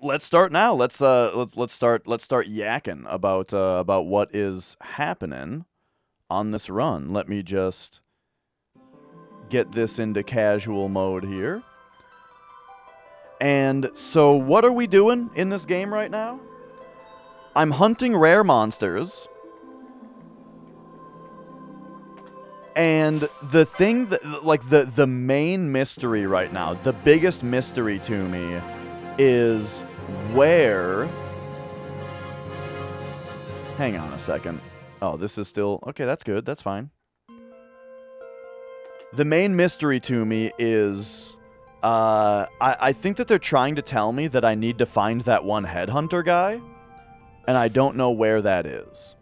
let's start now. Let's start yakking about what is happening on this run. Let me just get this into casual mode here. And so what are we doing in this game right now? I'm hunting rare monsters. And the thing that, like, the main mystery right now, the biggest mystery to me is where... Hang on a second. Oh, this is still... Okay, that's good. That's fine. The main mystery to me is... I think that they're trying to tell me that I need to find that one headhunter guy, and I don't know where that is.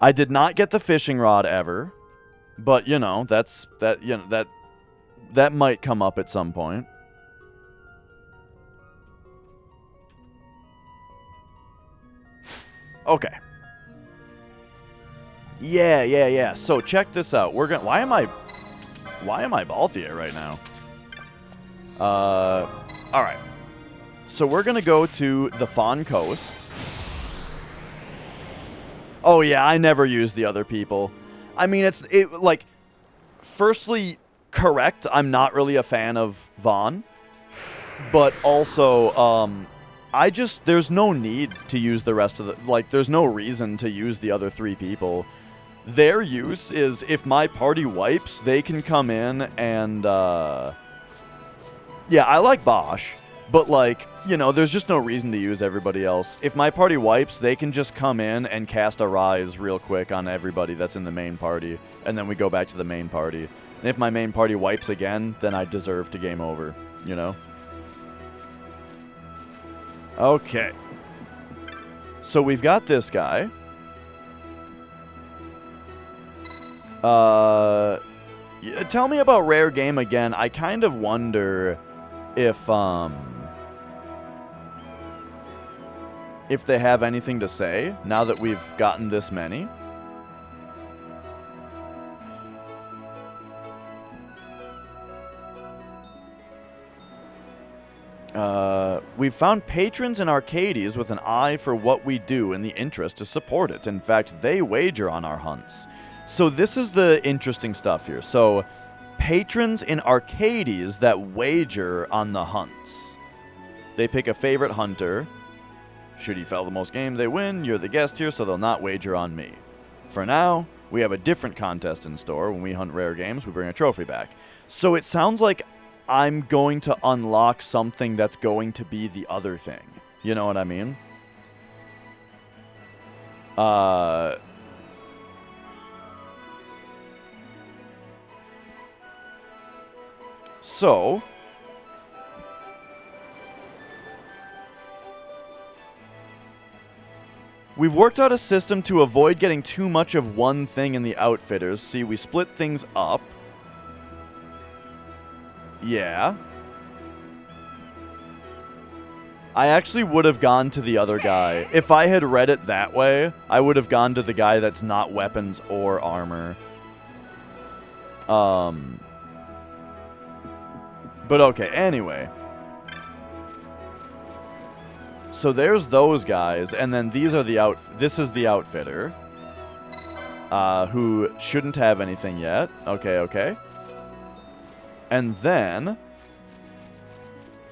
I did not get the fishing rod ever, but you know, that might come up at some point. Okay. Yeah. So check this out. We're gonna. Why am I Balthia right now? All right. So we're gonna go to the Fawn Coast. Oh yeah, I never use the other people. I mean, like, firstly, correct. I'm not really a fan of Vaughn, but also, there's no need to use the rest of the, like, there's no reason to use the other 3 people. Their use is if my party wipes, they can come in and, yeah, I like Bosch, but, like, you know, there's just no reason to use everybody else. If my party wipes, they can just come in and cast a Rise real quick on everybody that's in the main party, and then we go back to the main party. And if my main party wipes again, then I deserve to game over, you know? Okay. So we've got this guy. Tell me about Rare Game again. I kind of wonder if they have anything to say now that we've gotten this many. We've found patrons in Arcades with an eye for what we do and the interest to support it. In fact, they wager on our hunts. So this is the interesting stuff here. So, patrons in Arcades that wager on the hunts. They pick a favorite hunter. Should he fell the most game, they win. You're the guest here, so they'll not wager on me. For now, we have a different contest in store. When we hunt rare games, we bring a trophy back. So it sounds like I'm going to unlock something that's going to be the other thing. You know what I mean? So... we've worked out a system to avoid getting too much of one thing in the outfitters. See, we split things up. Yeah. I actually would have gone to the other guy. If I had read it that way, I would have gone to the guy that's not weapons or armor. But okay, anyway. So there's those guys, and then these are this is the outfitter. Who shouldn't have anything yet. Okay. And then...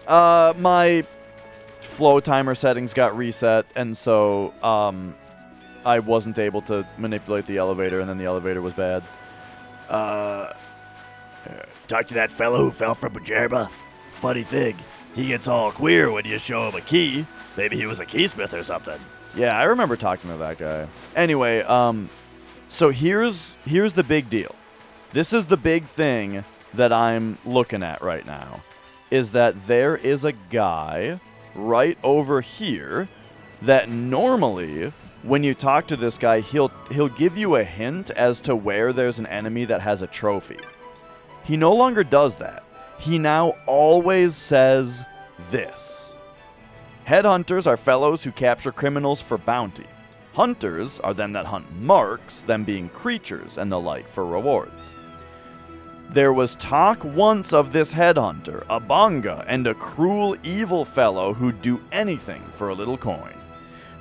my flow timer settings got reset, and so, I wasn't able to manipulate the elevator, and then the elevator was bad. Talk to that fellow who fell from Pajerba. Funny thing, he gets all queer when you show him a key. Maybe he was a keysmith or something. Yeah, I remember talking to that guy. Anyway, so here's the big deal. This is the big thing that I'm looking at right now, is that there is a guy right over here that normally, when you talk to this guy, he'll give you a hint as to where there's an enemy that has a trophy. He no longer does that. He now always says this. Headhunters are fellows who capture criminals for bounty. Hunters are them that hunt marks, them being creatures and the like, for rewards. There was talk once of this headhunter, a bonga, and a cruel, evil fellow who'd do anything for a little coin.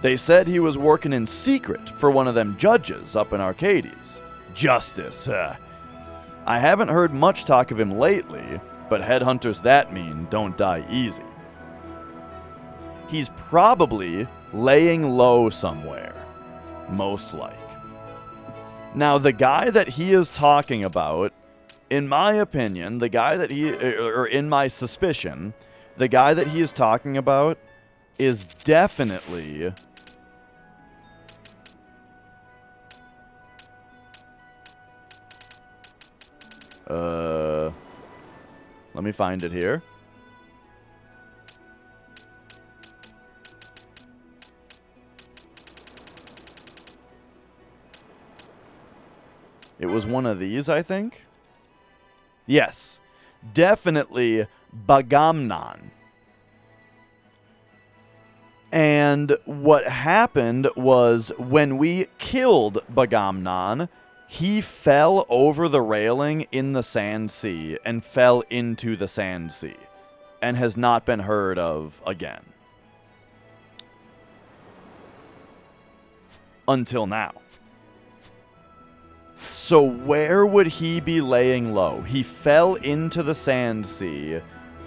They said he was working in secret for one of them judges up in Arcades. Justice, I haven't heard much talk of him lately, but headhunters that mean don't die easy. He's probably laying low somewhere, most like. Now, the guy that he is talking about, in my opinion, in my suspicion, the guy that he is talking about is definitely let me find it here. It was one of these, I think. Yes, definitely Bagamnan. And what happened was when we killed Bagamnan, he fell over the railing in the Sand Sea and fell into the Sand Sea and has not been heard of again. Until now. So where would he be laying low? He fell into the Sand Sea.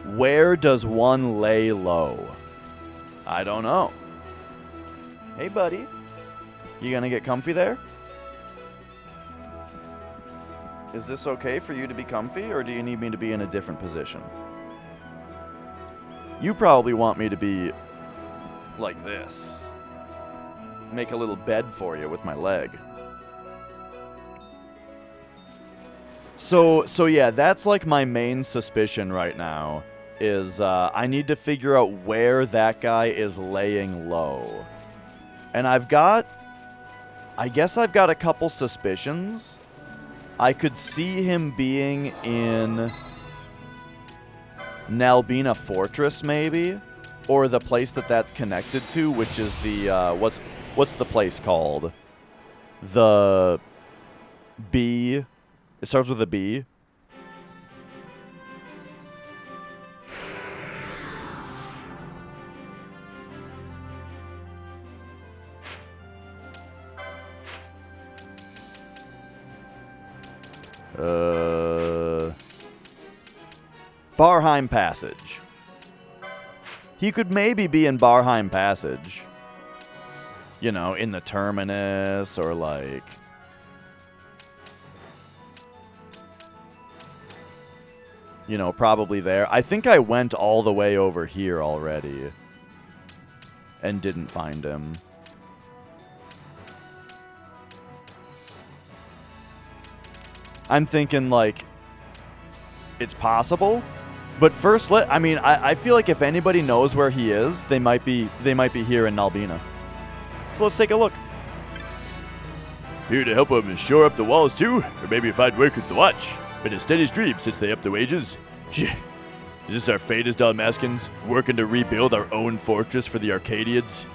Where does one lay low? I don't know. Hey, buddy. You gonna get comfy there? Is this okay for you to be comfy, or do you need me to be in a different position? You probably want me to be like this. Make a little bed for you with my leg. So yeah, that's like my main suspicion right now, is I need to figure out where that guy is laying low. And I guess I've got a couple suspicions. I could see him being in Nalbina Fortress, maybe, or the place that's connected to, which is the what's the place called? The B. It starts with a B. Barheim Passage. He could maybe be in Barheim Passage. You know, in the Terminus, or like... You know, probably there. I think I went all the way over here already. And didn't find him. I'm thinking, like, it's possible. But first, I feel like if anybody knows where he is, they might be here in Nalbina. So let's take a look. Here to help them shore up the walls too, or maybe find workers to watch. Been a steady stream since they upped the wages. Is this our fate as Dalmaskins, working to rebuild our own fortress for the Arcadians?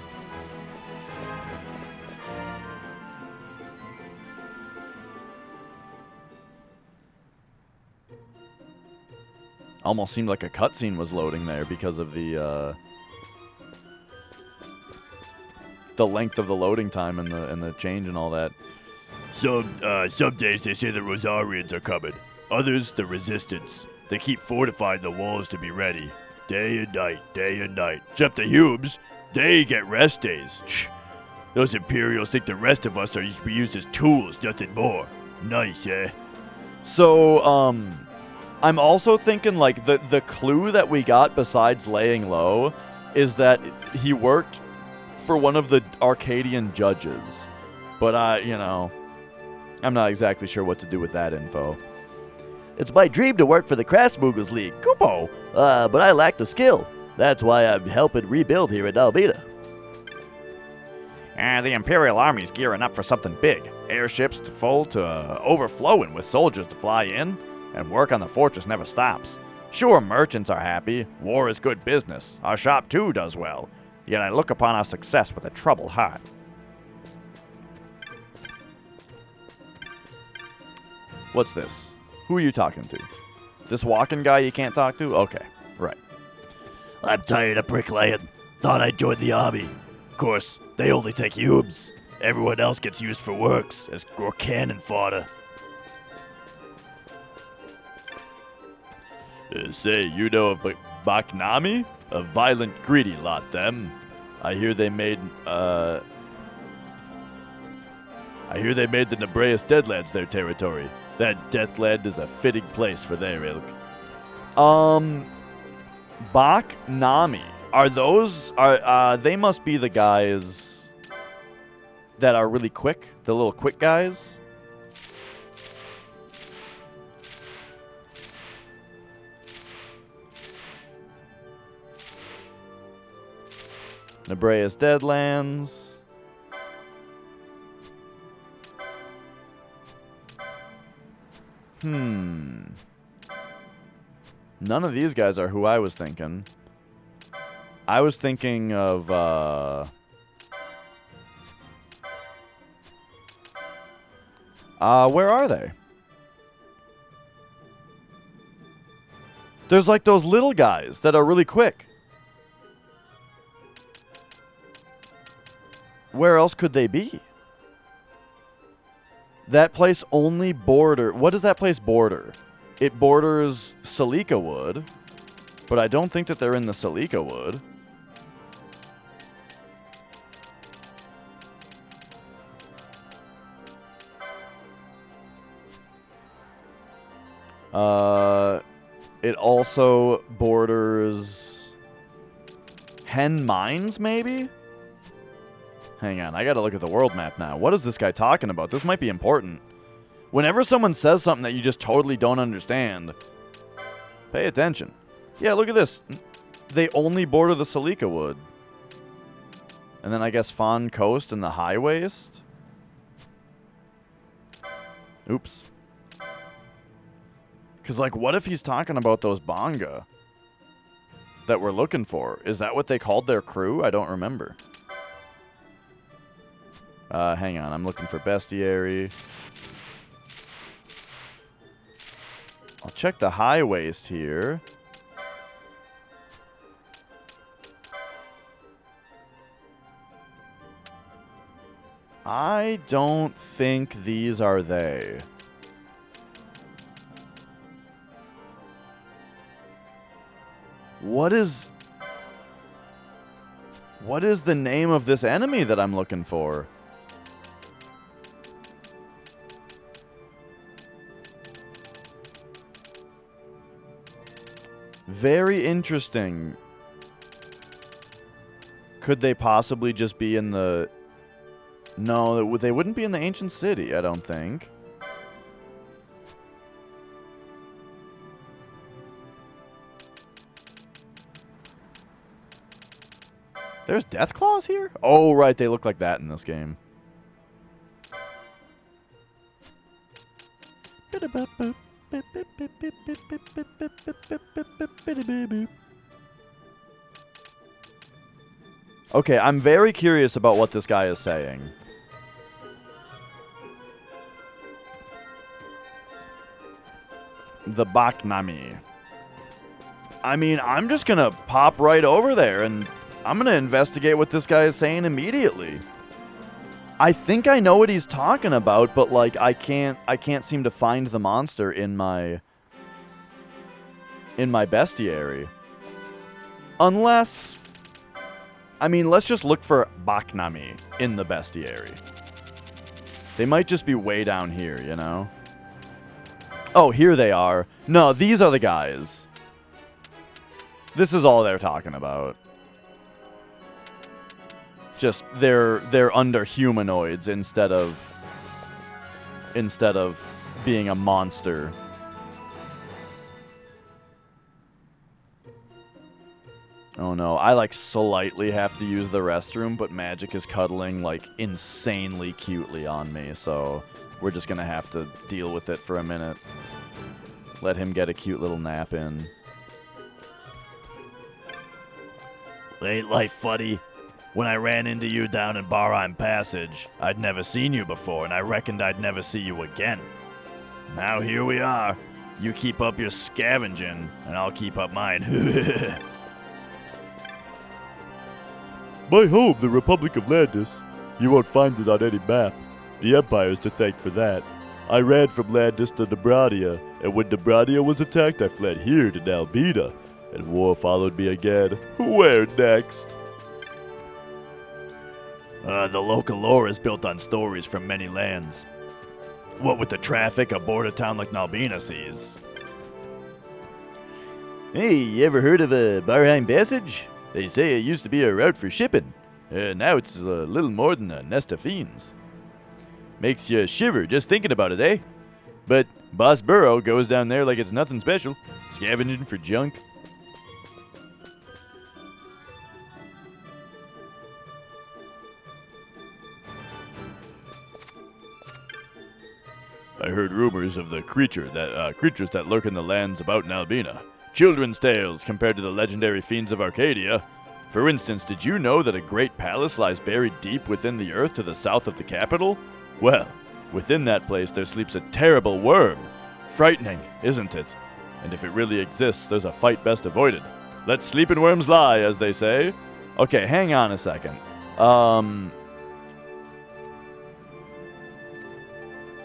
Almost seemed like a cutscene was loading there because of the length of the loading time and the change and all that. Some days they say the Rosarians are coming. Others, the Resistance. They keep fortifying the walls to be ready. Day and night, day and night. Except the Humes, they get rest days. Those Imperials think the rest of us are used as tools, nothing more. Nice, eh? So, I'm also thinking, like, the clue that we got besides laying low is that he worked for one of the Arcadian judges. But, you know, I'm not exactly sure what to do with that info. It's my dream to work for the Krasmuggles League, Kupo. But I lack the skill. That's why I'm helping rebuild here in Almeida. The Imperial Army's gearing up for something big. Airships full to overflowing with soldiers to fly in, and work on the fortress never stops. Sure, merchants are happy. War is good business. Our shop, too, does well. Yet I look upon our success with a troubled heart. What's this? Who are you talking to? This walking guy you can't talk to? Okay, right. I'm tired of bricklaying. Thought I'd join the army. Of course, they only take Humes. Everyone else gets used for works or cannon fodder. Say, you know of Baknami? A violent, greedy lot, them. I hear they made the Nebraeus Deadlands their territory. That Deathland is a fitting place for their ilk. Baknami. Are those they must be the guys that are really quick, the little quick guys? Nebraeus Deadlands. None of these guys are who I was thinking. I was thinking of, where are they? There's like those little guys that are really quick. Where else could they be? That place only border... What does that place border? It borders Silica Wood, but I don't think that they're in the Silica Wood. It also borders Hen Mines, maybe? Hang on, I gotta look at the world map now. What is this guy talking about? This might be important. Whenever someone says something that you just totally don't understand, pay attention. Yeah, look at this. They only border the Silica Wood. And then I guess Fawn Coast and the High Waste. Oops. Because, like, what if he's talking about those Bonga that we're looking for? Is that what they called their crew? I don't remember. Hang on, I'm looking for bestiary. I'll check the high waste here. I don't think these are they. What is the name of this enemy that I'm looking for? Very interesting. Could they possibly just be in the... No, they wouldn't be in the ancient city, I don't think. There's death claws here? Oh, right, they look like that in this game. Okay, I'm very curious about what this guy is saying. The Baknami. I mean, I'm just gonna pop right over there and I'm gonna investigate what this guy is saying immediately. I think I know what he's talking about, but like I can't seem to find the monster in my bestiary. Unless, I mean, let's just look for Baknami in the bestiary. They might just be way down here, you know? Oh, here they are. No, these are the guys. This is all they're talking about. Just they're under humanoids instead of being a monster. Oh no, I like slightly have to use the restroom, but Magic is cuddling like insanely cutely on me, so we're just gonna have to deal with it for a minute. Let him get a cute little nap in. Ain't life funny? When I ran into you down in Barheim Passage, I'd never seen you before, and I reckoned I'd never see you again. Now here we are. You keep up your scavenging, and I'll keep up mine. My home, the Republic of Landis. You won't find it on any map. The Empire's to thank for that. I ran from Landis to Nebradia, and when Nebradia was attacked, I fled here to Nalbina, and war followed me again. Where next? The local lore is built on stories from many lands. What with the traffic aboard a town like Nalbina sees. Hey, you ever heard of a Barheim Passage? They say it used to be a route for shipping. Now it's a little more than a nest of fiends. Makes you shiver just thinking about it, eh? But Boss Burrow goes down there like it's nothing special, scavenging for junk. I heard rumors of the creatures that lurk in the lands about Nalbina. Children's tales compared to the legendary fiends of Arcadia. For instance, did you know that a great palace lies buried deep within the earth to the south of the capital? Well, within that place there sleeps a terrible worm. Frightening, isn't it? And if it really exists, there's a fight best avoided. Let sleeping worms lie, as they say. Okay, hang on a second.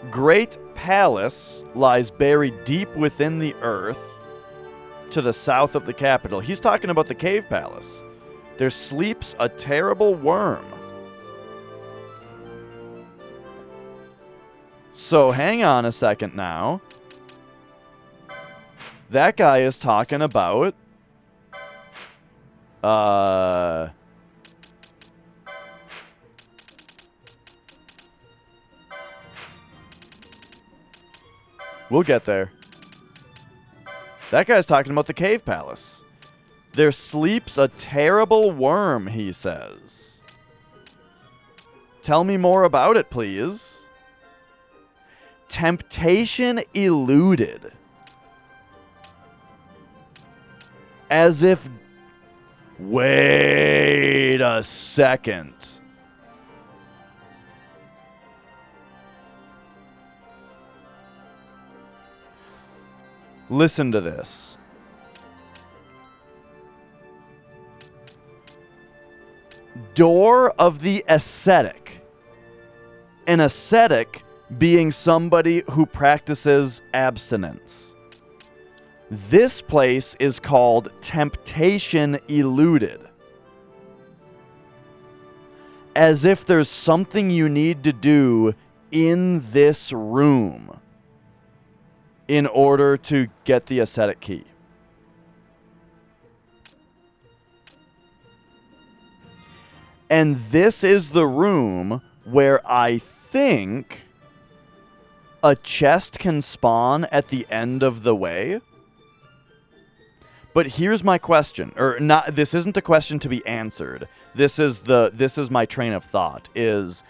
Great palace lies buried deep within the earth to the south of the capital. He's talking about the cave palace. There sleeps a terrible worm. So hang on a second now. That guy is talking about we'll get there. That guy's talking about the cave palace. There sleeps a terrible worm, he says. Tell me more about it, please. Temptation eluded. As if... Wait a second. Listen to this. Door of the ascetic. An ascetic being somebody who practices abstinence. This place is called Temptation Eluded. As if there's something you need to do in this room in order to get the ascetic key. And this is the room where I think a chest can spawn at the end of the way. But here's my question, or not. This isn't a question to be answered. This is my train of thought. Is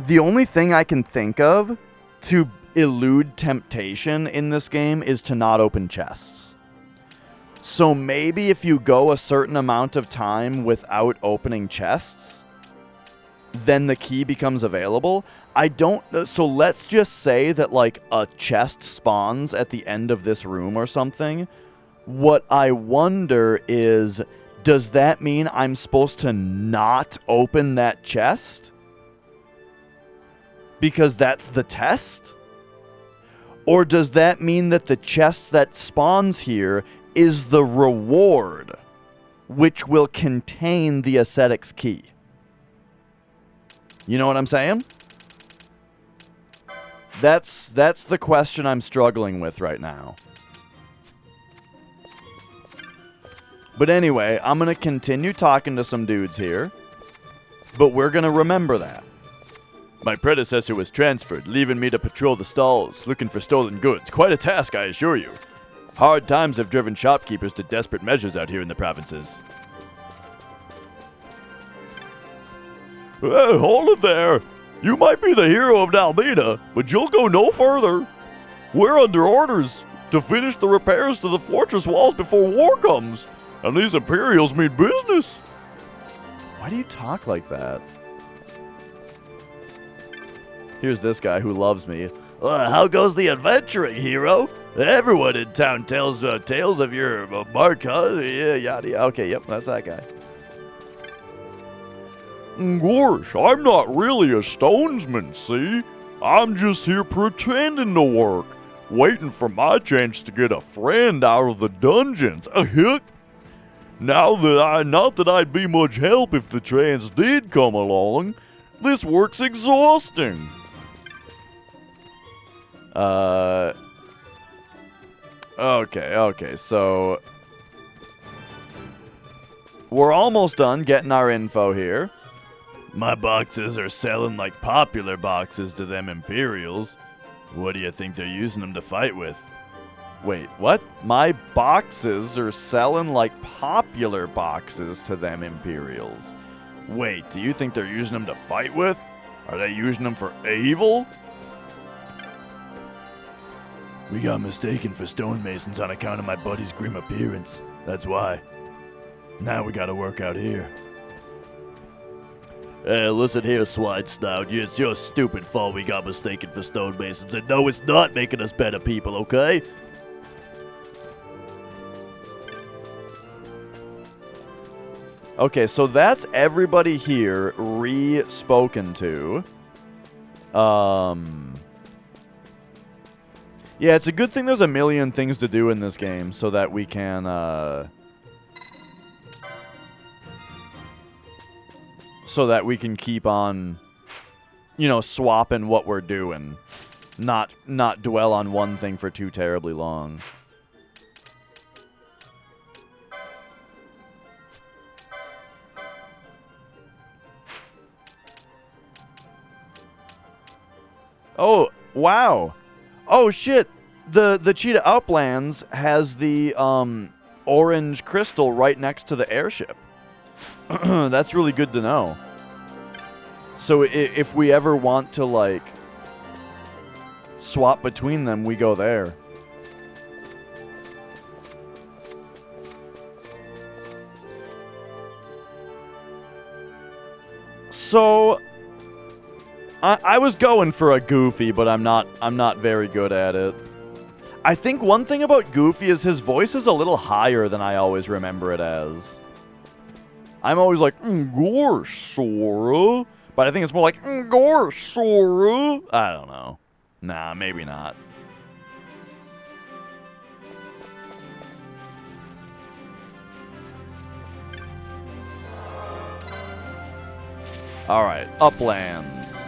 the only thing I can think of to elude temptation in this game is to not open chests. So maybe if you go a certain amount of time without opening chests, then the key becomes available. So let's just say that like a chest spawns at the end of this room or something. What I wonder is, does that mean I'm supposed to not open that chest? Because that's the test? Or does that mean that the chest that spawns here is the reward, which will contain the ascetic's key? You know what I'm saying? That's the question I'm struggling with right now. But anyway, I'm going to continue talking to some dudes here, but we're going to remember that. My predecessor was transferred, leaving me to patrol the stalls, looking for stolen goods. Quite a task, I assure you. Hard times have driven shopkeepers to desperate measures out here in the provinces. Hey, hold it there. You might be the hero of Nalbina, but you'll go no further. We're under orders to finish the repairs to the fortress walls before war comes, and these Imperials mean business. Why do you talk like that? Here's this guy who loves me. How goes the adventuring, hero? Everyone in town tells tales of your mark, huh? Yeah, yada, yada. Okay, yep, that's that guy. Gosh, I'm not really a stonesman, see? I'm just here pretending to work, waiting for my chance to get a friend out of the dungeons. Not that I'd be much help if the chance did come along. This work's exhausting. Okay, so we're almost done getting our info here. My boxes are selling like popular boxes to them Imperials. What do you think they're using them to fight with? Wait, what? My boxes are selling like popular boxes to them Imperials. Wait, do you think they're using them to fight with? Are they using them for evil? We got mistaken for stonemasons on account of my buddy's grim appearance. That's why. Now we gotta work out here. Hey, listen here, swine snout. It's your stupid fault we got mistaken for stonemasons, and no, it's not making us better people, okay? Okay, so that's everybody here re-spoken to. Yeah, it's a good thing there's a million things to do in this game so that we can, keep on, you know, swapping what we're doing. Not dwell on one thing for too terribly long. Oh, wow. Oh, shit. The Cheetah Uplands has the, orange crystal right next to the airship. That's really good to know. So if we ever want to, like, swap between them, we go there. So I was going for a Goofy, but I'm not very good at it. I think one thing about Goofy is his voice is a little higher than I always remember it as. I'm always like, gosh, Sora. But I think it's more like, gosh, Sora. I don't know. Nah, maybe not. Alright, Uplands.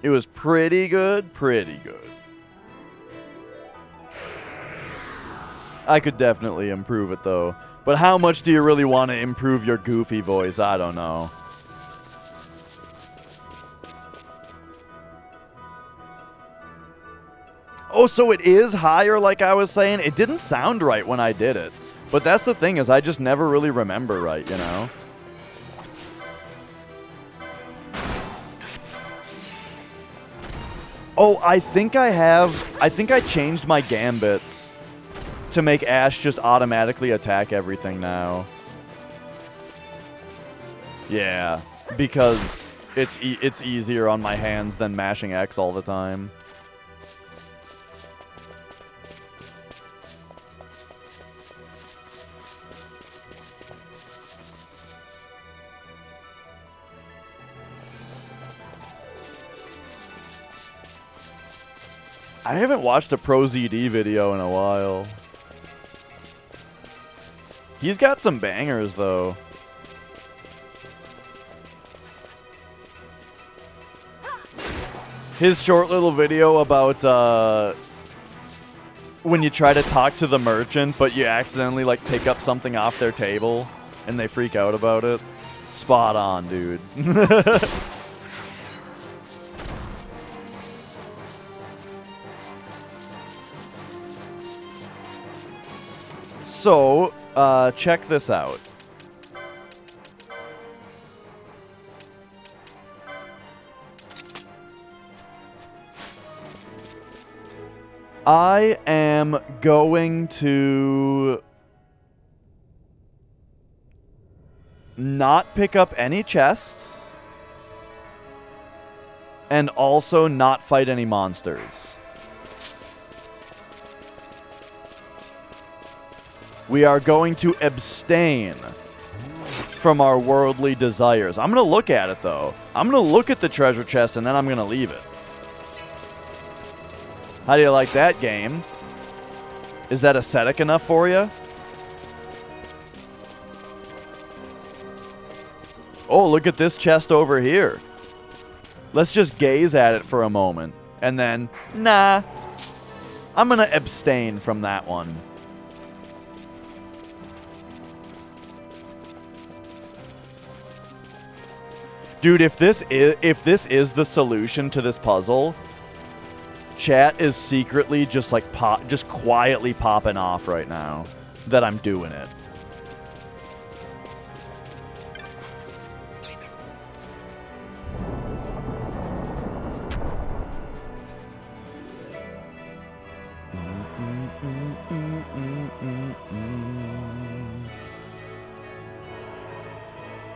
It was pretty good, pretty good. I could definitely improve it, though. But how much do you really want to improve your Goofy voice? I don't know. Oh, so it is higher like I was saying? It didn't sound right when I did it. But that's the thing, is I just never really remember right, you know? Oh, I think I changed my gambits to make Ash just automatically attack everything now. Yeah, because it's easier on my hands than mashing X all the time. I haven't watched a Pro ZD video in a while. He's got some bangers, though. His short little video about when you try to talk to the merchant, but you accidentally like pick up something off their table, and they freak out about it. Spot on, dude. So, check this out. I am going to not pick up any chests, and also not fight any monsters. We are going to abstain from our worldly desires. I'm going to look at it, though. I'm going to look at the treasure chest, and then I'm going to leave it. How do you like that, game? Is that aesthetic enough for you? Oh, look at this chest over here. Let's just gaze at it for a moment. And then, nah. I'm going to abstain from that one. Dude, if this is the solution to this puzzle, chat is secretly just like just quietly popping off right now that I'm doing it.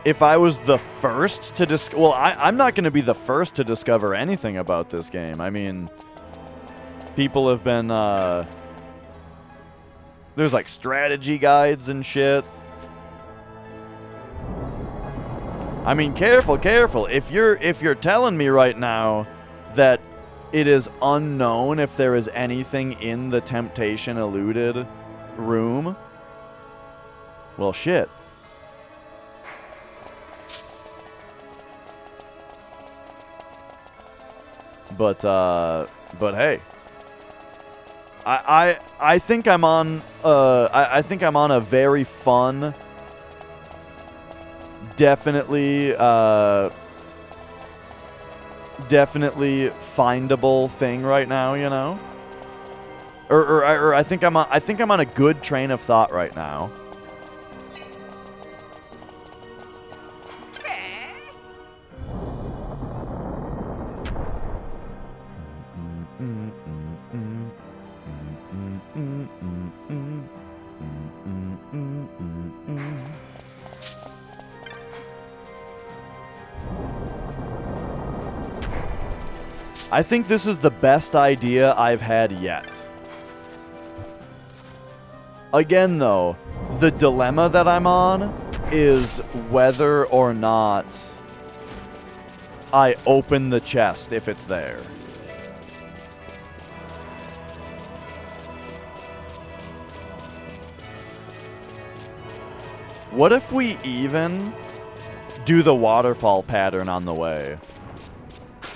If I was the first to well, I'm not going to be the first to discover anything about this game. I mean, people have been, there's like strategy guides and shit. I mean, careful, careful. If you're telling me right now that it is unknown if there is anything in the temptation eluded room, well, shit. But hey, I think I'm on I think I'm on a very fun, definitely findable thing right now, you know, or I think I'm on a good train of thought right now. I think this is the best idea I've had yet. Again, though, the dilemma that I'm on is whether or not I open the chest if it's there. What if we even do the waterfall pattern on the way?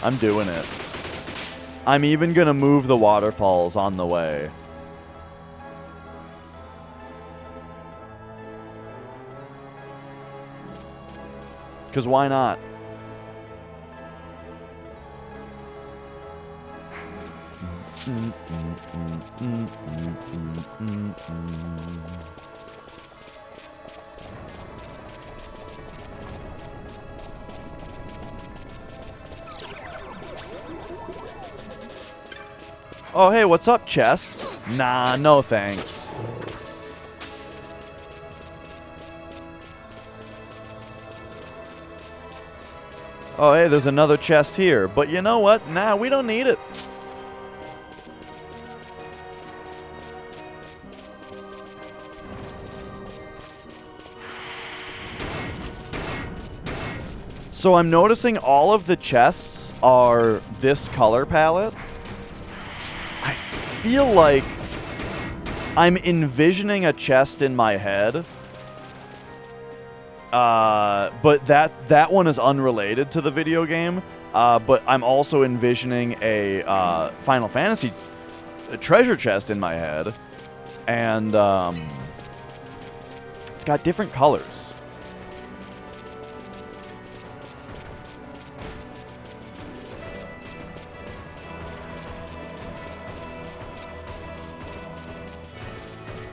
I'm doing it. I'm even gonna move the waterfalls on the way. Because why not? Oh, hey, what's up, chest? Nah, no thanks. Oh, hey, there's another chest here. But you know what? Nah, we don't need it. So I'm noticing all of the chests are this color palette. I feel like I'm envisioning a chest in my head. But that one is unrelated to the video game. But I'm also envisioning a Final Fantasy treasure chest in my head. And it's got different colors.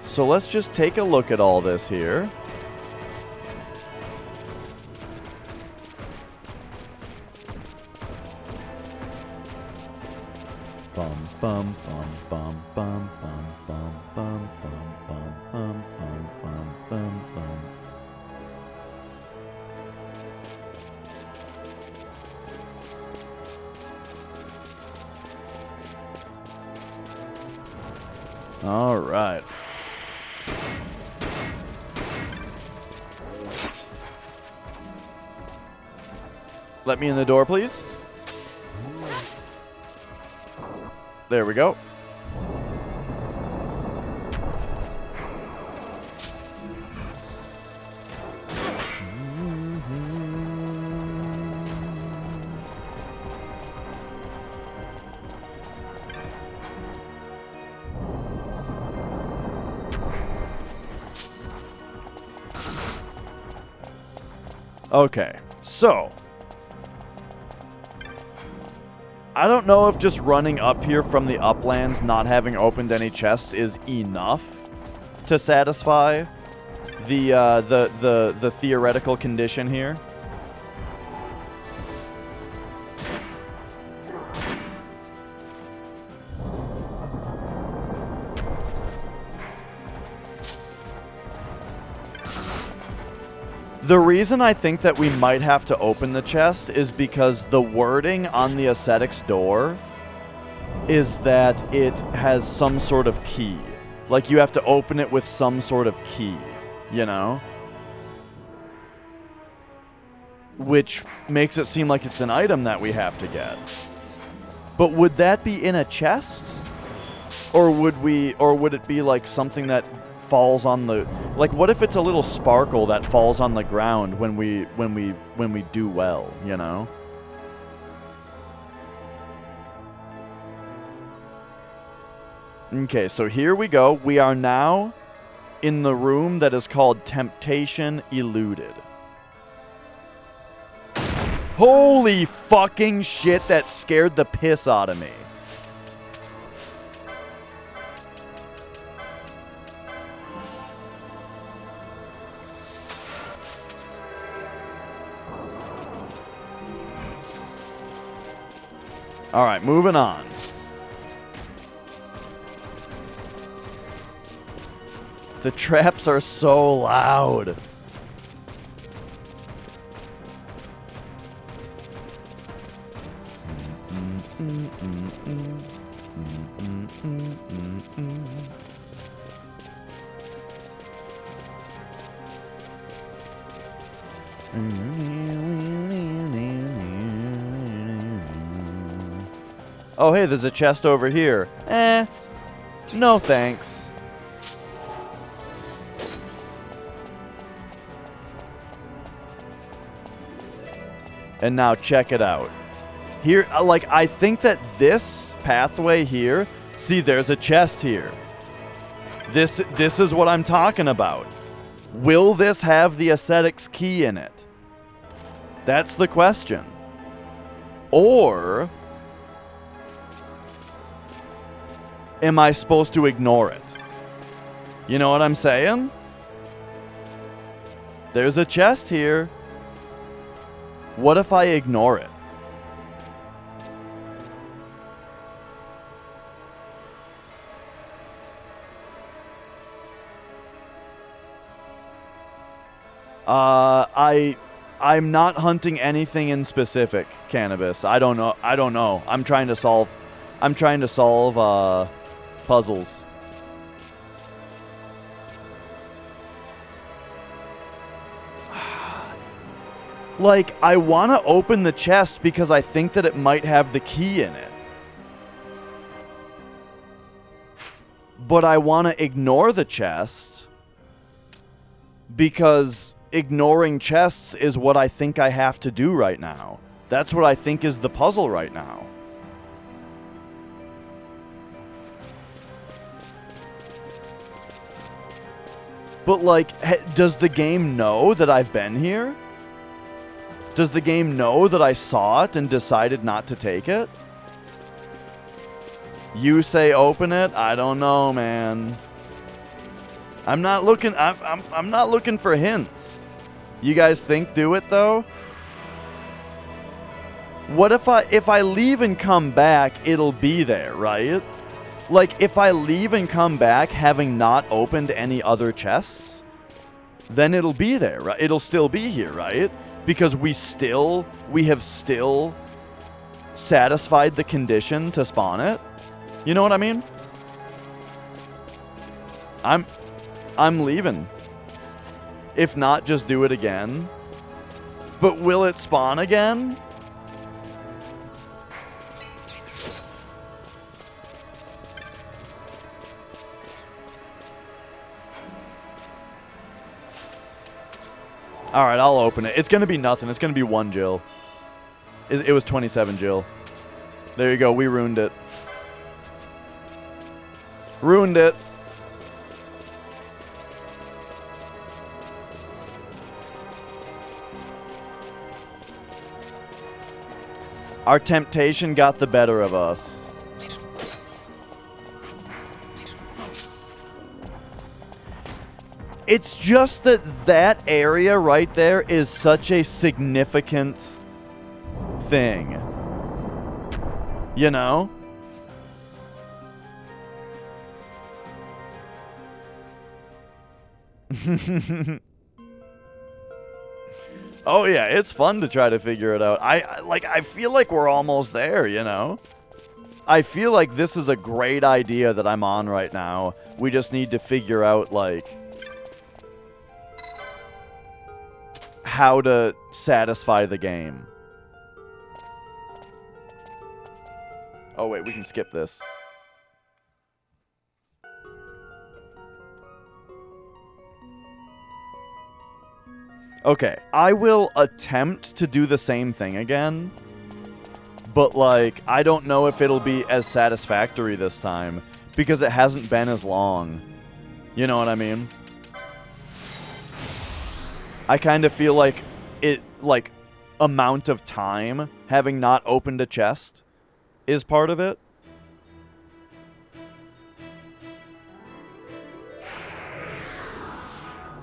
So let's just take a look at all this here. Bum bum bum bum bum bum bum bum bum bum bum bum bum bum bum. All right. Let me in the door, please. There we go. Okay, so I don't know if just running up here from the uplands, not having opened any chests, is enough to satisfy the theoretical condition here. The reason I think that we might have to open the chest is because the wording on the ascetic's door is that it has some sort of key. Like, you have to open it with some sort of key, you know? Which makes it seem like it's an item that we have to get. But would that be in a chest? Or would it be like something that falls on the, like, what if it's a little sparkle that falls on the ground when we do well, you know? Okay, so here we go. We are now in the room that is called Temptation Eluded. Holy fucking shit, that scared the piss out of me. All right, moving on. The traps are so loud. Oh, hey, there's a chest over here. No thanks. And now check it out. Here, like, I think that this pathway here, see, there's a chest here. This is what I'm talking about. Will this have the ascetic's key in it? That's the question. Or am I supposed to ignore it? You know what I'm saying? There's a chest here. What if I ignore it? I'm not hunting anything in specific, Cannabis. I don't know. I'm trying to solve puzzles. Like, I want to open the chest because I think that it might have the key in it. But I want to ignore the chest because ignoring chests is what I think I have to do right now. That's what I think is the puzzle right now. But, like, does the game know that I've been here? Does the game know that I saw it and decided not to take it? You say open it? I don't know, man. I'm not looking for hints. You guys think do it though? What if I leave and come back, it'll be there, right? Like, if I leave and come back having not opened any other chests, then it'll be there, right? It'll still be here, right? Because we have still satisfied the condition to spawn it. You know what I mean? I'm leaving. If not, just do it again. But will it spawn again? Alright, I'll open it. It's going to be nothing. It's going to be 1 Jill. It was 27 Jill. There you go. We ruined it. Ruined it. Our temptation got the better of us. It's just that that area right there is such a significant thing. You know? Oh yeah, it's fun to try to figure it out. I feel like we're almost there, you know? I feel like this is a great idea that I'm on right now. We just need to figure out, like, how to satisfy the game. Oh wait, we can skip this. Okay, I will attempt to do the same thing again, but, like, I don't know if it'll be as satisfactory this time, because it hasn't been as long. You know what I mean? I kind of feel like amount of time having not opened a chest is part of it.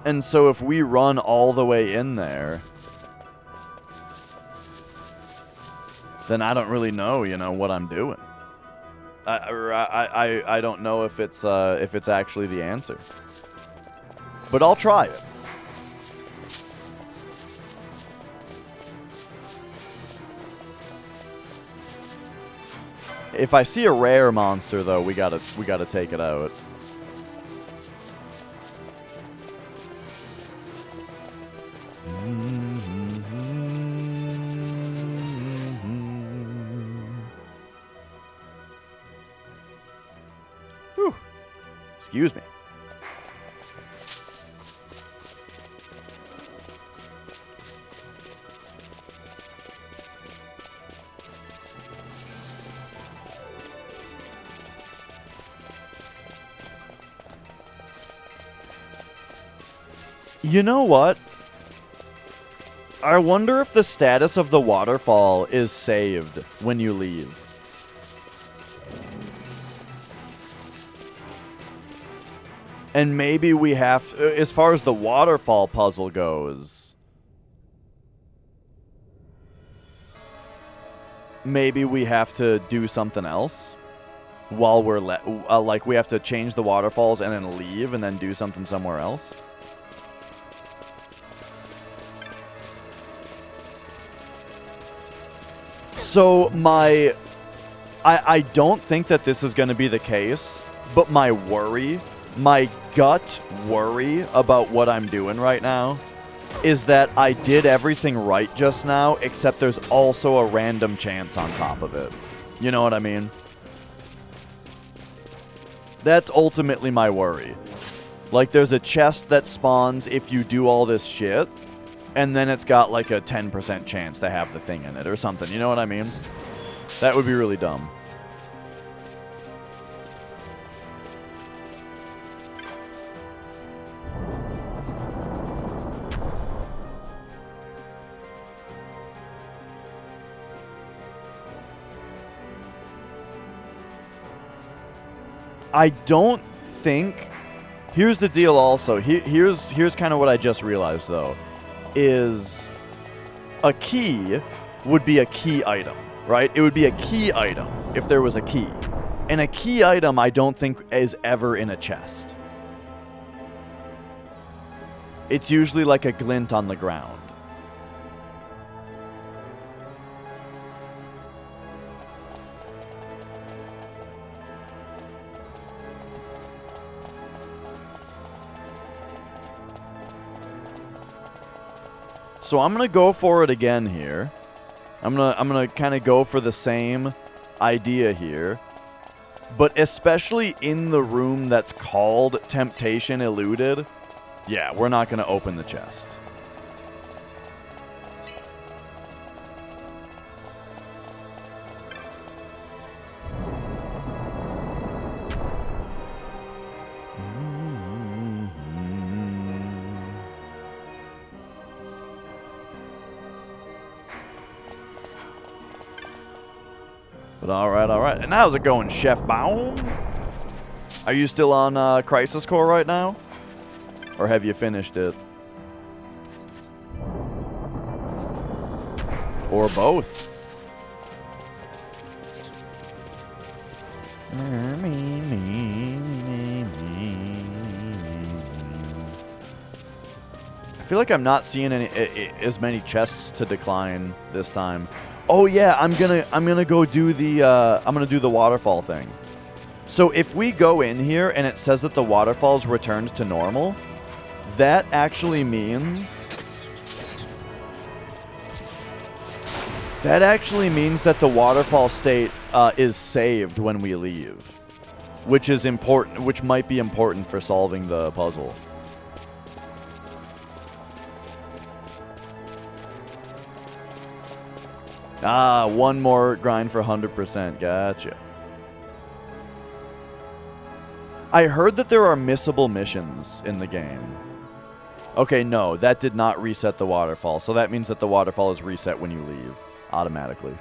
And so if we run all the way in there, then I don't really know, you know, what I'm doing. I don't know if it's actually the answer. But I'll try it. If I see a rare monster, though, we gotta take it out. Whew. Excuse me. You know what? I wonder if the status of the waterfall is saved when you leave. And maybe we have, as far as the waterfall puzzle goes, maybe we have to do something else while we're like we have to change the waterfalls and then leave and then do something somewhere else. So I don't think that this is going to be the case, but my gut worry about what I'm doing right now is that I did everything right just now, except there's also a random chance on top of it. You know what I mean? That's ultimately my worry. Like, there's a chest that spawns if you do all this shit, and then it's got like a 10% chance to have the thing in it or something. You know what I mean? That would be really dumb. I don't think... Here's the deal also. Here's kind of what I just realized, though. Is a key would be a key item, right? It would be a key item if there was a key. And a key item I don't think is ever in a chest. It's usually like a glint on the ground. So I'm gonna go for it again here. I'm gonna kind of go for the same idea here, but especially in the room that's called Temptation Eluded. Yeah, we're not gonna open the chest. But all right. And how's it going, Chef Baum? Are you still on Crisis Core right now? Or have you finished it? Or both? I feel like I'm not seeing as many chests to decline this time. Oh yeah, I'm gonna go do the I'm gonna do the waterfall thing. So if we go in here and it says that the waterfall's returned to normal, that actually means that the waterfall state is saved when we leave, which is important, which might be important for solving the puzzle. Ah, one more grind for 100%. Gotcha. I heard that there are missable missions in the game. Okay, no, that did not reset the waterfall. So that means that the waterfall is reset when you leave automatically.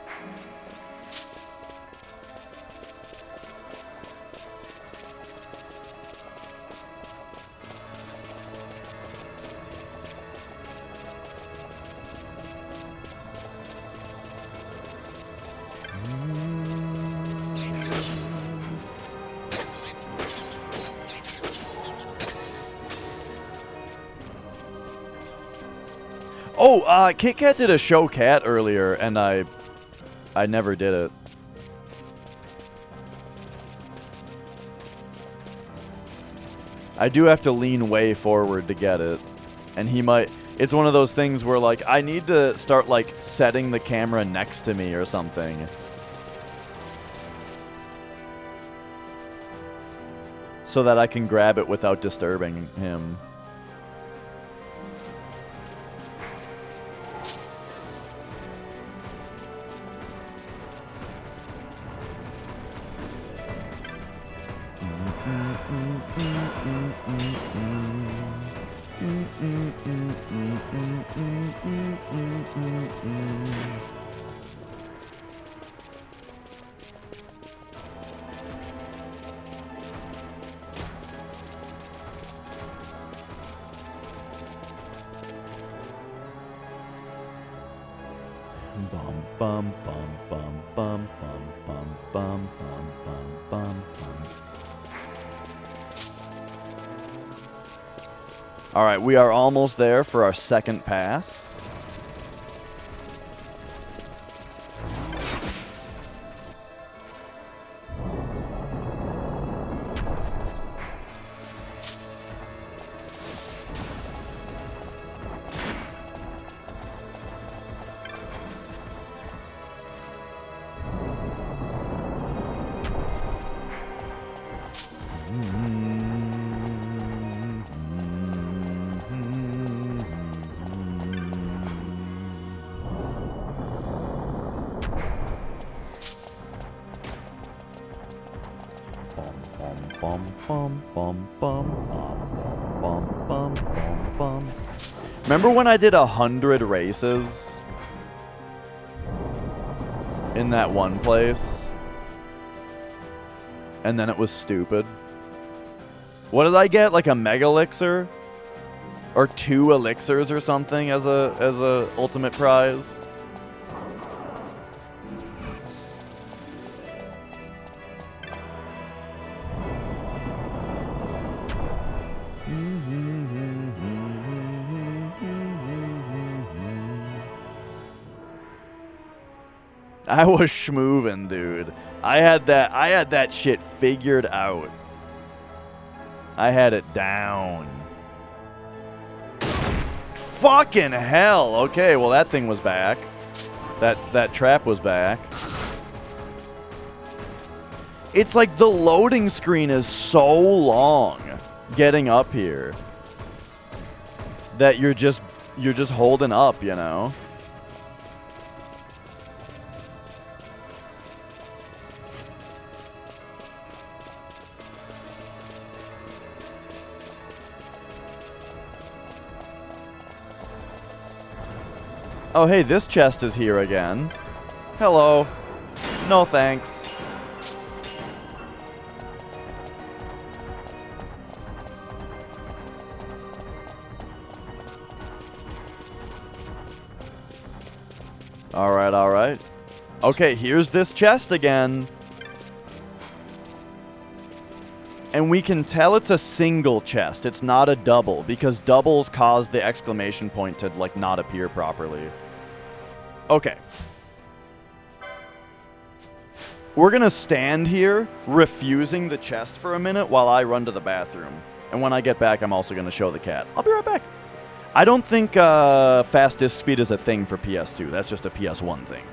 Oh, Kit Kat did a show cat earlier, and I never did it. I do have to lean way forward to get it, and he might. It's one of those things where, like, I need to start, like, setting the camera next to me or something, so that I can grab it without disturbing him. All right, we are almost there for our second pass. Remember when I did 100 races in that one place? And then it was stupid. What did I get? Like a mega elixir? Or 2 elixirs or something as a ultimate prize? I was schmoovin', dude. I had that shit figured out. I had it down. Fucking hell. Okay, well that thing was back. That trap was back. It's like the loading screen is so long getting up here that you're just holding up, you know? Oh, hey, this chest is here again. Hello. No thanks. Alright, alright. Okay, here's this chest again. And we can tell it's a single chest. It's not a double, because doubles cause the exclamation point to, like, not appear properly. Okay. We're gonna stand here, refusing the chest for a minute while I run to the bathroom. And when I get back, I'm also gonna show the cat. I'll be right back. I don't think fast disk speed is a thing for PS2. That's just a PS1 thing.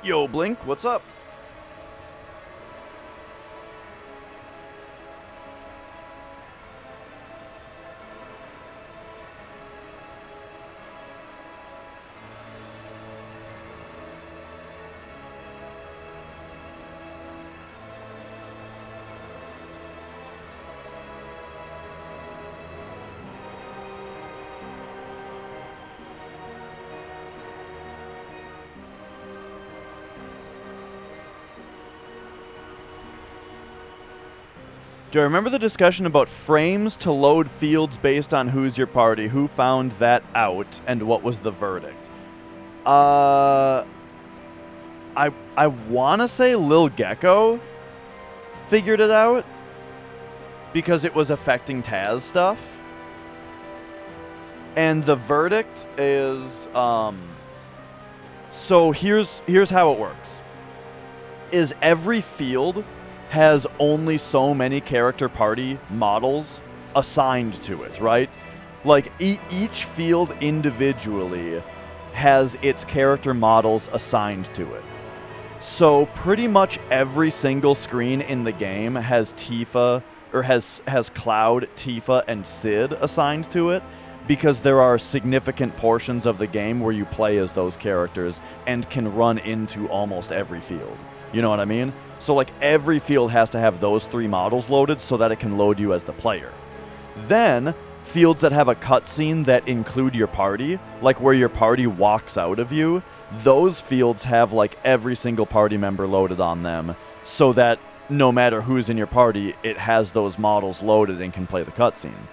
Yo, Blink, what's up? Do I remember the discussion about frames to load fields based on who's your party? Who found that out, and what was the verdict? I want to say Lil Gecko figured it out because it was affecting Taz stuff. And the verdict is so here's how it works. Is every field has only so many character party models assigned to it, right? Like, each field individually has its character models assigned to it. So pretty much every single screen in the game has Tifa or has Cloud, Tifa, and Sid assigned to it, because there are significant portions of the game where you play as those characters and can run into almost every field. You know what I mean? So like every field has to have those 3 models loaded so that it can load you as the player. Then, fields that have a cutscene that include your party, like where your party walks out of you, those fields have like every single party member loaded on them so that no matter who's in your party, it has those models loaded and can play the cutscene.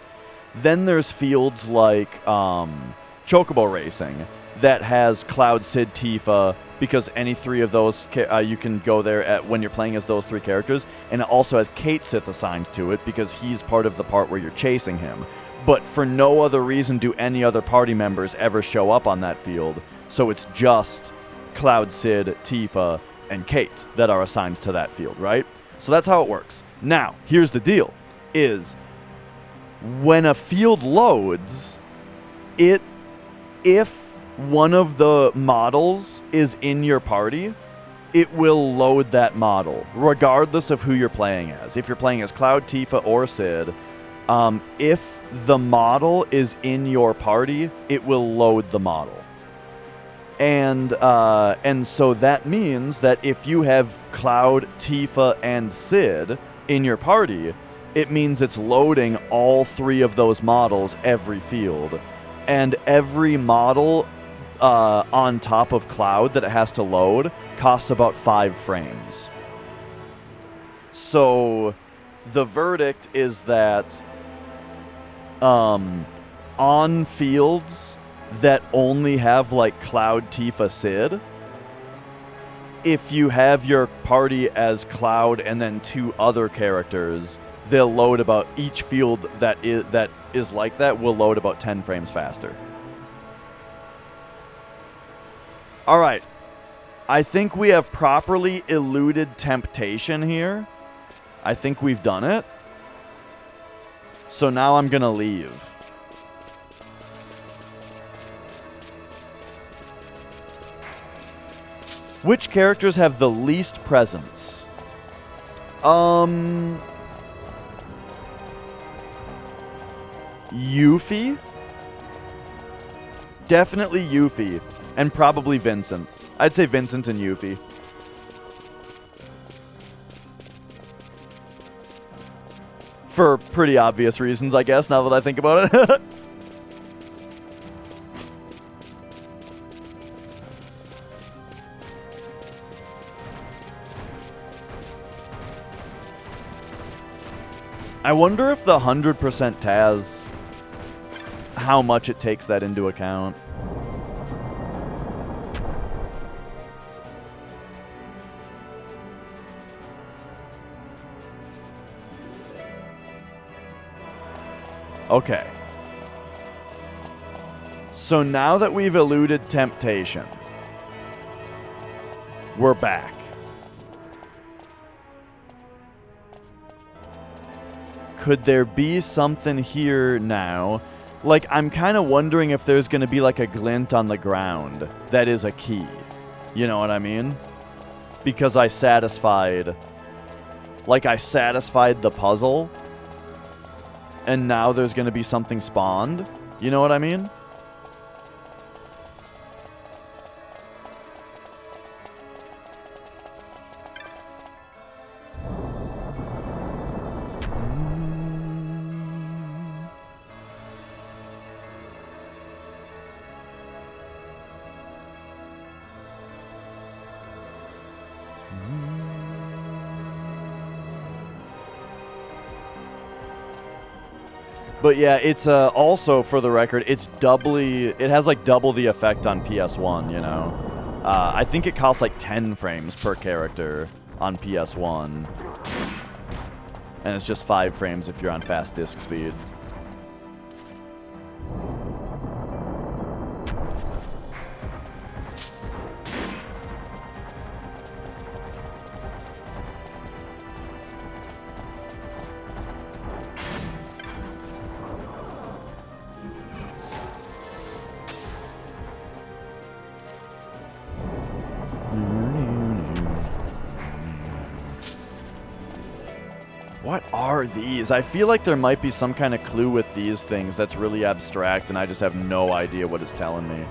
Then there's fields like Chocobo Racing that has Cloud, Sid, Tifa, because any 3 of those, you can go there when you're playing as those 3 characters, and it also has Kate Sith assigned to it because he's part of the part where you're chasing him. But for no other reason do any other party members ever show up on that field, so it's just Cloud, Sid, Tifa, and Kate that are assigned to that field, right? So that's how it works. Now, here's the deal, is when a field loads, if one of the models is in your party, it will load that model, regardless of who you're playing as. If you're playing as Cloud, Tifa, or Sid, if the model is in your party, it will load the model. And so that means that if you have Cloud, Tifa, and Sid in your party, it means it's loading all 3 of those models every field. And every model on top of Cloud that it has to load costs about 5 frames. So the verdict is that on fields that only have like Cloud, Tifa, Sid, if you have your party as Cloud and then 2 other characters, they'll load about, each field that is like that will load about 10 frames faster. Alright, I think we have properly eluded temptation here. I think we've done it. So now I'm gonna leave. Which characters have the least presence? Yuffie? Definitely Yuffie. And probably Vincent. I'd say Vincent and Yuffie. For pretty obvious reasons, I guess, now that I think about it. I wonder if the 100% Taz, how much it takes that into account. Okay. So now that we've eluded temptation, we're back. Could there be something here now? Like, I'm kind of wondering if there's going to be like a glint on the ground that is a key. You know what I mean? Because I satisfied the puzzle, and now there's going to be something spawned. You know what I mean? But yeah, it's also, for the record, it has like double the effect on PS1, you know. I think it costs like 10 frames per character on PS1. And it's just 5 frames if you're on fast disk speed. What are these? I feel like there might be some kind of clue with these things that's really abstract, and I just have no idea what it's telling me.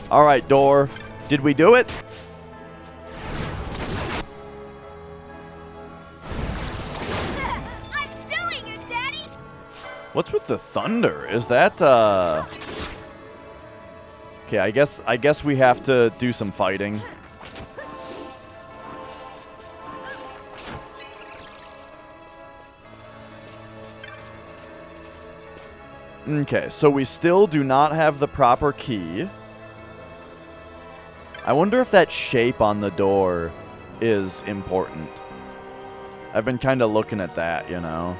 All right, door. Did we do it? I'm doing it, Daddy! What's with the thunder? Is that Okay, I guess we have to do some fighting. Okay, so we still do not have the proper key. I wonder if that shape on the door is important. I've been kind of looking at that, you know.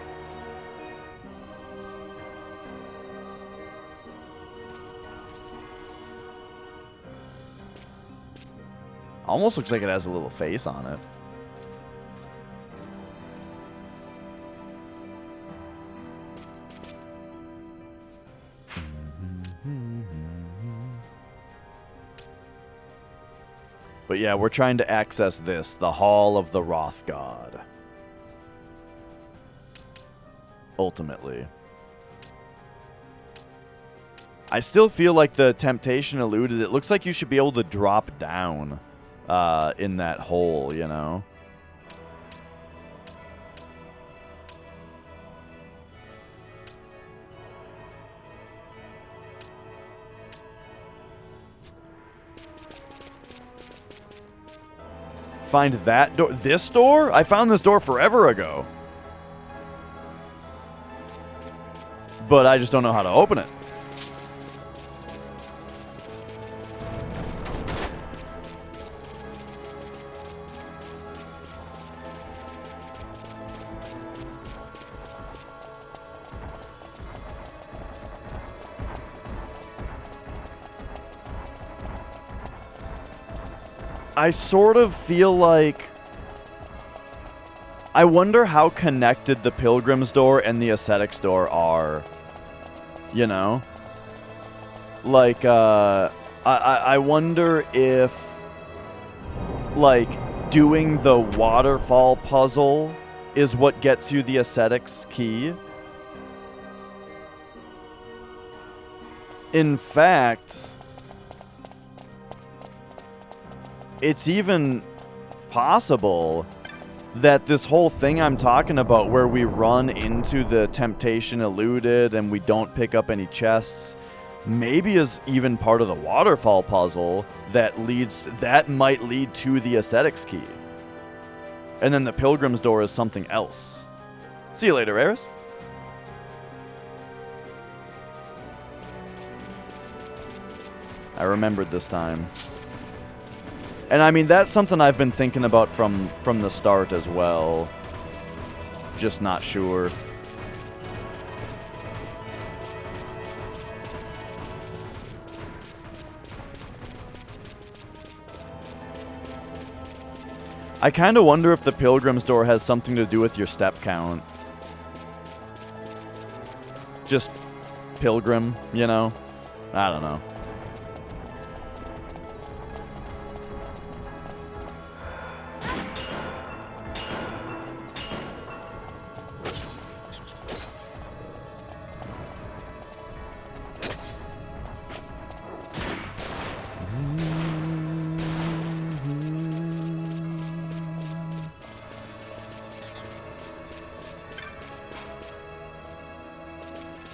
Almost looks like it has a little face on it. But yeah, we're trying to access this, the Hall of the Wrath God. Ultimately. I still feel like the temptation eluded. It looks like you should be able to drop down in that hole, you know? Find that door? This door? I found this door forever ago. But I just don't know how to open it. I sort of feel like... I wonder how connected the Pilgrim's Door and the Ascetic's Door are. You know? Like, I wonder if... like, doing the waterfall puzzle is what gets you the Ascetic's key. In fact... it's even possible that this whole thing I'm talking about where we run into the temptation eluded and we don't pick up any chests maybe is even part of the waterfall puzzle that might lead to the Ascetic's key. And then the Pilgrim's Door is something else. See you later, Eris. I remembered this time. And I mean, that's something I've been thinking about from the start as well. Just not sure. I kind of wonder if the Pilgrim's Door has something to do with your step count. Just pilgrim, you know? I don't know.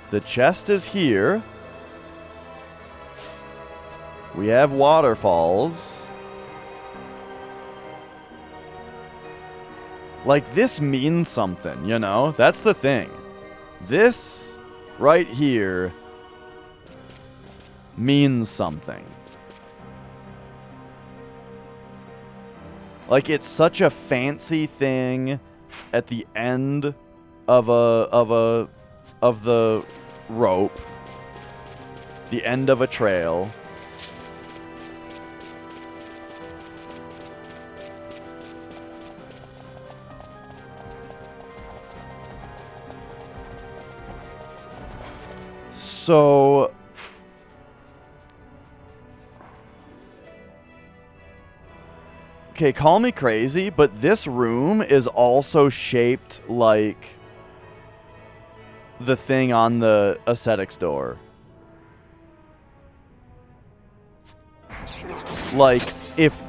The chest is here. We have waterfalls. Like, this means something, you know? That's the thing. This right here means something. Like, it's such a fancy thing at the end of the rope, the end of a trail. So... Okay, call me crazy, but this room is also shaped like the thing on the ascetics door. Like, if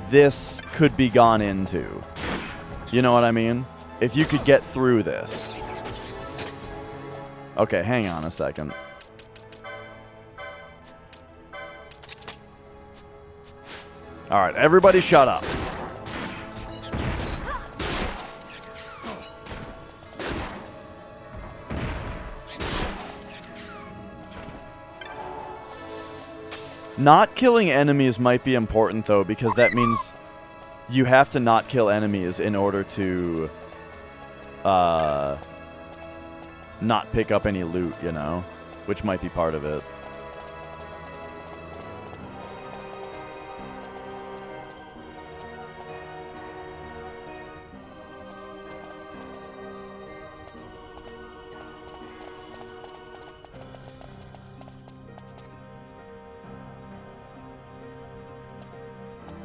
this could be gone into. You know what I mean? If you could get through this. Okay, hang on a second. Alright, everybody shut up. Not killing enemies might be important, though, because that means you have to not kill enemies in order to not pick up any loot, you know? Which might be part of it.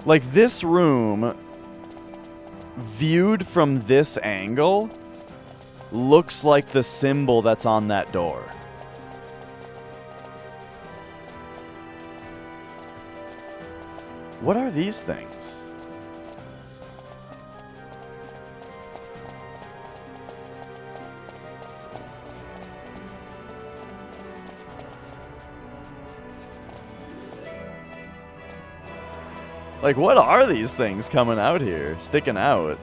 Like, this room, viewed from this angle, looks like the symbol that's on that door. What are these things? Like, what are these things coming out here? Sticking out.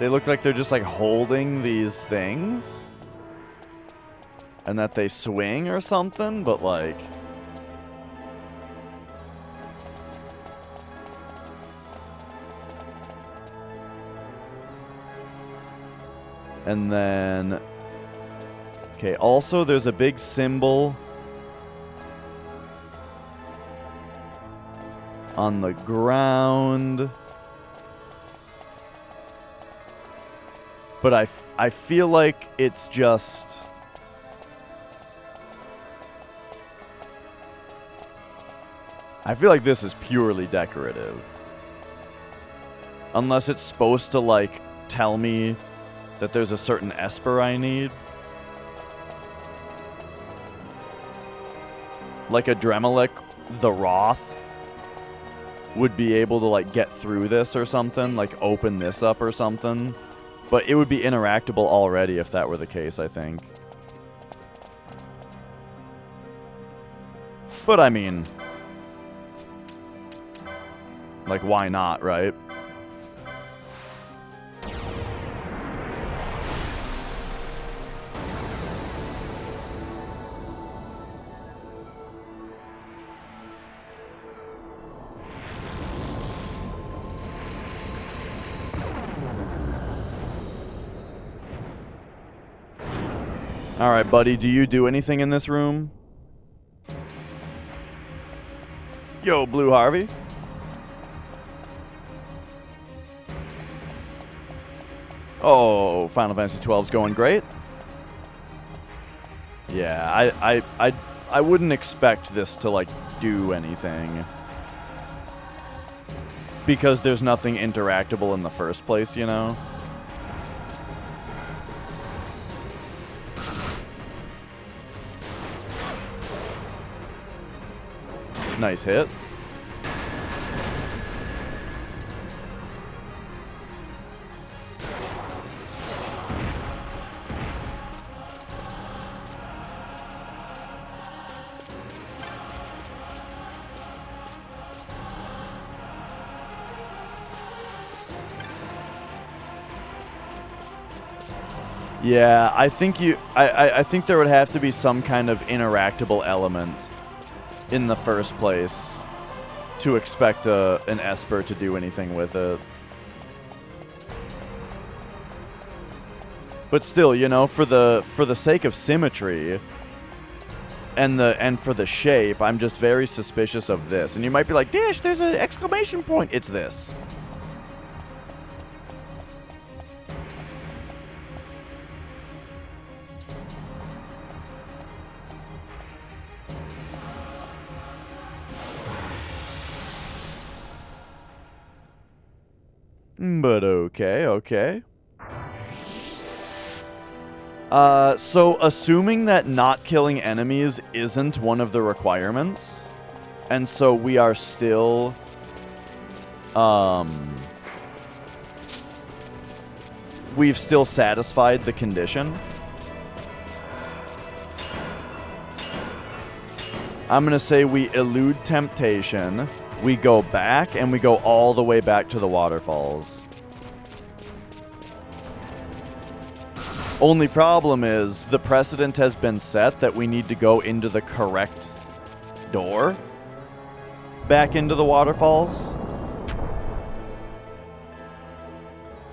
They look like they're just, like, holding these things. And that they swing or something, but, like... And then... Okay, also there's a big symbol... on the ground. But I feel like it's just... I feel like this is purely decorative. Unless it's supposed to, like, tell me that there's a certain Esper I need. Like a Dremelec the Wroth would be able to, like, get through this or something, like open this up or something. But it would be interactable already if that were the case, I think. But I mean, like, why not, right? Alright, buddy, do you do anything in this room? Yo, Blue Harvey. Oh, Final Fantasy XII's going great. Yeah, I wouldn't expect this to, like, do anything. Because there's nothing interactable in the first place, you know? Nice hit. Yeah, I think I think there would have to be some kind of interactable element in the first place to expect an Esper to do anything with it. But still, you know, for the sake of symmetry and for the shape, I'm just very suspicious of this. And you might be like, "Dish, there's an exclamation point." It's this. But okay, okay. So assuming that not killing enemies isn't one of the requirements, and so we are still, we've still satisfied the condition. I'm gonna say we elude temptation, we go back, and we go all the way back to the waterfalls. Only problem is, the precedent has been set that we need to go into the correct door back into the waterfalls.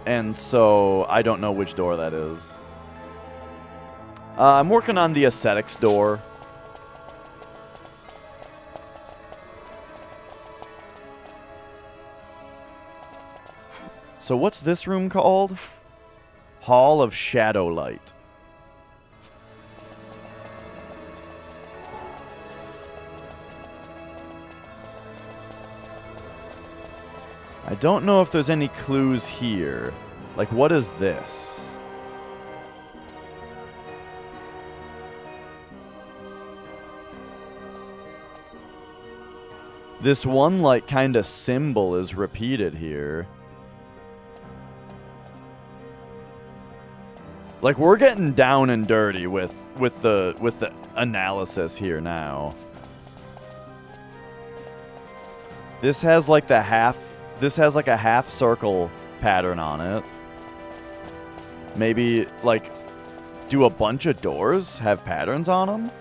And so, I don't know which door that is. I'm working on the ascetics door. So what's this room called? Hall of Shadowlight. I don't know if there's any clues here. Like, what is this? This one, like, kind of symbol is repeated here. Like, we're getting down and dirty with the analysis here now. This has like a half circle pattern on it. Maybe like, do a bunch of doors have patterns on them?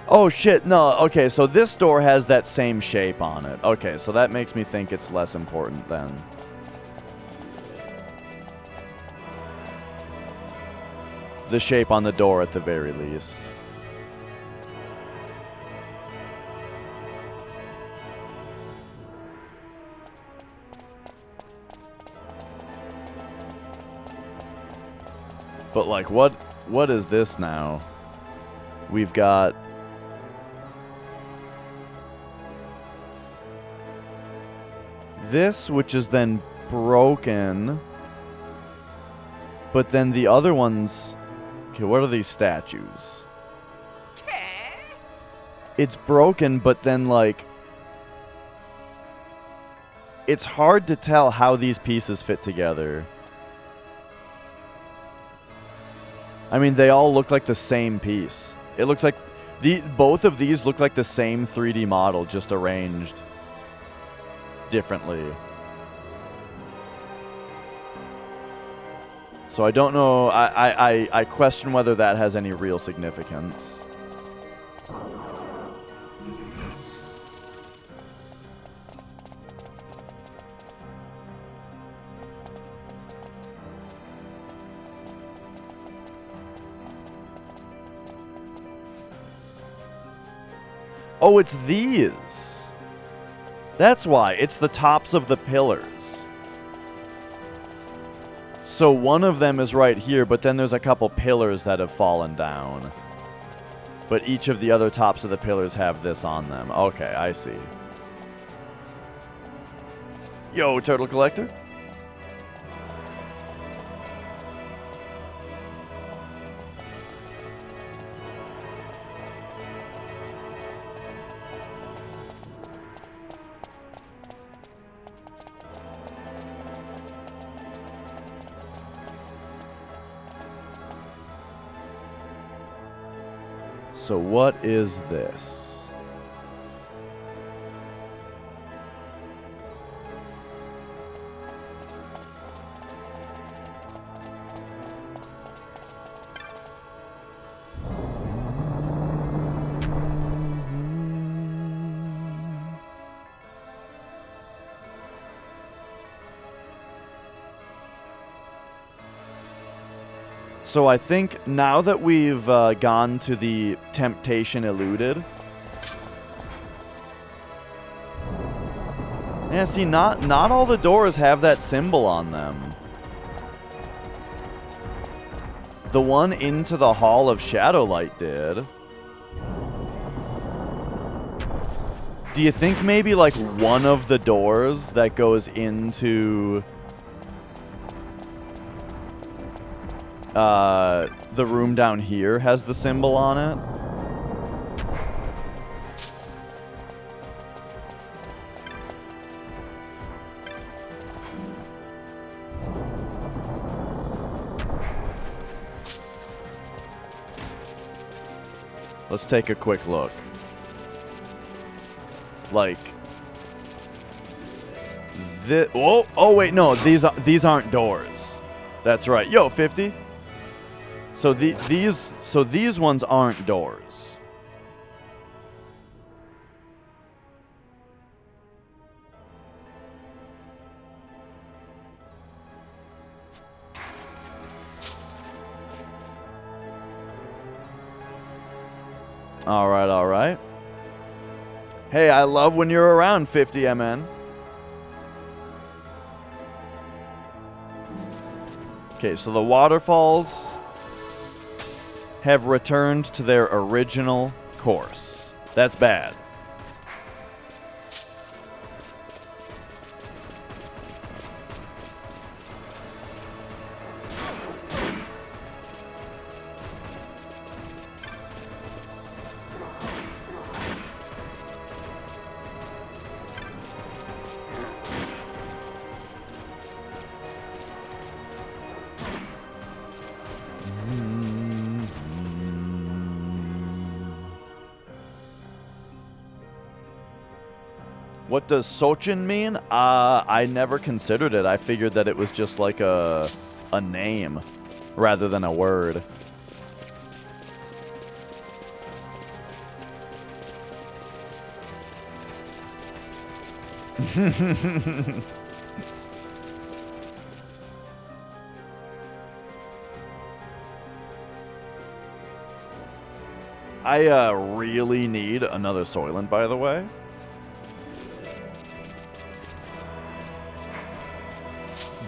Oh shit, no, okay, so this door has that same shape on it. Okay, so that makes me think it's less important then. The shape on the door at the very least. But like, what is this now? We've got this, which is then broken, but then the other ones. Okay, what are these statues? It's broken, but then, like, it's hard to tell how these pieces fit together. I mean, they all look like the same piece. It looks like both of these look like the same 3D model, just arranged differently. So I don't know, I question whether that has any real significance. Oh, it's these. That's why. It's the tops of the pillars. So one of them is right here, but then there's a couple pillars that have fallen down. But each of the other tops of the pillars have this on them. Okay, I see. Yo, Turtle Collector. So what is this? So I think now that we've gone to the temptation eluded. Yeah, see, not all the doors have that symbol on them. The one into the Hall of Shadowlight did. Do you think maybe like one of the doors that goes into The room down here has the symbol on it. Let's take a quick look. Like this. Oh wait, no, these aren't doors. That's right. Yo, 50. So these ones aren't doors. All right, all right. Hey, I love when you're around, 50MN. Okay, so the waterfalls have returned to their original course. That's bad. What does Sochin mean? I never considered it. I figured that it was just like a name rather than a word. I really need another Soylent, by the way.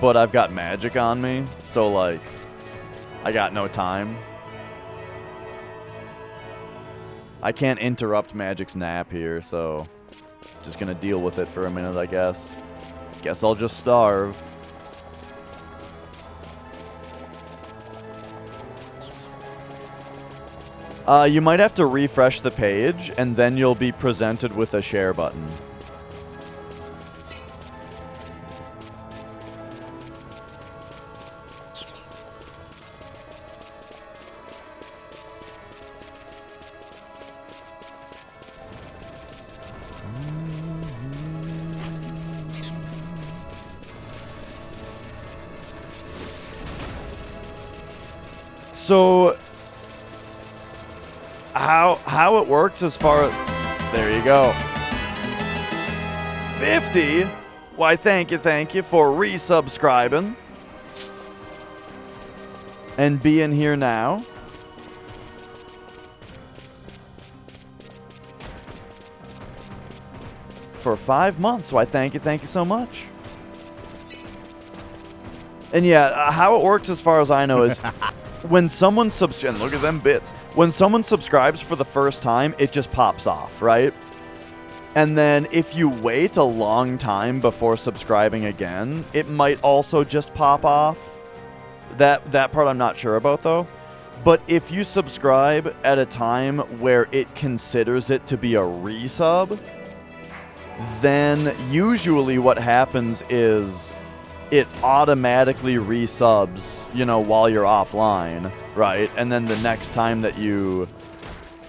But I've got magic on me, so like, I got no time. I can't interrupt Magic's nap here, so just gonna deal with it for a minute, I guess. Guess I'll just starve. You might have to refresh the page, and then you'll be presented with a share button. So, how it works as far as... There you go. 50? Why, thank you for resubscribing. And being here now. For 5 months. Why, thank you so much. And yeah, how it works as far as I know is... When someone subscribes, look at them bits. When someone subscribes for the first time, it just pops off, right? And then if you wait a long time before subscribing again, it might also just pop off. That part I'm not sure about, though. But if you subscribe at a time where it considers it to be a resub, then usually what happens is... it automatically resubs, you know, while you're offline, right? And then the next time that you...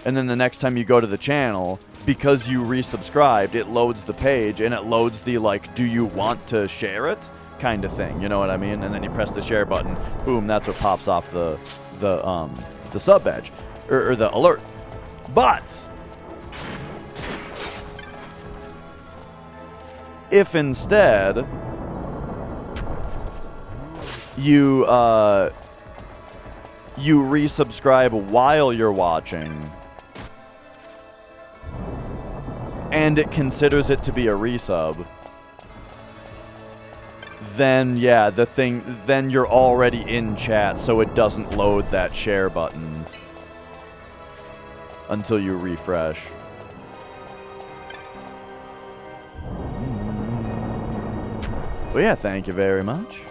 And then the next time you go to the channel, because you resubscribed, it loads the page, and it loads the, like, do you want to share it kind of thing, you know what I mean? And then you press the share button, boom, that's what pops off the sub badge, or the alert. But... if instead... you resubscribe while you're watching, and it considers it to be a resub, then yeah, then you're already in chat, so it doesn't load that share button until you refresh. But yeah, thank you very much.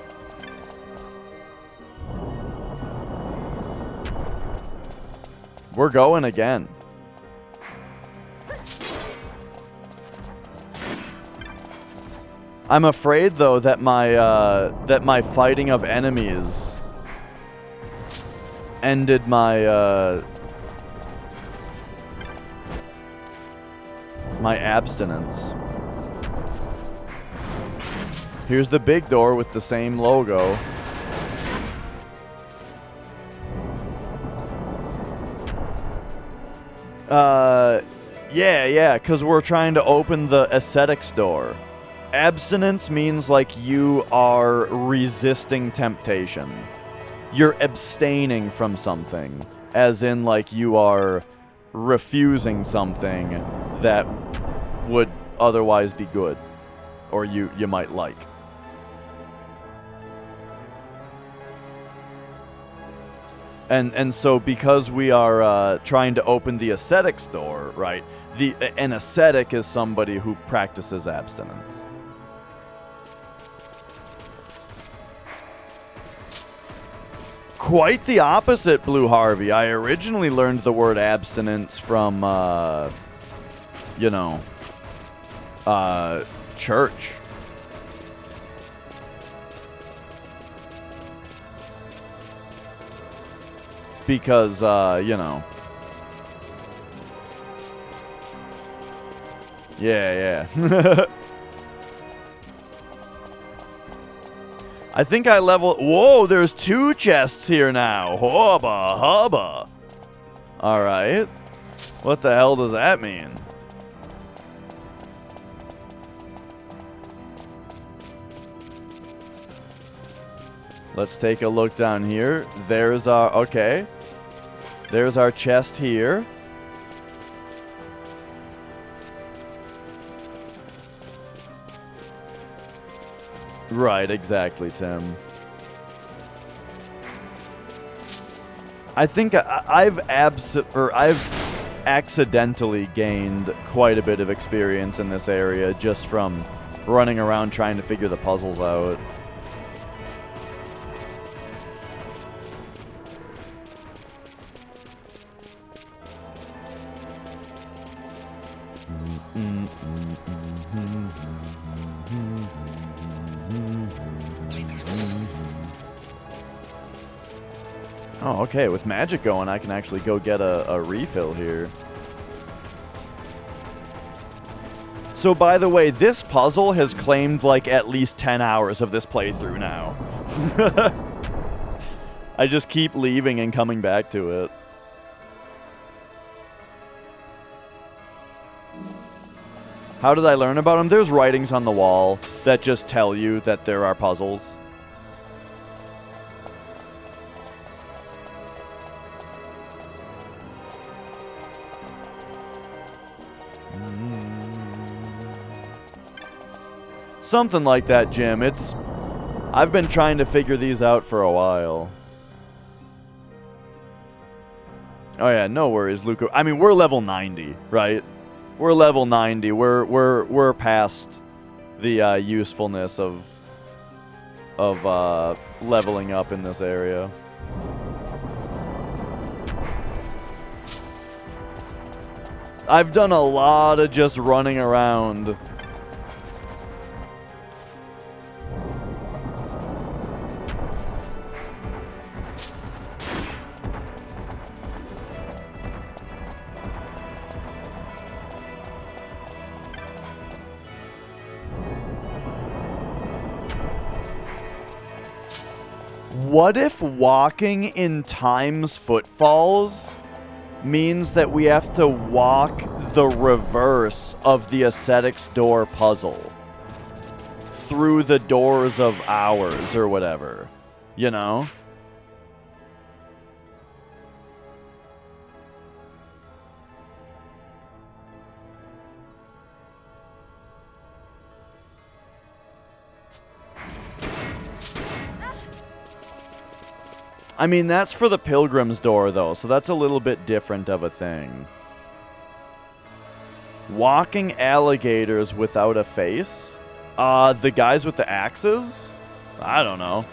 We're going again. I'm afraid, though, that my fighting of enemies ended my my abstinence. Here's the big door with the same logo. Yeah, because we're trying to open the ascetics door. Abstinence means like you are resisting temptation. You're abstaining from something, as in like you are refusing something that would otherwise be good, or you might like. And so because we are trying to open the ascetics door, right? An ascetic is somebody who practices abstinence. Quite the opposite, Blue Harvey. I originally learned the word abstinence from, church. Because, Yeah. I think I level... Whoa, there's 2 chests here now. Hubba hubba. Alright. What the hell does that mean? Let's take a look down here. There's our... Okay. There's our chest here. Right, exactly, Tim. I think I've accidentally gained quite a bit of experience in this area just from running around trying to figure the puzzles out. Oh, okay. With magic going, I can actually go get a refill here. So, by the way, this puzzle has claimed, like, at least 10 hours of this playthrough now. I just keep leaving and coming back to it. How did I learn about them? There's writings on the wall that just tell you that there are puzzles. Something like that, Jim. I've been trying to figure these out for a while. Oh yeah, no worries, Luca. I mean, we're level 90, right? We're level 90. We're past the usefulness of leveling up in this area. I've done a lot of just running around. What if walking in Time's footfalls means that we have to walk the reverse of the ascetics door puzzle through the doors of hours or whatever, you know? I mean, that's for the Pilgrim's Door, though, so that's a little bit different of a thing. Walking alligators without a face? The guys with the axes? I don't know.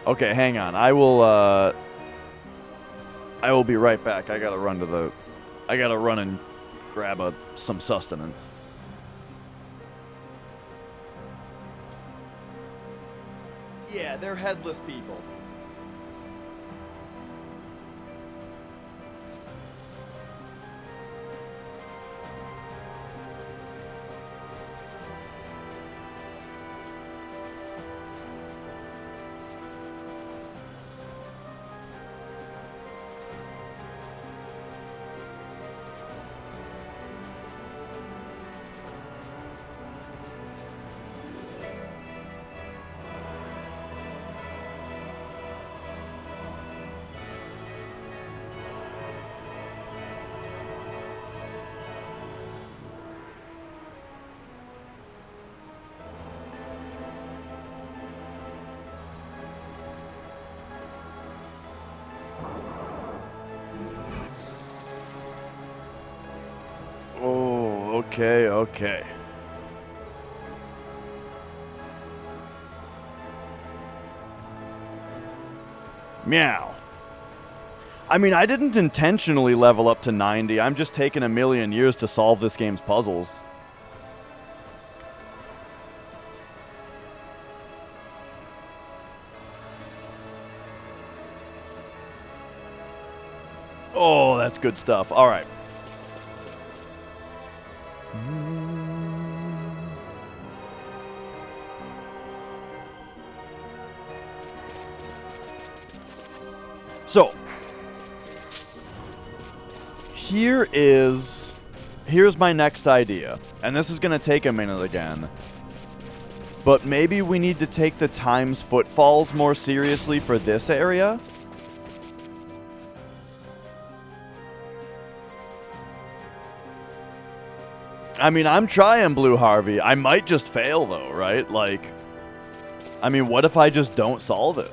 Okay, hang on. I will be right back. I gotta run and grab some sustenance. Yeah, they're headless people. Oh, okay. Meow. I mean, I didn't intentionally level up to 90. I'm just taking a million years to solve this game's puzzles. Oh, that's good stuff. All right. So, here's my next idea. And this is going to take a minute again. But maybe we need to take the times footfalls more seriously for this area. I mean, I'm trying, Blue Harvey. I might just fail, though, right? Like, I mean, what if I just don't solve it?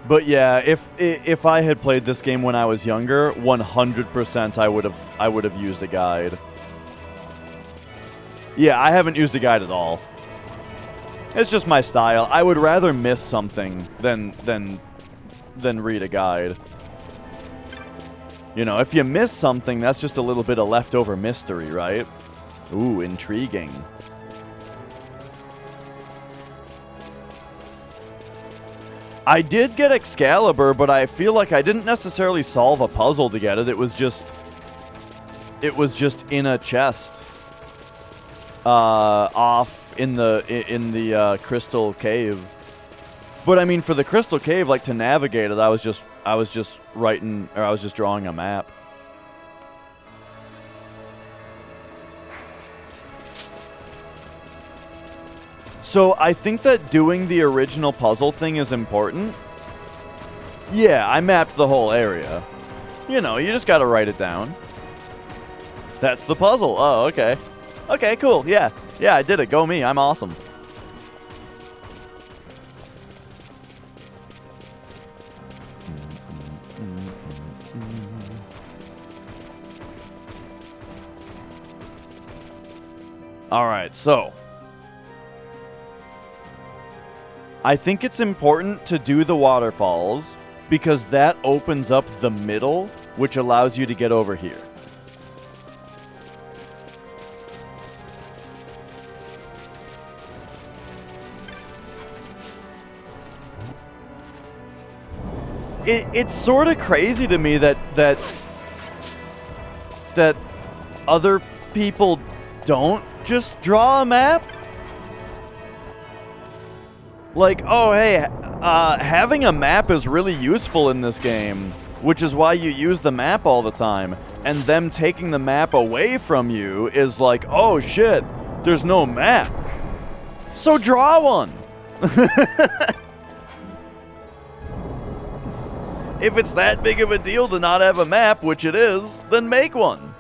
But yeah, if I had played this game when I was younger, 100% I would have used a guide. Yeah, I haven't used a guide at all. It's just my style. I would rather miss something than read a guide. You know, if you miss something, that's just a little bit of leftover mystery, right? Ooh, intriguing. I did get Excalibur, but I feel like I didn't necessarily solve a puzzle to get it. It was just in a chest, off in the crystal cave. But I mean, for the crystal cave, like to navigate it, I was just drawing a map. So I think that doing the original puzzle thing is important. Yeah, I mapped the whole area. You know, you just gotta write it down. That's the puzzle. Oh, okay. Okay, cool. Yeah. Yeah, I did it. Go me. I'm awesome. Alright, so I think it's important to do the waterfalls because that opens up the middle, which allows you to get over here. It's sort of crazy to me that other people don't just draw a map. Like, oh, hey, having a map is really useful in this game, which is why you use the map all the time. And them taking the map away from you is like, oh, shit, there's no map. So draw one. If it's that big of a deal to not have a map, which it is, then make one.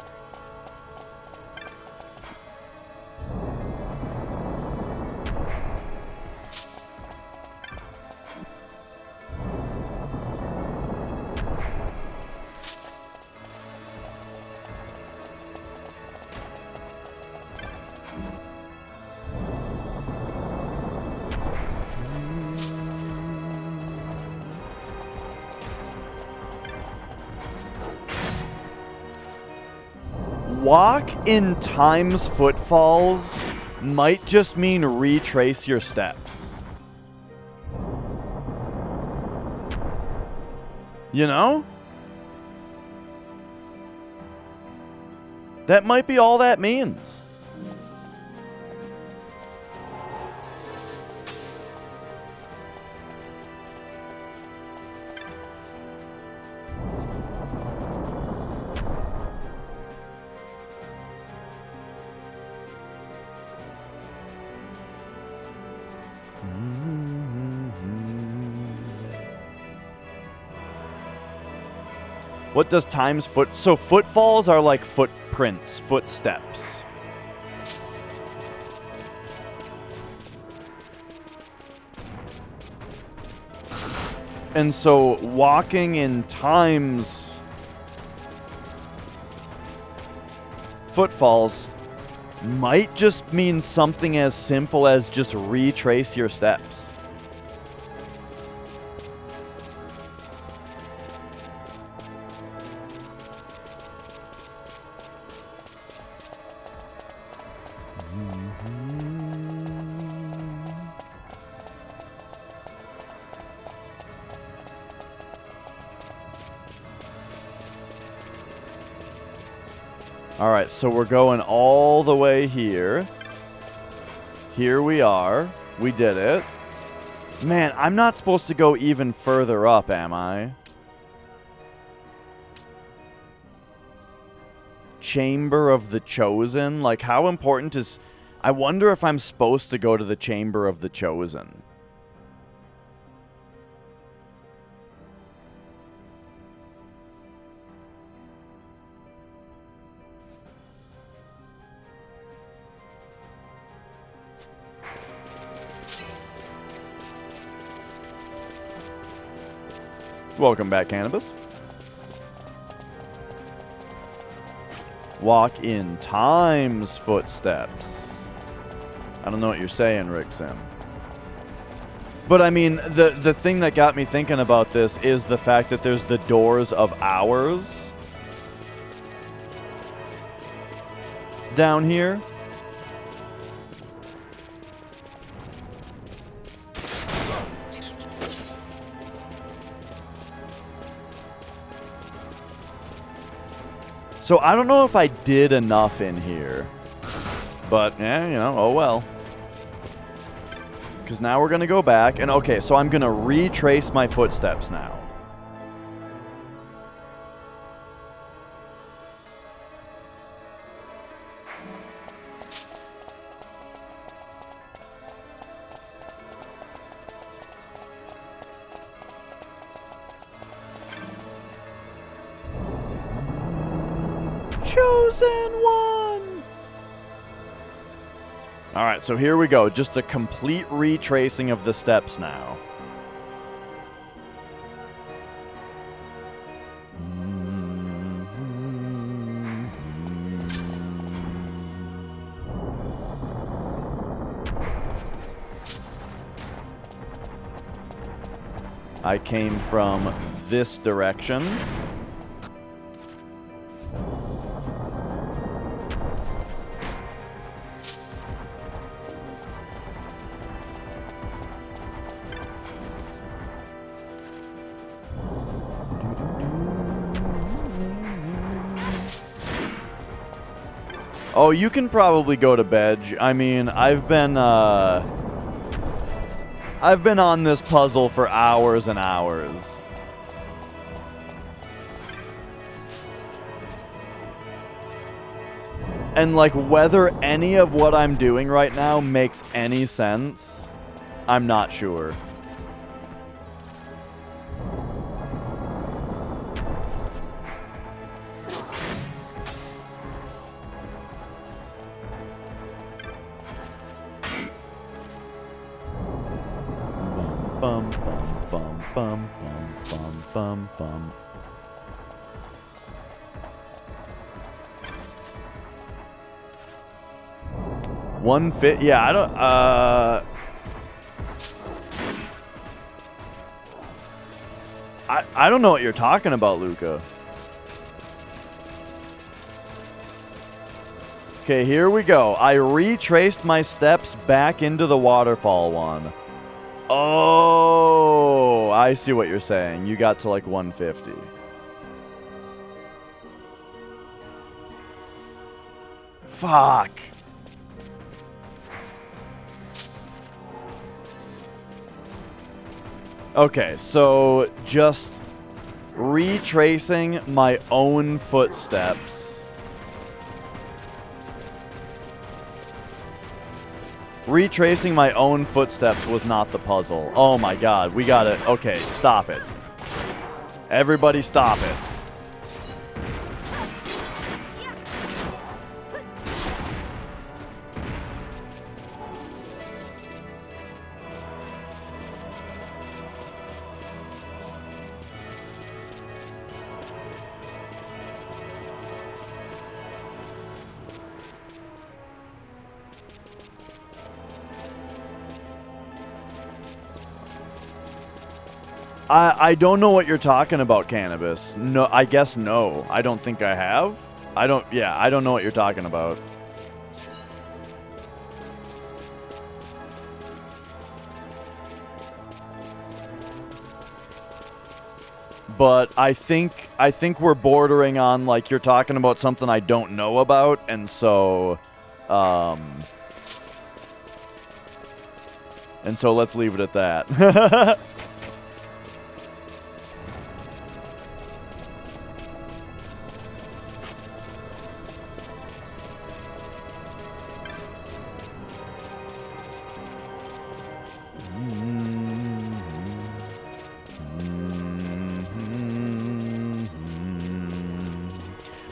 Walk in time's footfalls might just mean retrace your steps. You know? That might be all that means. What does time's foot... So footfalls are like footprints, footsteps. And so walking in time's footfalls might just mean something as simple as just retrace your steps. Alright, so we're going all the way here. Here we are. We did it. Man, I'm not supposed to go even further up, am I? Chamber of the Chosen? Like, how important is... I wonder if I'm supposed to go to the Chamber of the Chosen. Welcome back, Cannabis. Walk in time's footsteps. I don't know what you're saying, Rick Sim. But I mean, the thing that got me thinking about this is the fact that there's the doors of hours down here. So I don't know if I did enough in here. But, yeah, you know, oh well. Because now we're going to go back. And, okay, so I'm going to retrace my footsteps now. Chosen one! Alright, so here we go. Just a complete retracing of the steps now. I came from this direction. Oh, you can probably go to bed. I mean, I've been on this puzzle for hours and hours. And, like, whether any of what I'm doing right now makes any sense, I'm not sure. Bum, bum, bum, bum, bum, bum, bum. 150. Yeah, I don't. I don't know what you're talking about, Luca. Okay, here we go. I retraced my steps back into the waterfall one. Oh, I see what you're saying. You got to like 150. Fuck. Okay, so just retracing my own footsteps. Retracing my own footsteps was not the puzzle. Oh my god, we got it. Okay, stop it. Everybody stop it. I don't know what you're talking about, Cannabis. No, I guess no. I don't think I have. I don't know what you're talking about. But I think we're bordering on, like, you're talking about something I don't know about, and so let's leave it at that.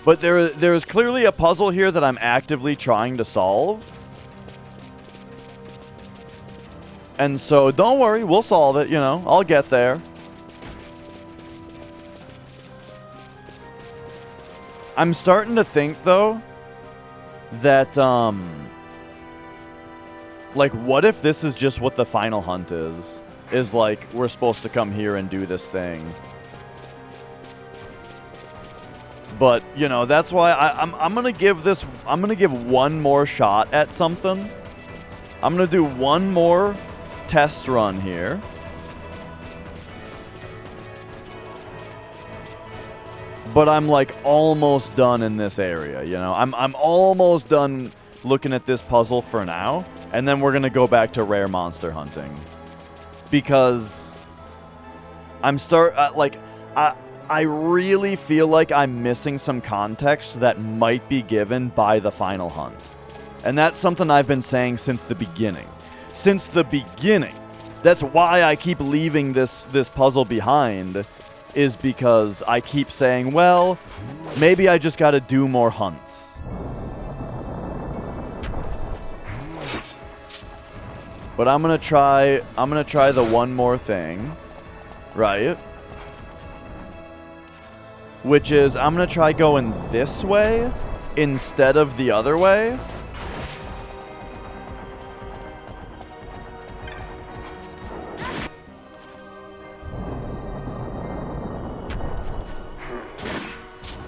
But there is clearly a puzzle here that I'm actively trying to solve. And so don't worry, we'll solve it, you know. I'll get there. I'm starting to think, though, that, like, what if this is just what the final hunt is? Is, like, we're supposed to come here and do this thing. But, you know, that's why I'm going to give one more shot at something. I'm going to do one more test run here. But I'm, like, almost done in this area, you know? I'm almost done looking at this puzzle for now. And then we're going to go back to rare monster hunting. Because I really feel like I'm missing some context that might be given by the final hunt. And that's something I've been saying since the beginning. Since the beginning. That's why I keep leaving this puzzle behind, is because I keep saying, well, maybe I just gotta do more hunts. But I'm gonna try the one more thing, right? Which is, I'm going to try going this way instead of the other way.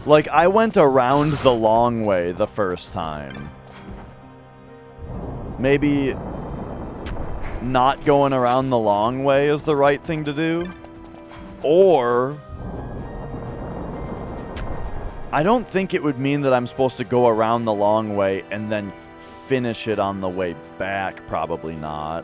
Like, I went around the long way the first time. Maybe not going around the long way is the right thing to do. Or I don't think it would mean that I'm supposed to go around the long way and then finish it on the way back. Probably not.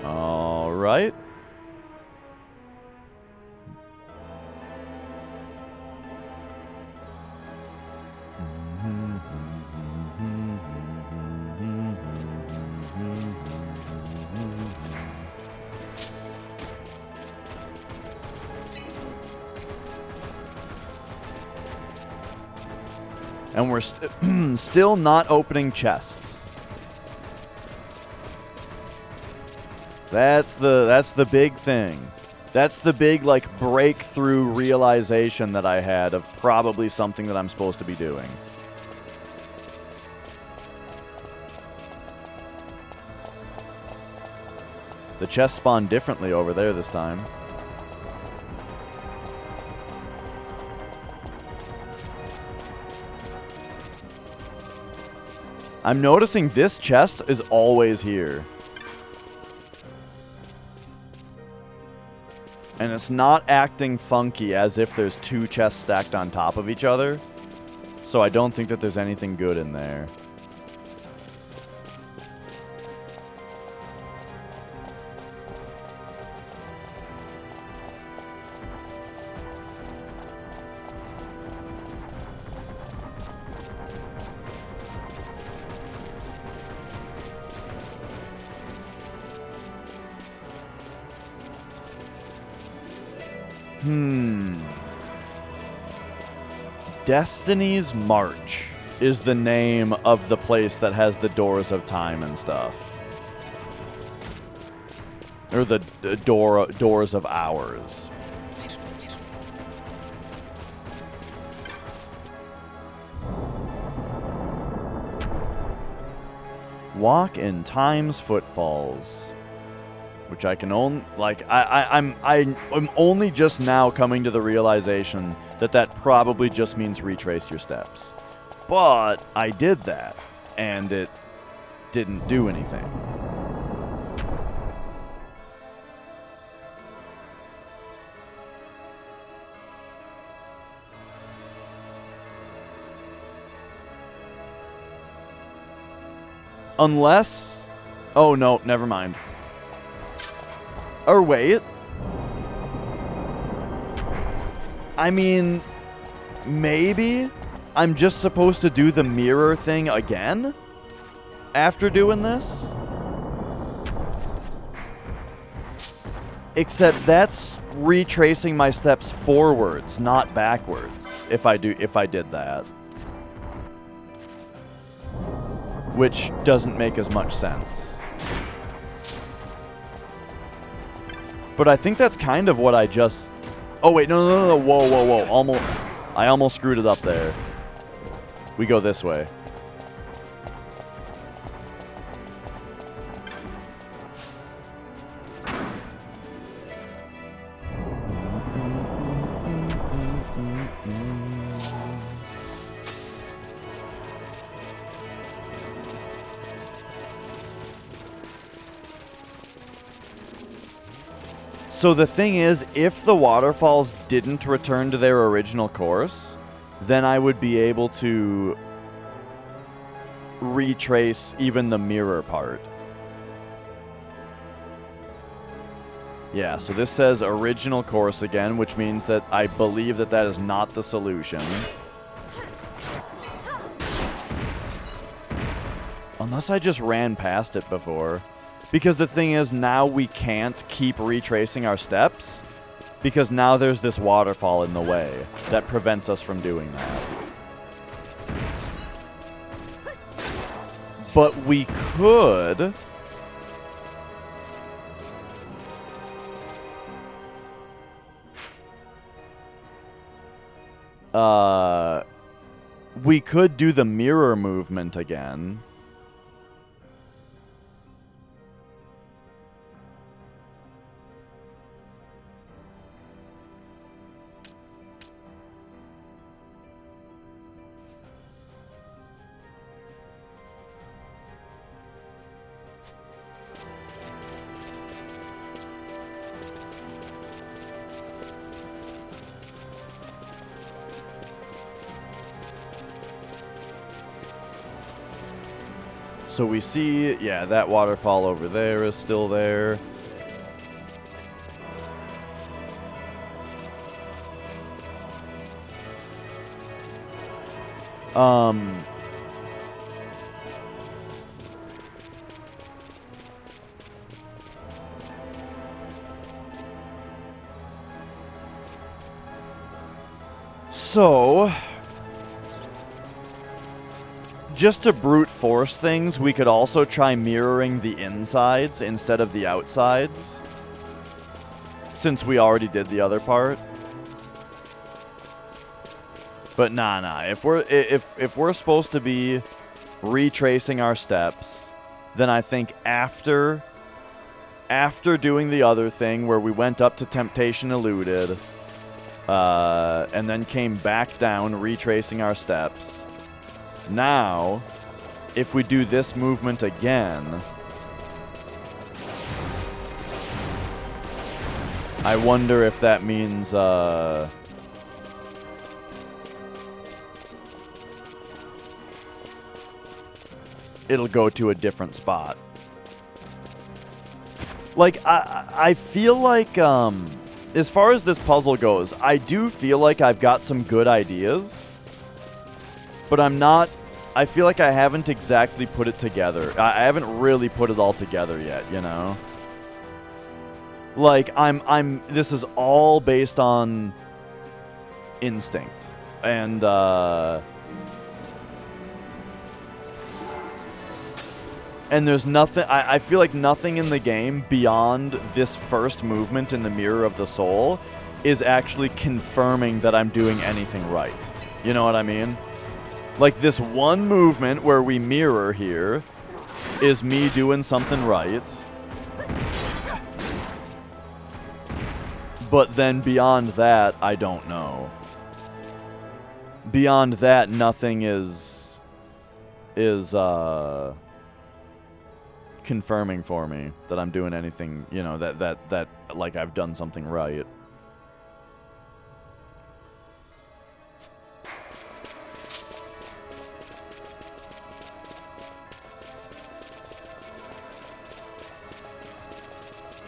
All right. And we're still not opening chests. That's the big thing. That's the big, like, breakthrough realization that I had of probably something that I'm supposed to be doing. The chest spawned differently over there this time. I'm noticing this chest is always here. And it's not acting funky as if there's two chests stacked on top of each other. So I don't think that there's anything good in there. Destiny's March is the name of the place that has the doors of time and stuff. Or the doors of hours. Walk in time's footfalls. Which I can only, like, I'm only just now coming to the realization that that probably just means retrace your steps. But I did that, and it didn't do anything. Unless, oh no, never mind. Or wait. I mean, maybe I'm just supposed to do the mirror thing again after doing this? Except that's retracing my steps forwards, not backwards, if I did that. Which doesn't make as much sense. But I think that's kind of what I just... Oh, wait, no. Whoa. I almost screwed it up there. We go this way. So the thing is, if the waterfalls didn't return to their original course, then I would be able to retrace even the mirror part. Yeah, so this says original course again, which means that I believe that that is not the solution. Unless I just ran past it before. Because the thing is, now we can't keep retracing our steps, because now there's this waterfall in the way that prevents us from doing that. But we could... we could do the mirror movement again. So we see, yeah, that waterfall over there is still there. So... just to brute force things, we could also try mirroring the insides instead of the outsides, since we already did the other part. But nah. If we're supposed to be retracing our steps, then I think after doing the other thing where we went up to temptation eluded, and then came back down, retracing our steps. Now, if we do this movement again, I wonder if that means, it'll go to a different spot. Like, I feel like, as far as this puzzle goes, I do feel like I've got some good ideas, but I feel like I haven't exactly put it together. I haven't really put it all together yet, you know? Like, this is all based on instinct. And, there's nothing, I feel like nothing in the game beyond this first movement in the Mirror of the Soul is actually confirming that I'm doing anything right. You know what I mean? Like, this one movement where we mirror here is me doing something right. But then beyond that, I don't know. Beyond that, nothing is confirming for me that I'm doing anything, you know, that like I've done something right.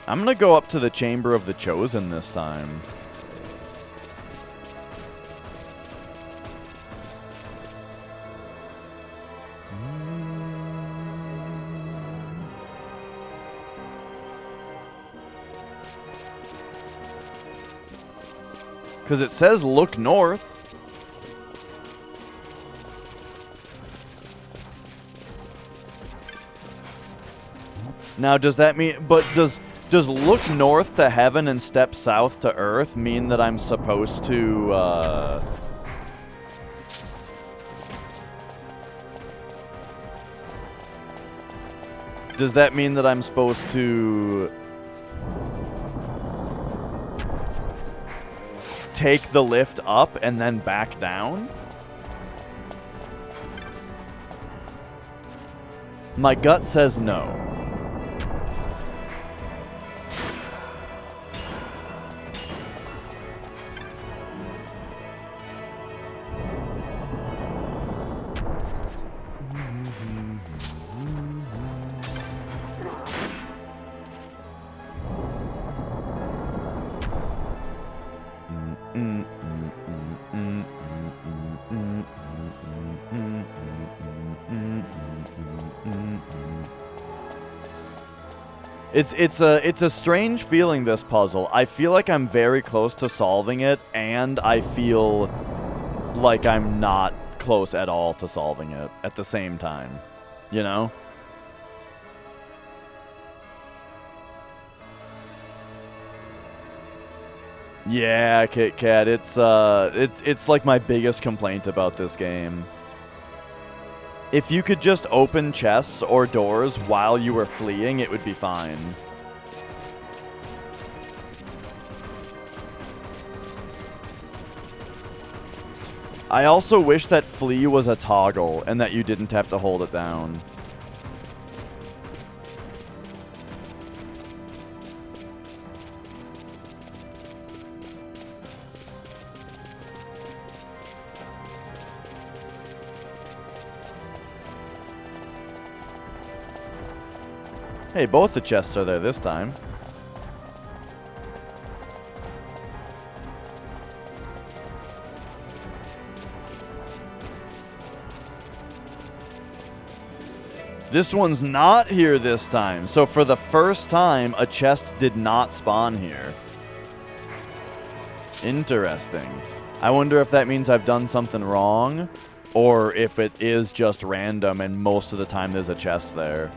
I'm gonna go up to the Chamber of the Chosen this time. Because it says look north. Now, does that mean... But does look north to heaven and step south to earth mean that I'm supposed to... Does that mean that I'm supposed to... take the lift up and then back down? My gut says no. It's a strange feeling, this puzzle. I feel like I'm very close to solving it, and I feel like I'm not close at all to solving it at the same time. You know? Yeah, Kit Kat, it's like my biggest complaint about this game. If you could just open chests or doors while you were fleeing, it would be fine. I also wish that flee was a toggle and that you didn't have to hold it down. Hey, both the chests are there this time. This one's not here this time. So for the first time, a chest did not spawn here. Interesting. I wonder if that means I've done something wrong, or if it is just random and most of the time there's a chest there.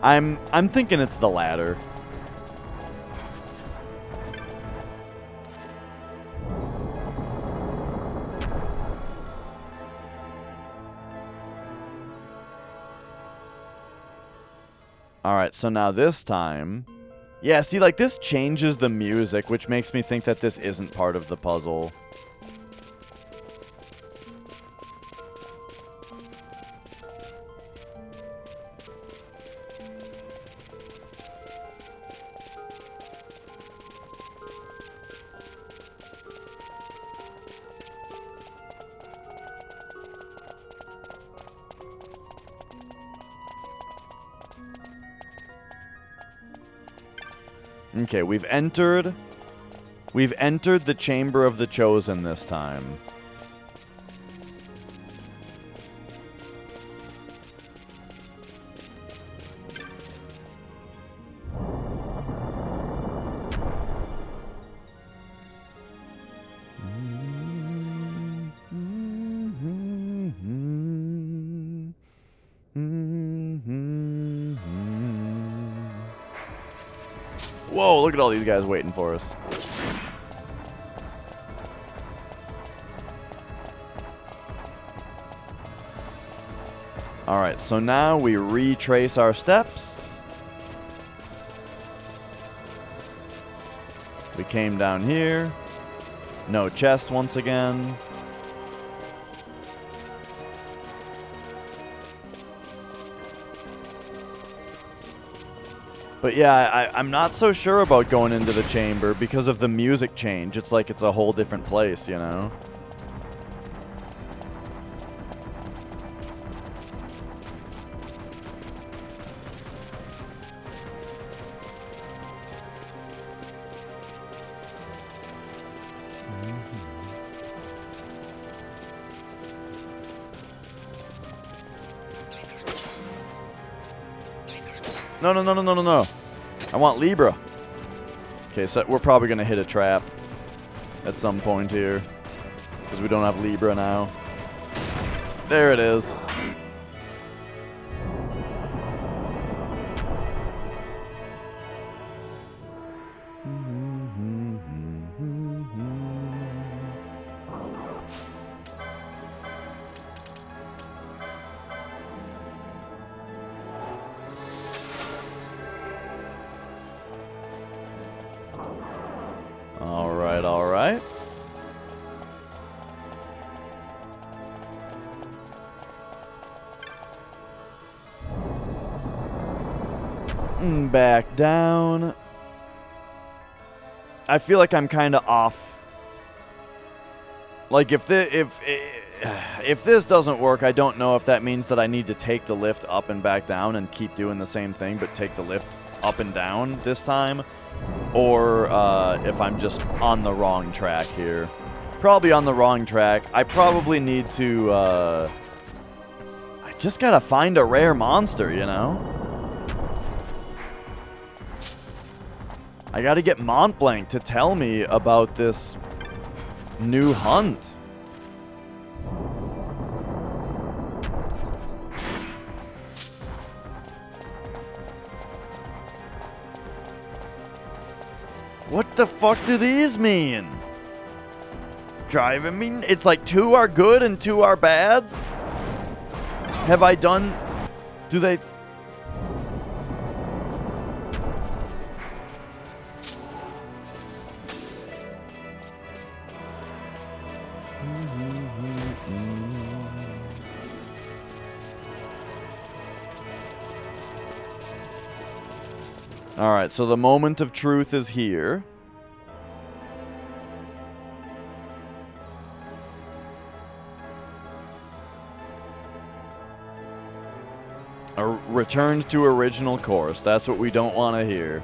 I'm thinking it's the latter. Alright, so now this time... Yeah, see, like, this changes the music, which makes me think that this isn't part of the puzzle. Okay, we've entered the Chamber of the Chosen this time. Whoa, look at all these guys waiting for us. Alright, so now we retrace our steps. We came down here. No chest once again. But yeah, I'm not so sure about going into the chamber because of the music change. It's like it's a whole different place, you know? No, no, no, no, no, no, no. I want Libra. Okay, so we're probably going to hit a trap at some point here. Because we don't have Libra now. There it is. Alright, alright. Back down. I feel like I'm kind of off. Like if this doesn't work, I don't know if that means that I need to take the lift up and back down and keep doing the same thing, but take the lift up and down this time, or if I'm just on the wrong track here. Probably on the wrong track. I probably need to, I just gotta find a rare monster, you know? I gotta get Montblanc to tell me about this new hunt. What the fuck do these mean? Driving me? It's like 2 are good and 2 are bad? Have I done... Do they... Alright, so the moment of truth is here. Returned to original course. That's what we don't want to hear.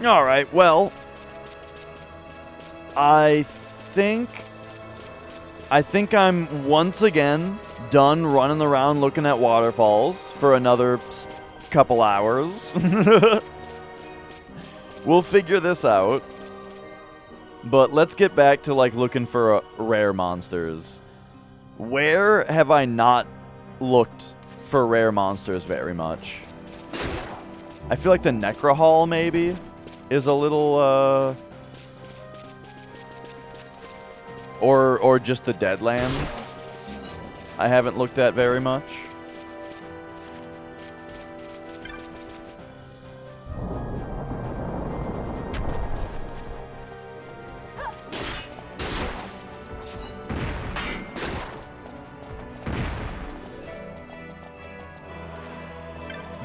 All right, well, I think I'm once again done running around looking at waterfalls for another couple hours. We'll figure this out. But let's get back to like looking for rare monsters. Where have I not looked for rare monsters very much? I feel like the Necrohall maybe is a little or just the Deadlands I haven't looked at very much.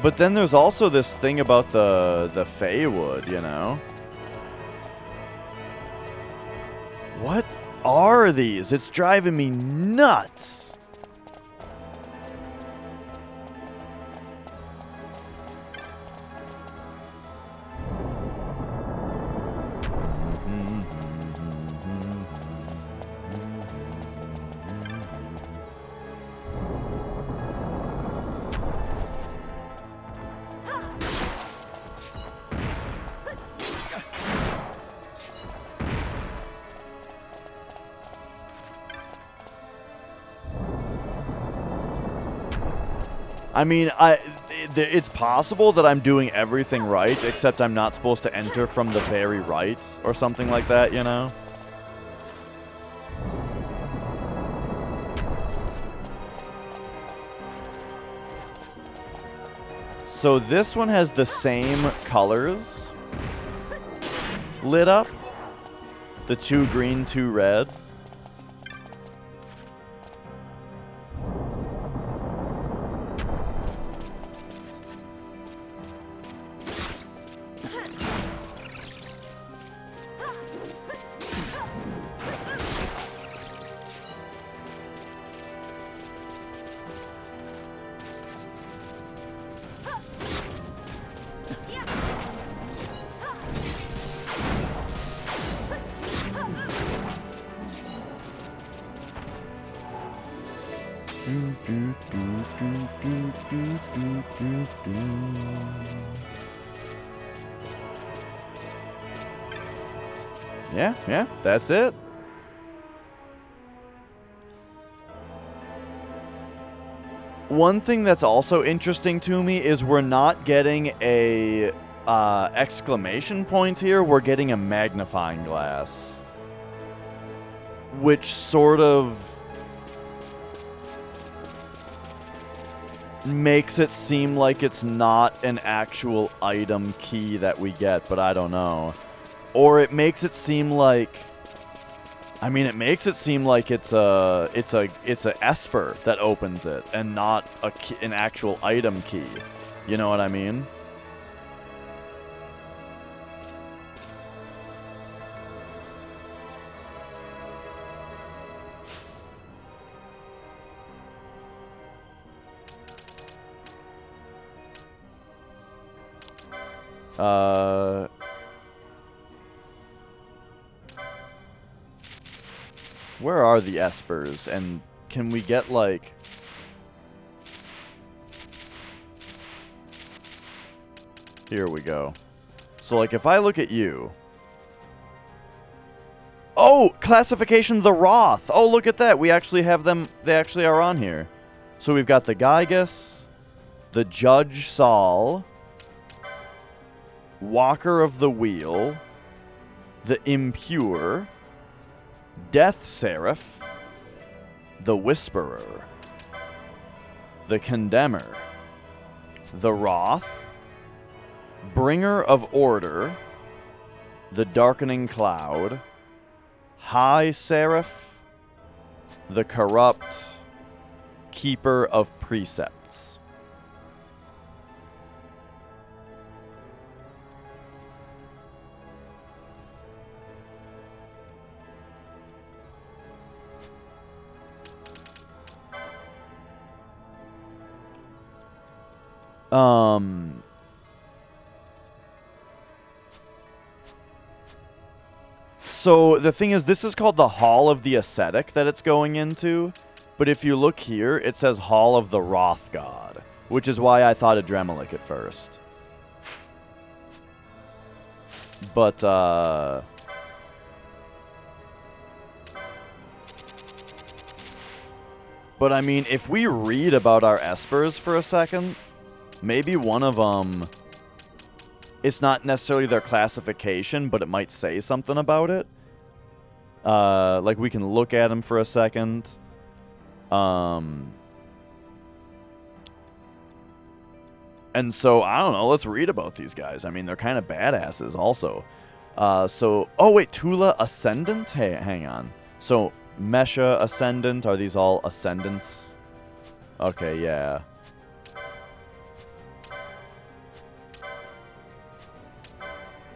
But then there's also this thing about the Feywood, you know? What are these? It's driving me nuts. I mean, it's possible that I'm doing everything right, except I'm not supposed to enter from the very right, or something like that, you know? So this one has the same colors lit up. The 2 green, 2 red. Yeah, that's it. One thing that's also interesting to me is we're not getting a exclamation point here. We're getting a magnifying glass, which sort of makes it seem like it's not an actual item key that we get, but I don't know. Or it makes it seem like, I mean, it makes it seem like it's a Esper that opens it and not an actual item key. You know what I mean? Where are the Espers? And can we get, like... Here we go. So, like, if I look at you... Oh! Classification the Roth! Oh, look at that! We actually have them... They actually are on here. So we've got the Gygus, the Judge Saul, Walker of the Wheel, the Impure, Death Seraph, the Whisperer, the Condemner, the Wroth, Bringer of Order, the Darkening Cloud, High Seraph, the Corrupt, Keeper of Precepts. So the thing is, this is called the Hall of the Ascetic that it's going into. But if you look here, it says Hall of the Wrath God, which is why I thought Adremelik at first. But, I mean, if we read about our espers for a second, maybe one of them, it's not necessarily their classification, but it might say something about it. Like, we can look at them for a second. And so, I don't know, let's read about these guys. I mean, they're kind of badasses also. Oh wait, Tula Ascendant? Hey, hang on. So, Mesha Ascendant, are these all Ascendants? Okay, yeah.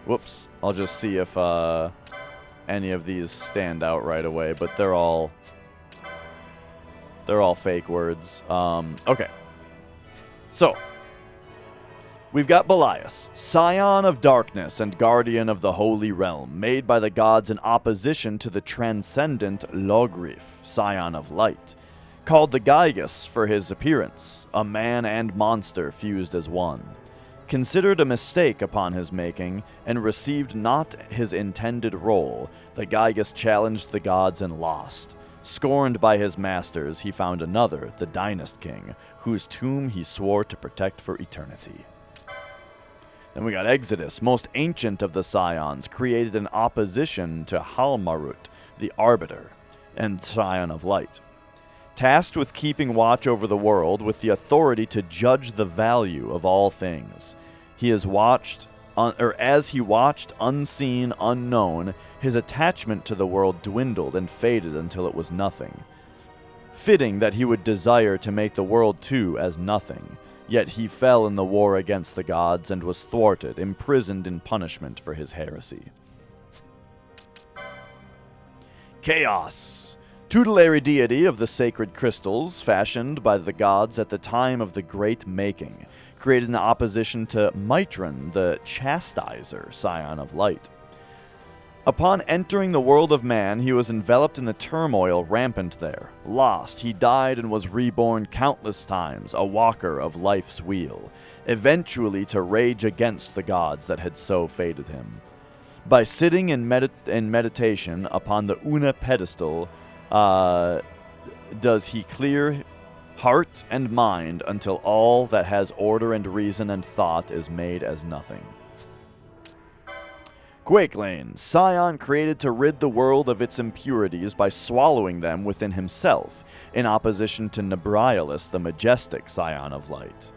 Whoops, I'll just see if, any of these stand out right away, but they're all fake words. Okay. So, we've got Belias, scion of darkness and guardian of the holy realm, made by the gods in opposition to the transcendent Logrif, scion of light, called the Gygus for his appearance, a man and monster fused as one. Considered a mistake upon his making, and received not his intended role, the Gygus challenged the gods and lost. Scorned by his masters, he found another, the Dynast King, whose tomb he swore to protect for eternity. Then we got Exodus, most ancient of the Scions, created in opposition to Halmarut, the Arbiter, and Scion of Light. Tasked with keeping watch over the world with the authority to judge the value of all things. As he watched, unseen, unknown, his attachment to the world dwindled and faded until it was nothing. Fitting that he would desire to make the world too as nothing, yet he fell in the war against the gods and was thwarted, imprisoned in punishment for his heresy. Chaos, tutelary deity of the sacred crystals, fashioned by the gods at the time of the Great Making, created in opposition to Mitron, the Chastiser, scion of light. Upon entering the world of man, he was enveloped in the turmoil rampant there. Lost, he died and was reborn countless times, a walker of life's wheel, eventually to rage against the gods that had so fated him. By sitting in meditation upon the Una pedestal, does he clear heart and mind until all that has order and reason and thought is made as nothing. Quakelane, scion created to rid the world of its impurities by swallowing them within himself, in opposition to Nebrialus, the majestic scion of light.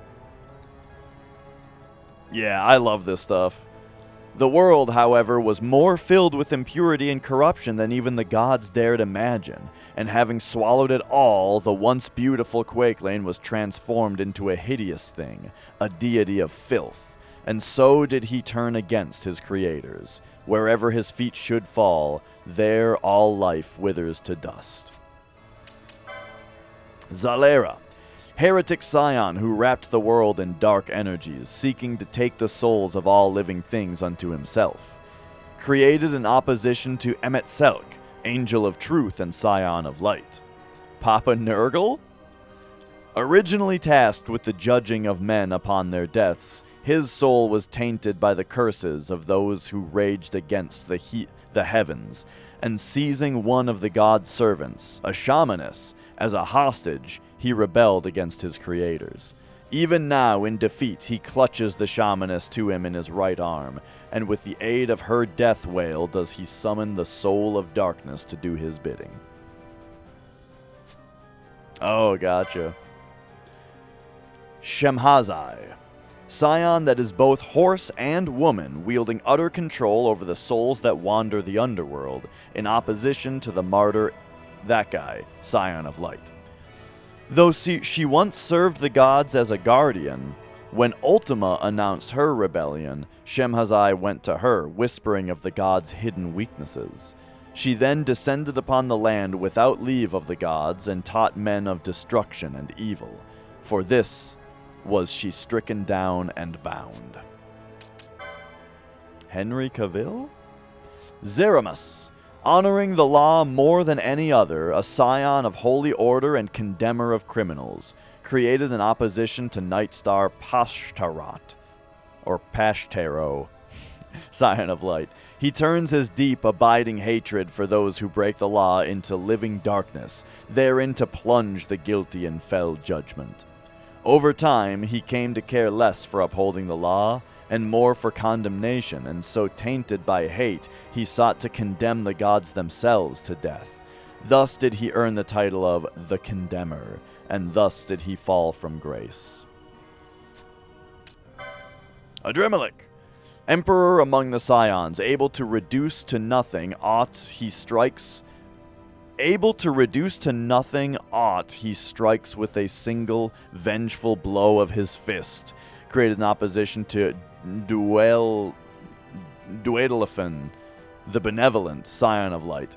Yeah, I love this stuff. The world, however, was more filled with impurity and corruption than even the gods dared imagine, and having swallowed it all, the once beautiful Quakelane was transformed into a hideous thing, a deity of filth, and so did he turn against his creators. Wherever his feet should fall, there all life withers to dust. Zalera, heretic scion who wrapped the world in dark energies, seeking to take the souls of all living things unto himself. Created in opposition to Emetselk, angel of truth and scion of light. Papa Nurgle? Originally tasked with the judging of men upon their deaths, his soul was tainted by the curses of those who raged against the heavens, and seizing one of the god's servants, a shamaness, as a hostage, he rebelled against his creators. Even now, in defeat, he clutches the shamaness to him in his right arm, and with the aid of her death wail does he summon the soul of darkness to do his bidding. Oh, gotcha. Shemhazai, scion that is both horse and woman, wielding utter control over the souls that wander the underworld, in opposition to the martyr, that guy, scion of light. Though she once served the gods as a guardian, when Ultima announced her rebellion, Shemhazai went to her, whispering of the gods' hidden weaknesses. She then descended upon the land without leave of the gods and taught men of destruction and evil. For this was she stricken down and bound. Henry Cavill? Zeramus, Honoring the law more than any other, a scion of holy order and condemner of criminals, created in opposition to Nightstar Pashtarat, or Pashtero, scion of light. He turns his deep, abiding hatred for those who break the law into living darkness, therein to plunge the guilty in fell judgment. Over time, he came to care less for upholding the law, and more for condemnation, and so tainted by hate, he sought to condemn the gods themselves to death. Thus did he earn the title of the Condemner, and thus did he fall from grace. Adremelik, Emperor among the Scions, able to reduce to nothing aught he strikes with a single vengeful blow of his fist, created in opposition to Duadelaphan, the benevolent scion of light.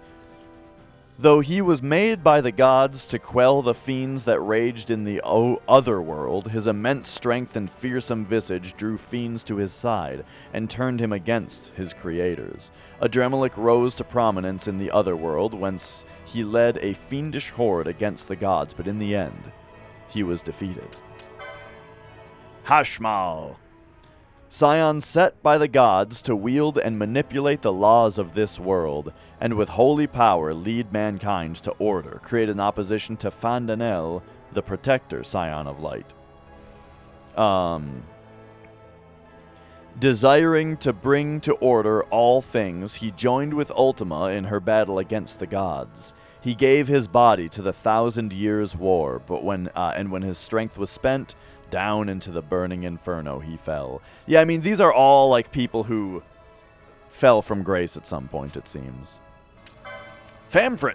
Though he was made by the gods to quell the fiends that raged in the other world, his immense strength and fearsome visage drew fiends to his side and turned him against his creators. Adremelik rose to prominence in the other world, whence he led a fiendish horde against the gods, but in the end, he was defeated. Hashmal, scion set by the gods to wield and manipulate the laws of this world, and with holy power lead mankind to order, created in opposition to Fandanel, the protector, scion of light. Desiring to bring to order all things, he joined with Ultima in her battle against the gods. He gave his body to the 1,000 Years' War, but when his strength was spent, down into the burning inferno he fell. Yeah, I mean, these are all, like, people who fell from grace at some point, it seems. Famfrit.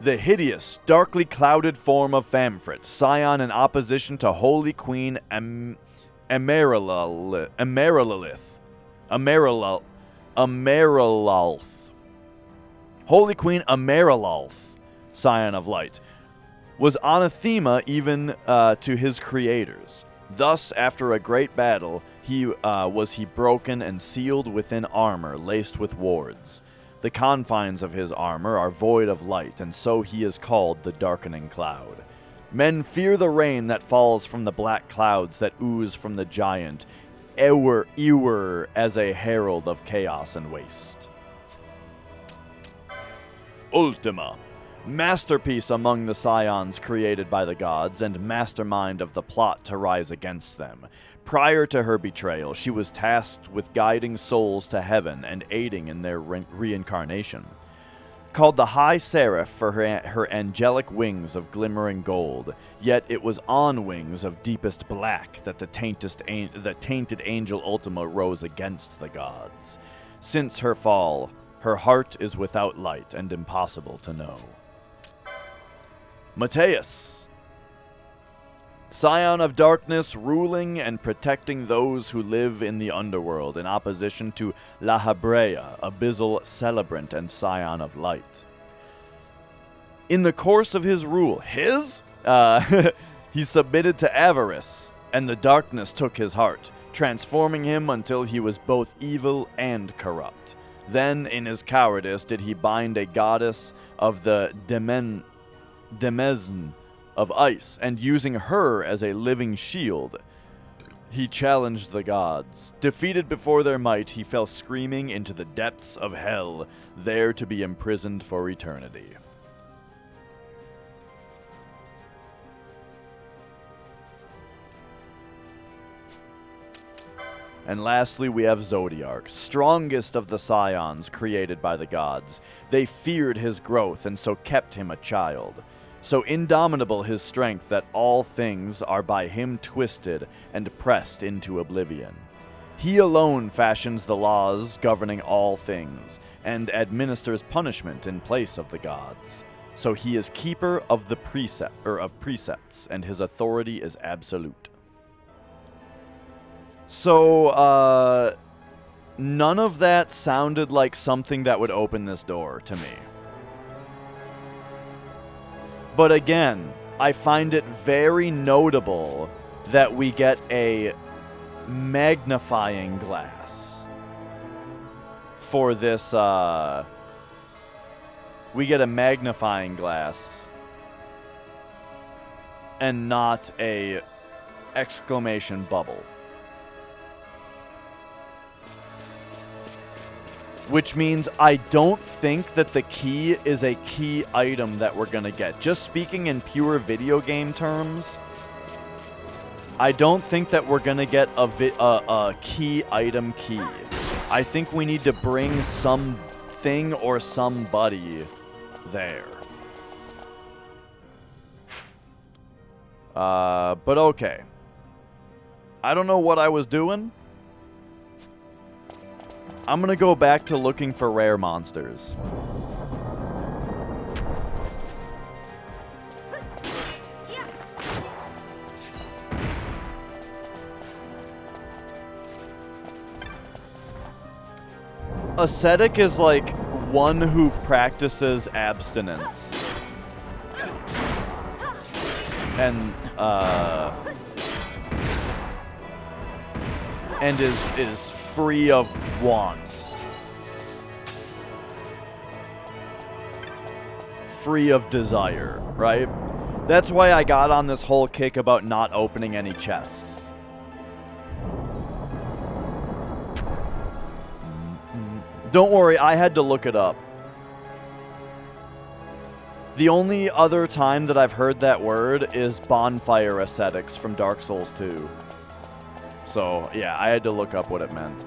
The hideous, darkly clouded form of Famfrit, scion in opposition to Holy Queen Amarilalth. Holy Queen Amarilalth, scion of light, was anathema even to his creators. Thus, after a great battle, he was broken and sealed within armor laced with wards. The confines of his armor are void of light, and so he is called the Darkening Cloud. Men fear the rain that falls from the black clouds that ooze from the giant, Ewer as a herald of chaos and waste. Ultima, masterpiece among the scions created by the gods, and mastermind of the plot to rise against them. Prior to her betrayal, she was tasked with guiding souls to heaven and aiding in their reincarnation. Called the High Seraph for her angelic wings of glimmering gold, yet it was on wings of deepest black that the tainted angel Ultima rose against the gods. Since her fall, her heart is without light and impossible to know. Mateus, scion of darkness, ruling and protecting those who live in the underworld, in opposition to La Habrea, abyssal celebrant and scion of light. In the course of his rule, he submitted to avarice, and the darkness took his heart, transforming him until he was both evil and corrupt. Then, in his cowardice, did he bind a goddess of the Demesne of ice, and using her as a living shield, he challenged the gods. Defeated before their might, he fell screaming into the depths of hell, there to be imprisoned for eternity. And lastly, we have Zodiark, strongest of the scions created by the gods. They feared his growth, and so kept him a child. So indomitable his strength that all things are by him twisted and pressed into oblivion. He alone fashions the laws governing all things, and administers punishment in place of the gods. So he is keeper of the precepts, and his authority is absolute. So, none of that sounded like something that would open this door to me. But again, I find it very notable that we get a magnifying glass for this, we get a magnifying glass and not a exclamation bubble. Which means I don't think that the key is a key item that we're gonna get. Just speaking in pure video game terms, I don't think that we're gonna get a key item key. I think we need to bring something or somebody there. But okay. I don't know what I was doing. I'm gonna go back to looking for rare monsters. Ascetic is like one who practices abstinence. And is free of want. Free of desire, right? That's why I got on this whole kick about not opening any chests. Don't worry, I had to look it up. The only other time that I've heard that word is bonfire ascetics from Dark Souls 2. So, yeah, I had to look up what it meant.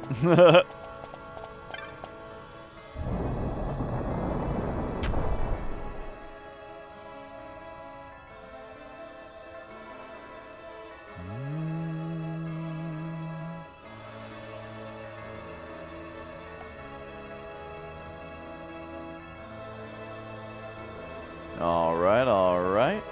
Alright, alright.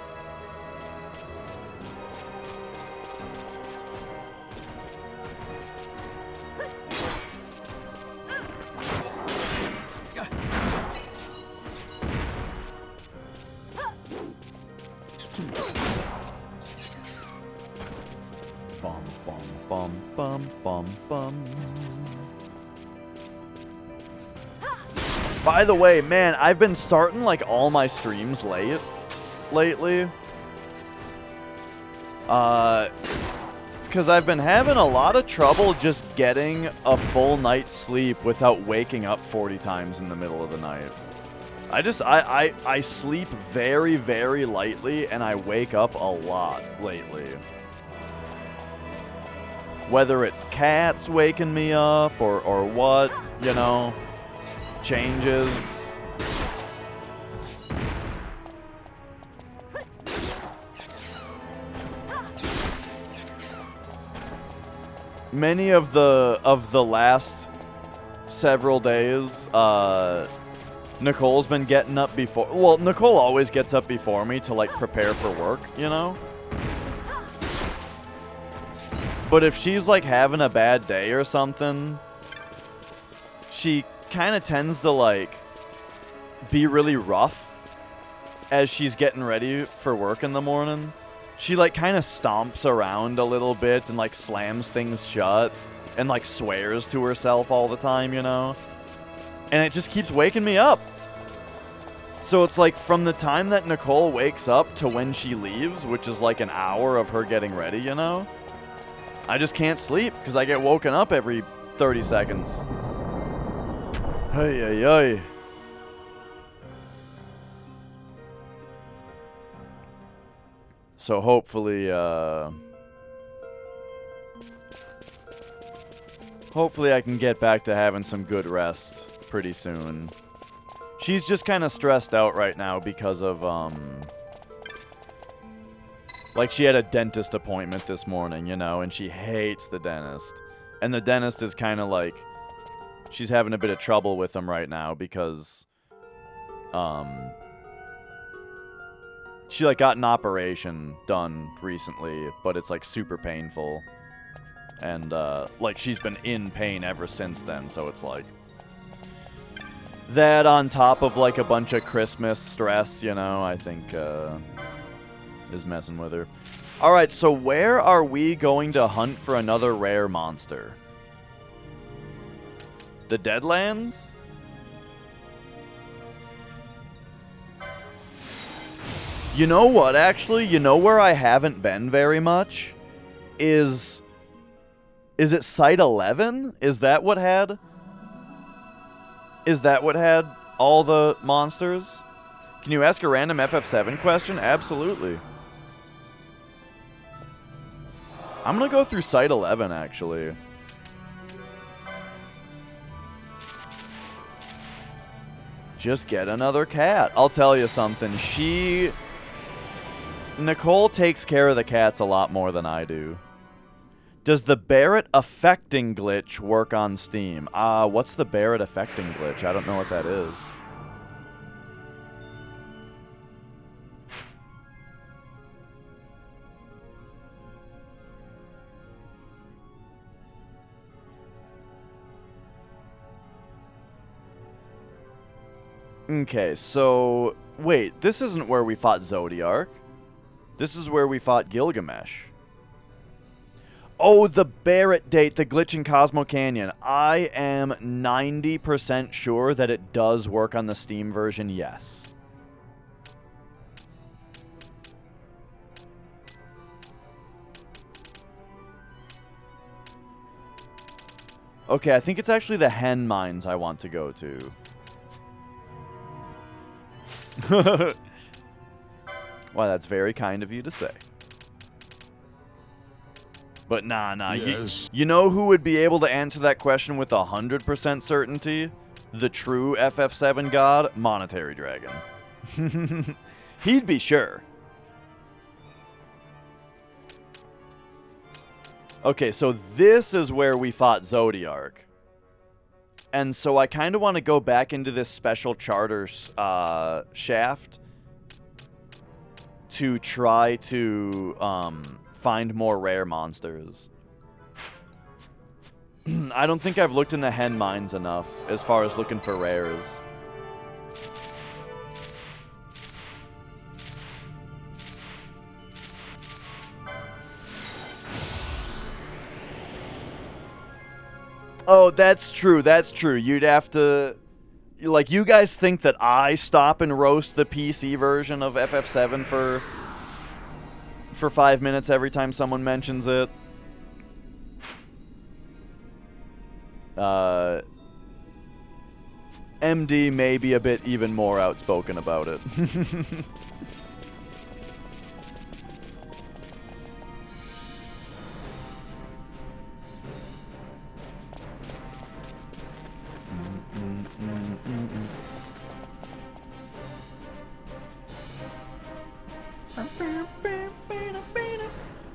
Bum, bum, bum, bum, bum, bum. By the way, man, I've been starting like all my streams late lately. It's because I've been having a lot of trouble just getting a full night's sleep without waking up 40 times in the middle of the night. I sleep very, very lightly and I wake up a lot lately. Whether it's cats waking me up or what, you know. Changes. Many of the last several days, Nicole's been getting up before. Well, Nicole always gets up before me to like prepare for work, you know? But if she's like having a bad day or something, she kind of tends to like be really rough as she's getting ready for work in the morning. She like kind of stomps around a little bit and like slams things shut and like swears to herself all the time, you know? And it just keeps waking me up. So it's like from the time that Nicole wakes up to when she leaves, which is like an hour of her getting ready, you know? I just can't sleep because I get woken up every 30 seconds. Hey, hey, hey. So hopefully, hopefully I can get back to having some good rest pretty soon. She's just kind of stressed out right now because of, like she had a dentist appointment this morning, you know, and she hates the dentist. And the dentist is kind of like, she's having a bit of trouble with him right now because, she like got an operation done recently, but it's like super painful. And, like, she's been in pain ever since then, so it's like... That on top of, like, a bunch of Christmas stress, you know, I think, is messing with her. Alright, so where are we going to hunt for another rare monster? The Deadlands? You know what, actually? You know where I haven't been very much? Is it Site 11? Is that what had all the monsters? Can you ask a random FF7 question? Absolutely. I'm gonna go through Site 11, actually. Just get another cat. I'll tell you something. Nicole takes care of the cats a lot more than I do. Does the Barrett affecting glitch work on Steam? What's the Barrett affecting glitch? I don't know what that is. Okay, so... Wait, this isn't where we fought Zodiark. This is where we fought Gilgamesh. Oh, the Barrett date, the glitch in Cosmo Canyon. I am 90% sure that it does work on the Steam version, yes. Okay, I think it's actually the hen mines I want to go to. Wow, that's very kind of you to say. But nah. Yes. You know who would be able to answer that question with 100% certainty? The true FF7 god, Monetary Dragon. He'd be sure. Okay, so this is where we fought Zodiark. And so I kind of want to go back into this special charter shaft to try to find more rare monsters. I don't think I've looked in the hen mines enough as far as looking for rares. Oh, that's true. That's true. You'd have to... Like, you guys think that I stop and roast the PC version of FF7 for 5 minutes every time someone mentions it? MD may be a bit even more outspoken about it.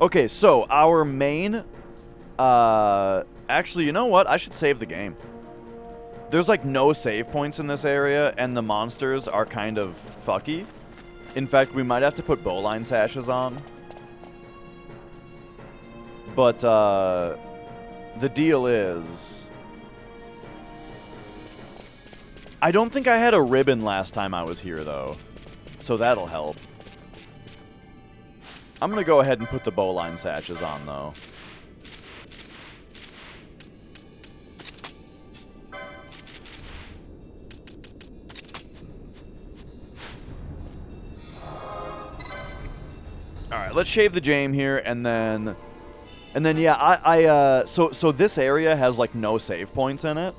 Okay, so our main... actually, you know what? I should save the game. There's, like, no save points in this area, and the monsters are kind of fucky. In fact, we might have to put bowline sashes on. But, the deal is... I don't think I had a ribbon last time I was here, though. So that'll help. I'm going to go ahead and put the bowline sashes on, though. Alright, let's shave the jam here, and then yeah, so this area has, like, no save points in it.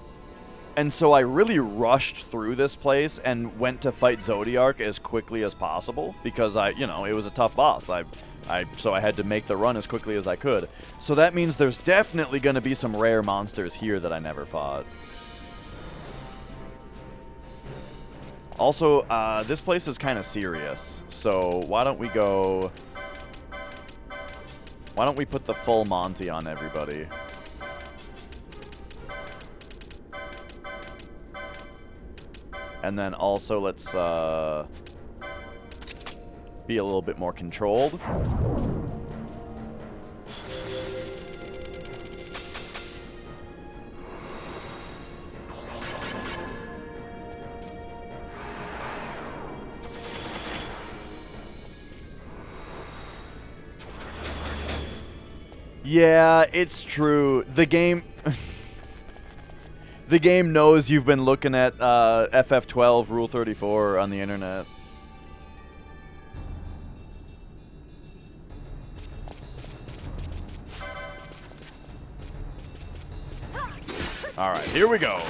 And so I really rushed through this place and went to fight Zodiark as quickly as possible because it was a tough boss. So I had to make the run as quickly as I could. So that means there's definitely going to be some rare monsters here that I never fought. Also, this place is kind of serious. So why don't we put the full Monty on everybody? And then also let's be a little bit more controlled. Yeah, it's true. The game... the game knows you've been looking at FF12 Rule 34 on the internet. Alright, here we go.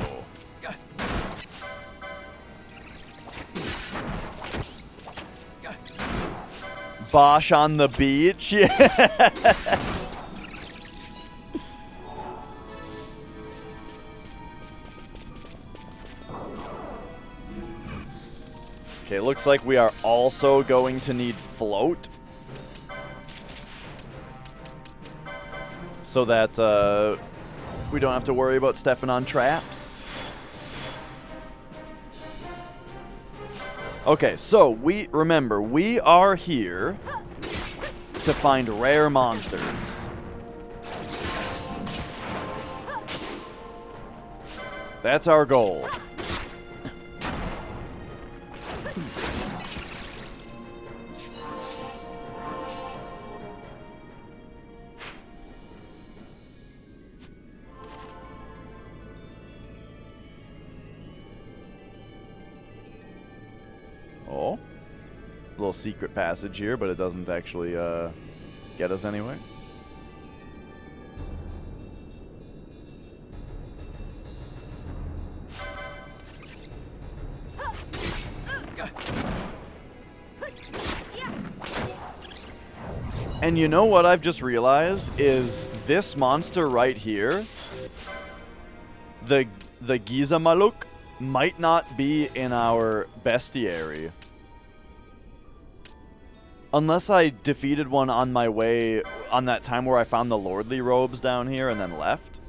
Bosch on the beach? Yeah. Okay, looks like we are also going to need float. So that we don't have to worry about stepping on traps. Okay, so remember, we are here to find rare monsters. That's our goal. Oh, little secret passage here, but it doesn't actually get us anywhere. And you know what I've just realized is this monster right here, the Giza Maluk, might not be in our bestiary. Unless I defeated one on my way on that time where I found the lordly robes down here and then left.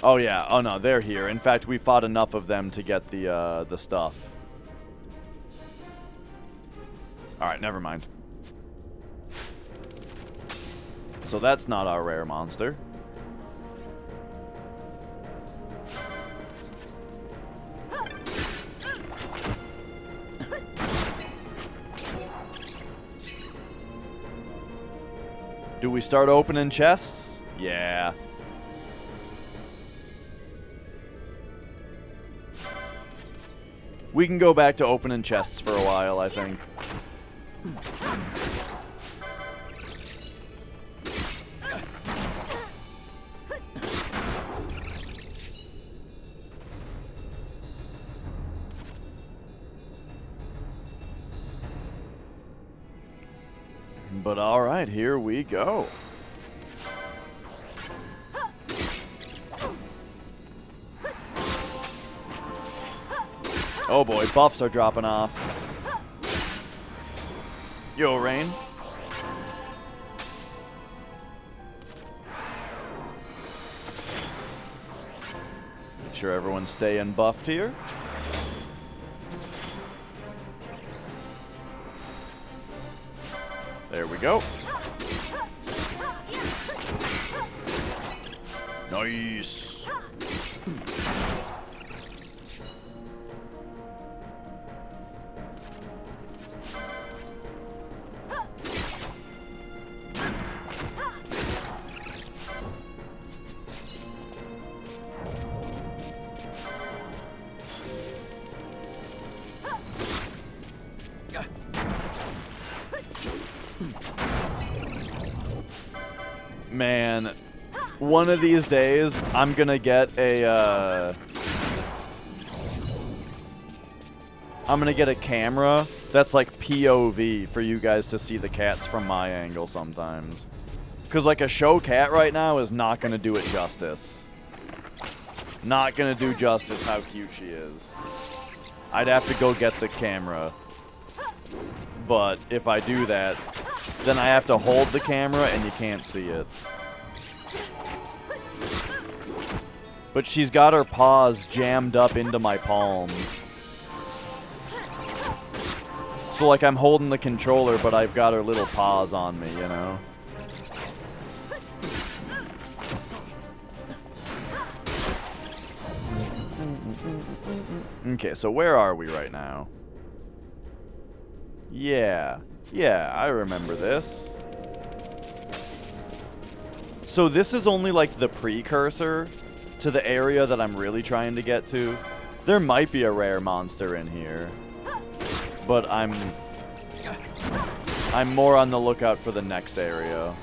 Oh yeah, oh no, they're here. In fact, we fought enough of them to get the stuff. Alright, never mind. So that's not our rare monster. Do we start opening chests? Yeah. We can go back to opening chests for a while, I think. But alright, here we go. Oh boy, buffs are dropping off. Yo, Rain. Make sure everyone's staying buffed here. There we go. Nice. Man, one of these days, I'm gonna get a, I'm gonna get a camera that's like POV for you guys to see the cats from my angle sometimes. Because like a show cat right now is not gonna do it justice. Not gonna do justice how cute she is. I'd have to go get the camera. But if I do that, then I have to hold the camera and you can't see it. But she's got her paws jammed up into my palm. So like I'm holding the controller, but I've got her little paws on me, you know? Okay, so where are we right now? Yeah. Yeah, I remember this. So this is only like the precursor to the area that I'm really trying to get to. There might be a rare monster in here, but I'm more on the lookout for the next area.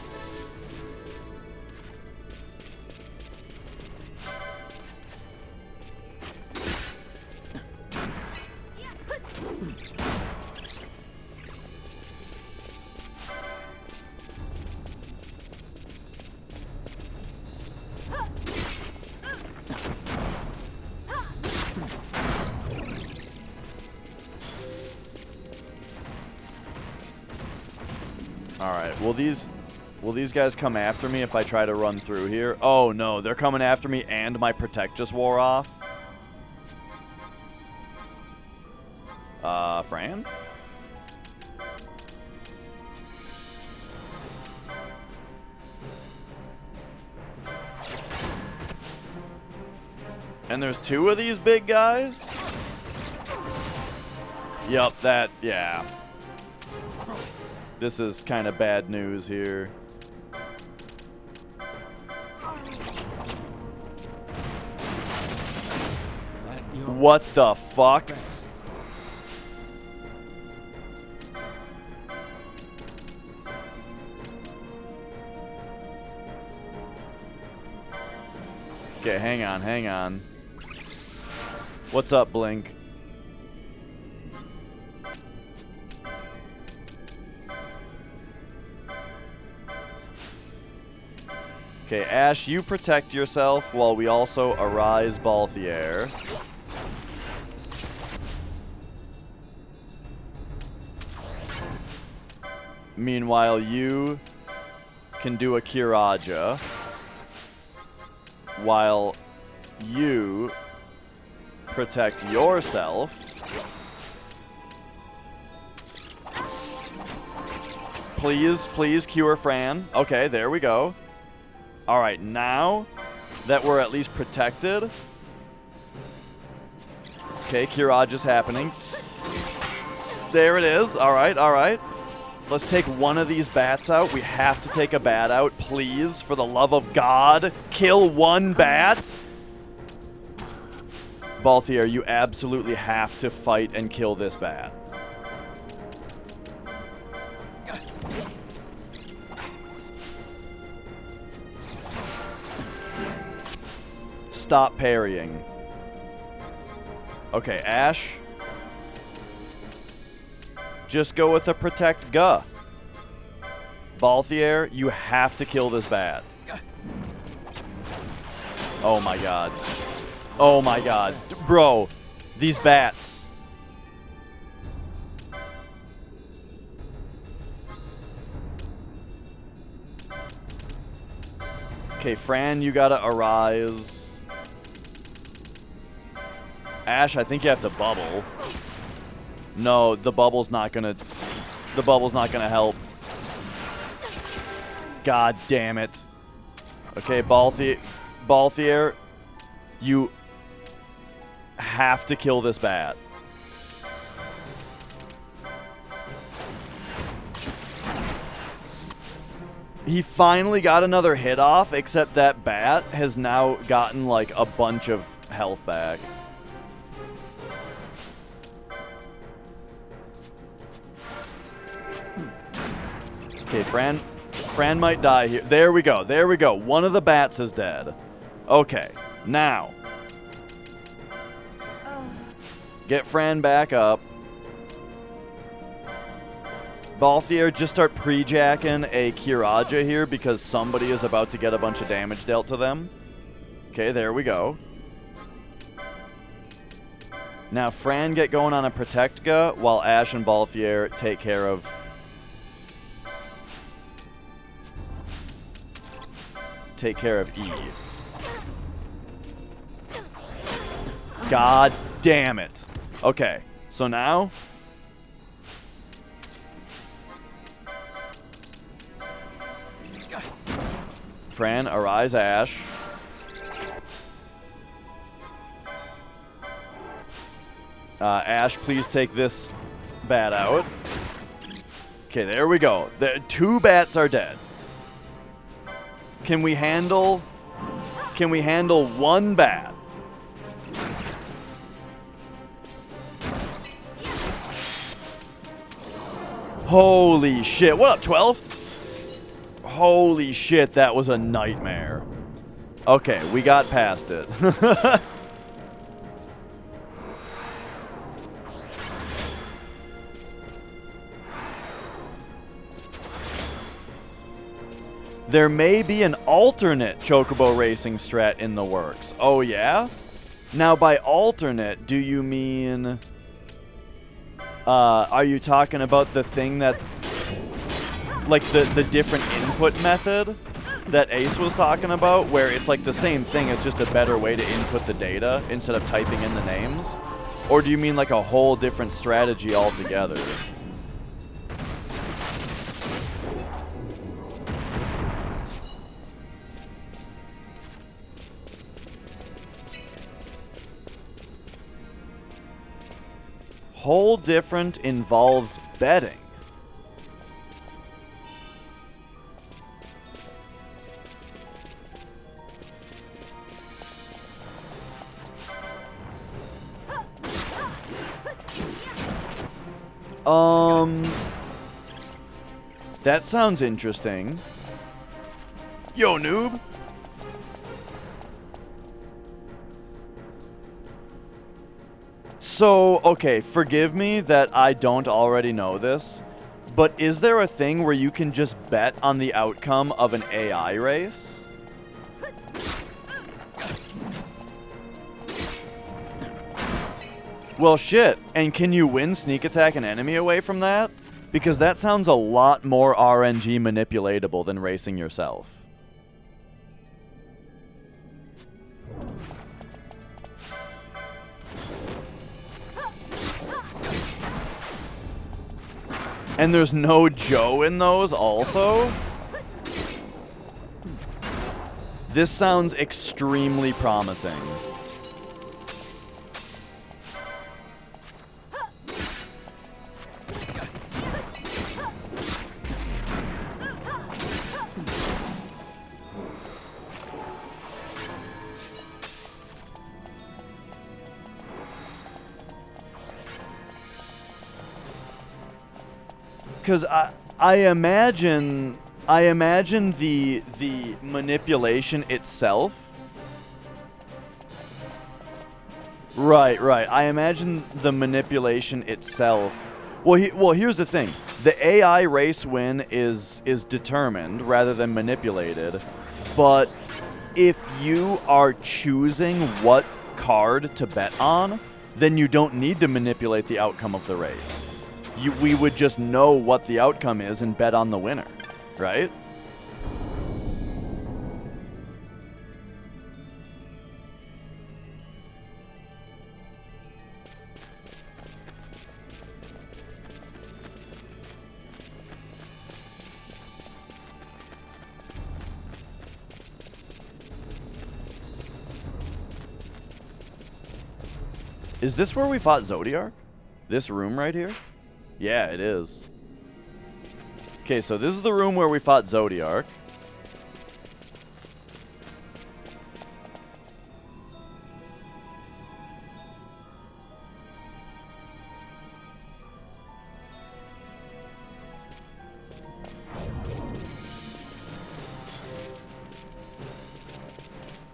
Alright, will these guys come after me if I try to run through here? Oh no, they're coming after me and my protect just wore off. Fran? And there's 2 of these big guys? Yup, yeah. This is kind of bad news here. What the fuck? Okay, hang on. What's up, Blink? Okay, Ash, you protect yourself while we also arise Balthier. Meanwhile, you can do a Kiraja, while you protect yourself. Please cure Fran. Okay, there we go. Alright, now that we're at least protected. Okay, Kiraja's happening. There it is. Alright. Let's take one of these bats out. We have to take a bat out, please. For the love of God, kill one bat. Balthier, you absolutely have to fight and kill this bat. Stop parrying. Okay, Ash. Just go with the protect Guh. Balthier, you have to kill this bat. Oh my god. Oh my god. Bro, these bats. Okay, Fran, you gotta arise. Ash, I think you have to bubble. No, the bubble's not gonna help. God damn it. Okay, Balthier, you have to kill this bat. He finally got another hit off, except that bat has now gotten like a bunch of health back. Okay, Fran might die here. There we go. One of the bats is dead. Okay, now. Get Fran back up. Balthier, just start pre-jacking a Kiraja here because somebody is about to get a bunch of damage dealt to them. Okay, there we go. Now, Fran, get going on a Protect Guh while Ash and Balthier take care of... E. God damn it. Okay, so now... Fran, arise Ash. Ash, please take this bat out. Okay, there we go. The 2 bats are dead. Can we handle 1 bat? Holy shit. What up, 12? Holy shit, that was a nightmare. Okay, we got past it. There may be an alternate Chocobo racing strat in the works. Oh, yeah? Now, by alternate, do you mean... are you talking about the thing that... Like, the different input method that Ace was talking about, where it's like the same thing, it's just a better way to input the data instead of typing in the names? Or do you mean like a whole different strategy altogether? Whole different involves betting. That sounds interesting. Yo, noob. So, okay, forgive me that I don't already know this, but is there a thing where you can just bet on the outcome of an AI race? Well, shit. And can you win sneak attack an enemy away from that? Because that sounds a lot more RNG manipulatable than racing yourself. And there's no Joe in those also? This sounds extremely promising. Because I imagine the manipulation itself. Right. I imagine the manipulation itself. Well, here's the thing: the AI race win is determined rather than manipulated. But if you are choosing what card to bet on, then you don't need to manipulate the outcome of the race. We would just know what the outcome is and bet on the winner, right? Is this where we fought Zodiark? This room right here? Yeah, it is. Okay, so this is the room where we fought Zodiark.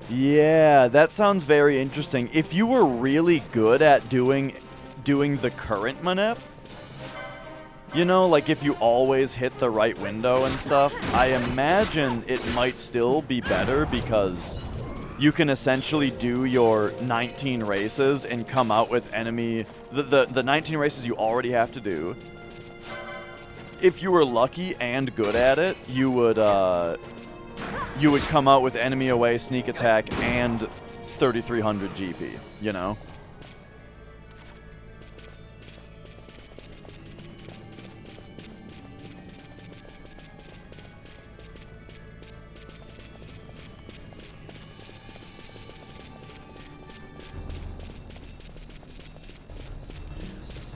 Yeah, that sounds very interesting. If you were really good at doing the current manip, you know, like if you always hit the right window and stuff, I imagine it might still be better because you can essentially do your 19 races and come out with enemy... The 19 races you already have to do. If you were lucky and good at it, you would come out with enemy away, sneak attack, and 3,300 GP, you know?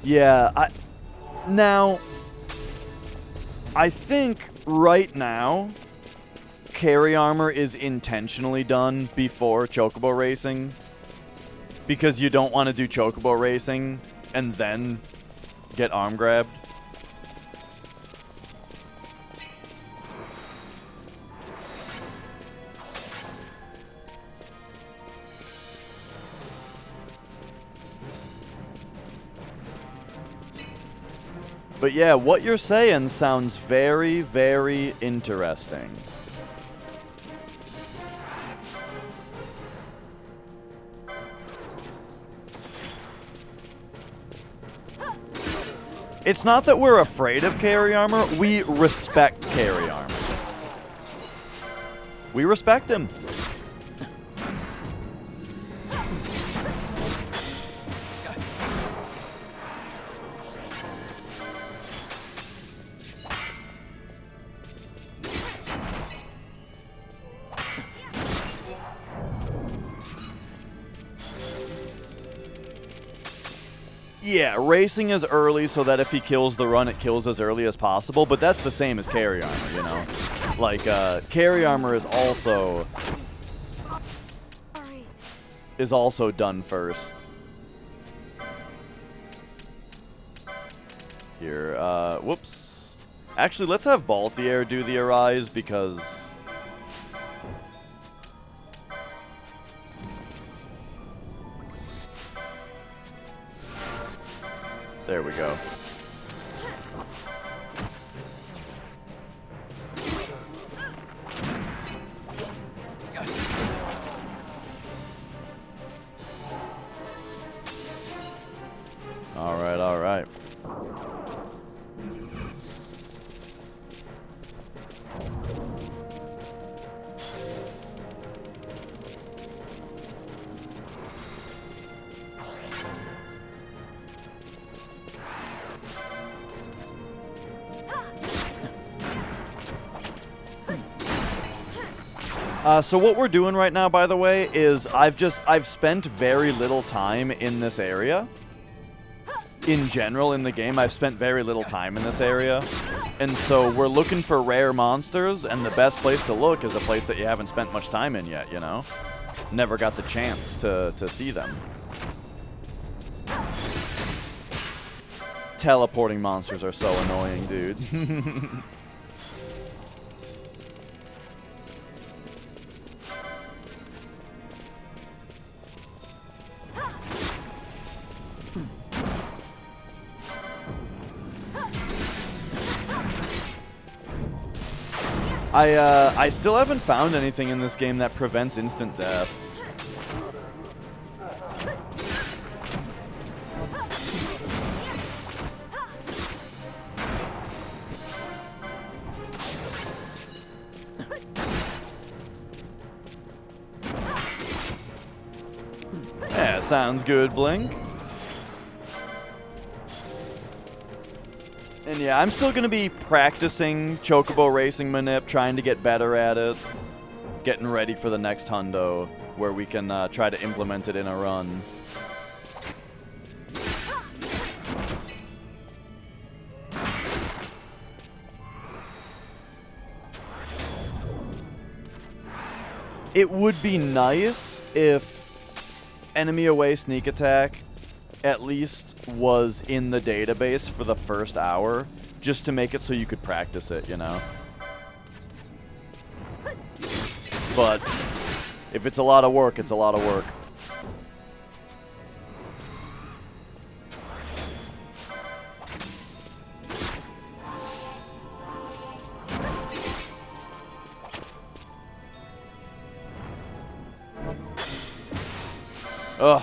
Yeah, now, I think right now, carry armor is intentionally done before chocobo racing, because you don't want to do chocobo racing and then get arm grabbed. But yeah, what you're saying sounds very, very interesting. It's not that we're afraid of carry armor, we respect carry armor. We respect him. Yeah, racing is early so that if he kills the run, it kills as early as possible, but that's the same as carry armor, you know? Like, carry armor is also done first. Here, whoops. Actually, let's have Balthier do the Arise, because... There we go. All right, all right. So what we're doing right now, by the way, is I've spent very little time in this area. In general, in the game, I've spent very little time in this area. And so we're looking for rare monsters, and the best place to look is a place that you haven't spent much time in yet, you know? Never got the chance to see them. Teleporting monsters are so annoying, dude. I still haven't found anything in this game that prevents instant death. Yeah, sounds good, Blink. And yeah, I'm still going to be practicing Chocobo Racing Manip, trying to get better at it. Getting ready for the next hundo, where we can try to implement it in a run. It would be nice if enemy away sneak attack at least was in the database for the first hour, just to make it so you could practice it, you know? But if it's a lot of work, it's a lot of work. Ugh.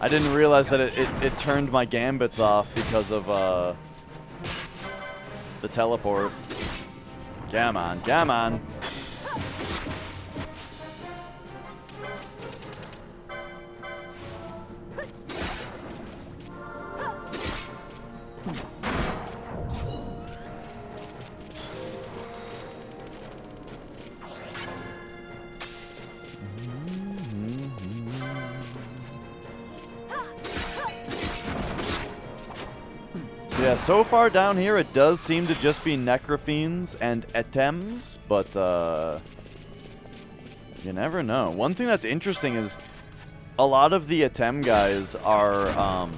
I didn't realize that it turned my gambits off because of the teleport. Come on, come on. Yeah, so far down here it does seem to just be Necrofiends and Etems, but you never know. One thing that's interesting is a lot of the Etem guys are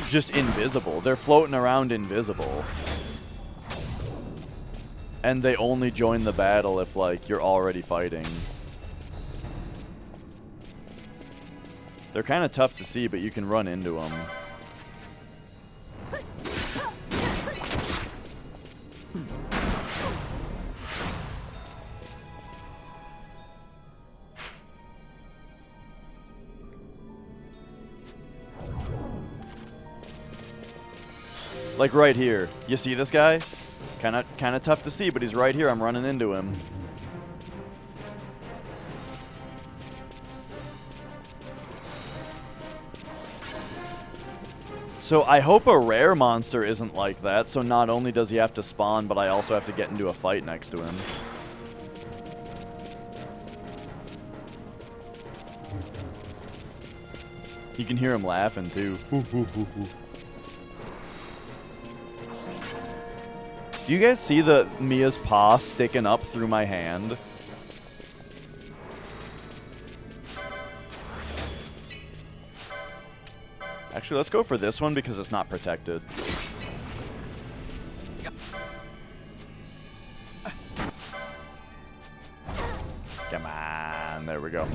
just invisible. They're floating around invisible. And they only join the battle if, like, you're already fighting. They're kind of tough to see, but you can run into them. Like right here. You see this guy? Kind of tough to see, but he's right here. I'm running into him. So I hope a rare monster isn't like that, so not only does he have to spawn, but I also have to get into a fight next to him. You can hear him laughing, too. Do you guys see the Mia's paw sticking up through my hand? Actually, let's go for this one because it's not protected. Come on, there we go.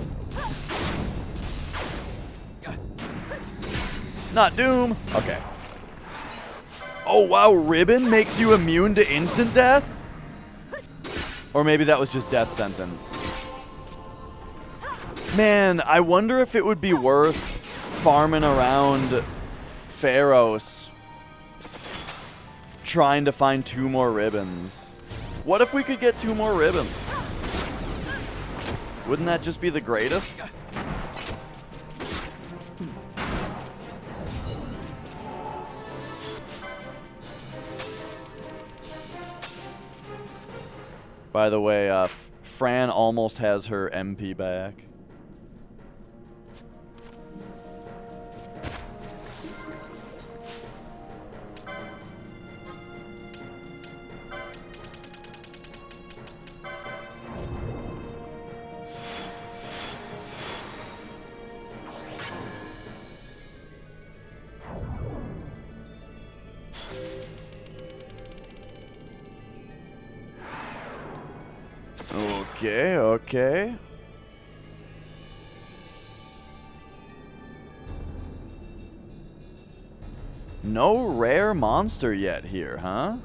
Not Doom. Okay. Oh, wow, Ribbon makes you immune to instant death? Or maybe that was just death sentence. Man, I wonder if it would be worth farming around Pharos trying to find 2 more ribbons. What if we could get 2 more ribbons? Wouldn't that just be the greatest? By the way, Fran almost has her MP back. Okay, okay. No rare monster yet here, huh?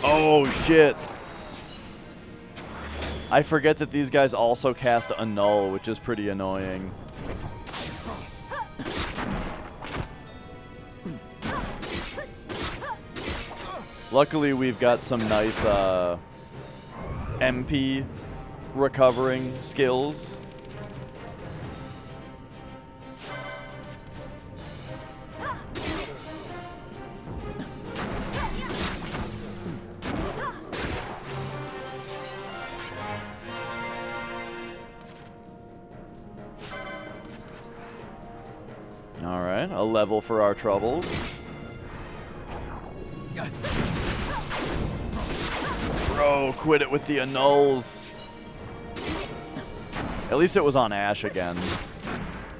Oh, shit. I forget that these guys also cast Annul, which is pretty annoying. Luckily, we've got some nice MP recovering skills. All right, a level for our troubles. Bro, quit it with the annuls. At least it was on Ash again.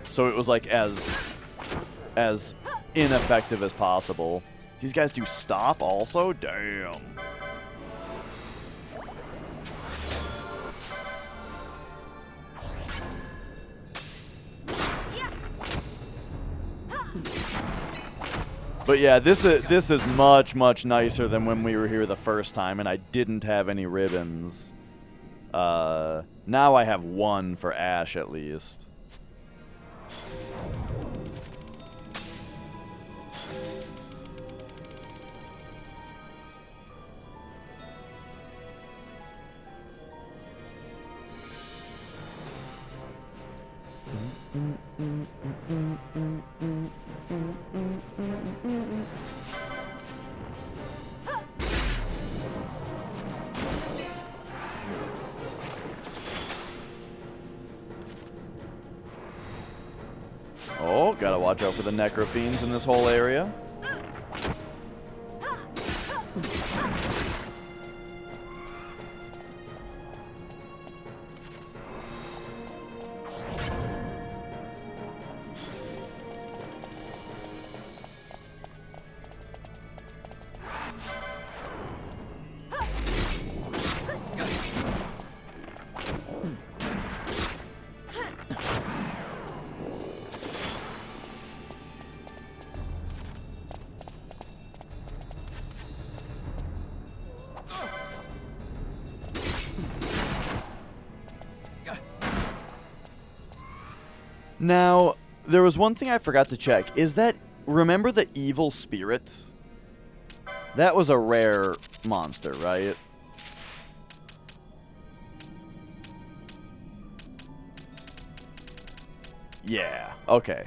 So it was like as ineffective as possible. These guys do stop also? Damn. But yeah, this is much, much nicer than when we were here the first time and I didn't have any ribbons. Now I have 1 for Ash at least. Oh, gotta watch out for the necrofiends in this whole area. Now, there was one thing I forgot to check. Is that, remember the evil spirit? That was a rare monster, right? Yeah, okay.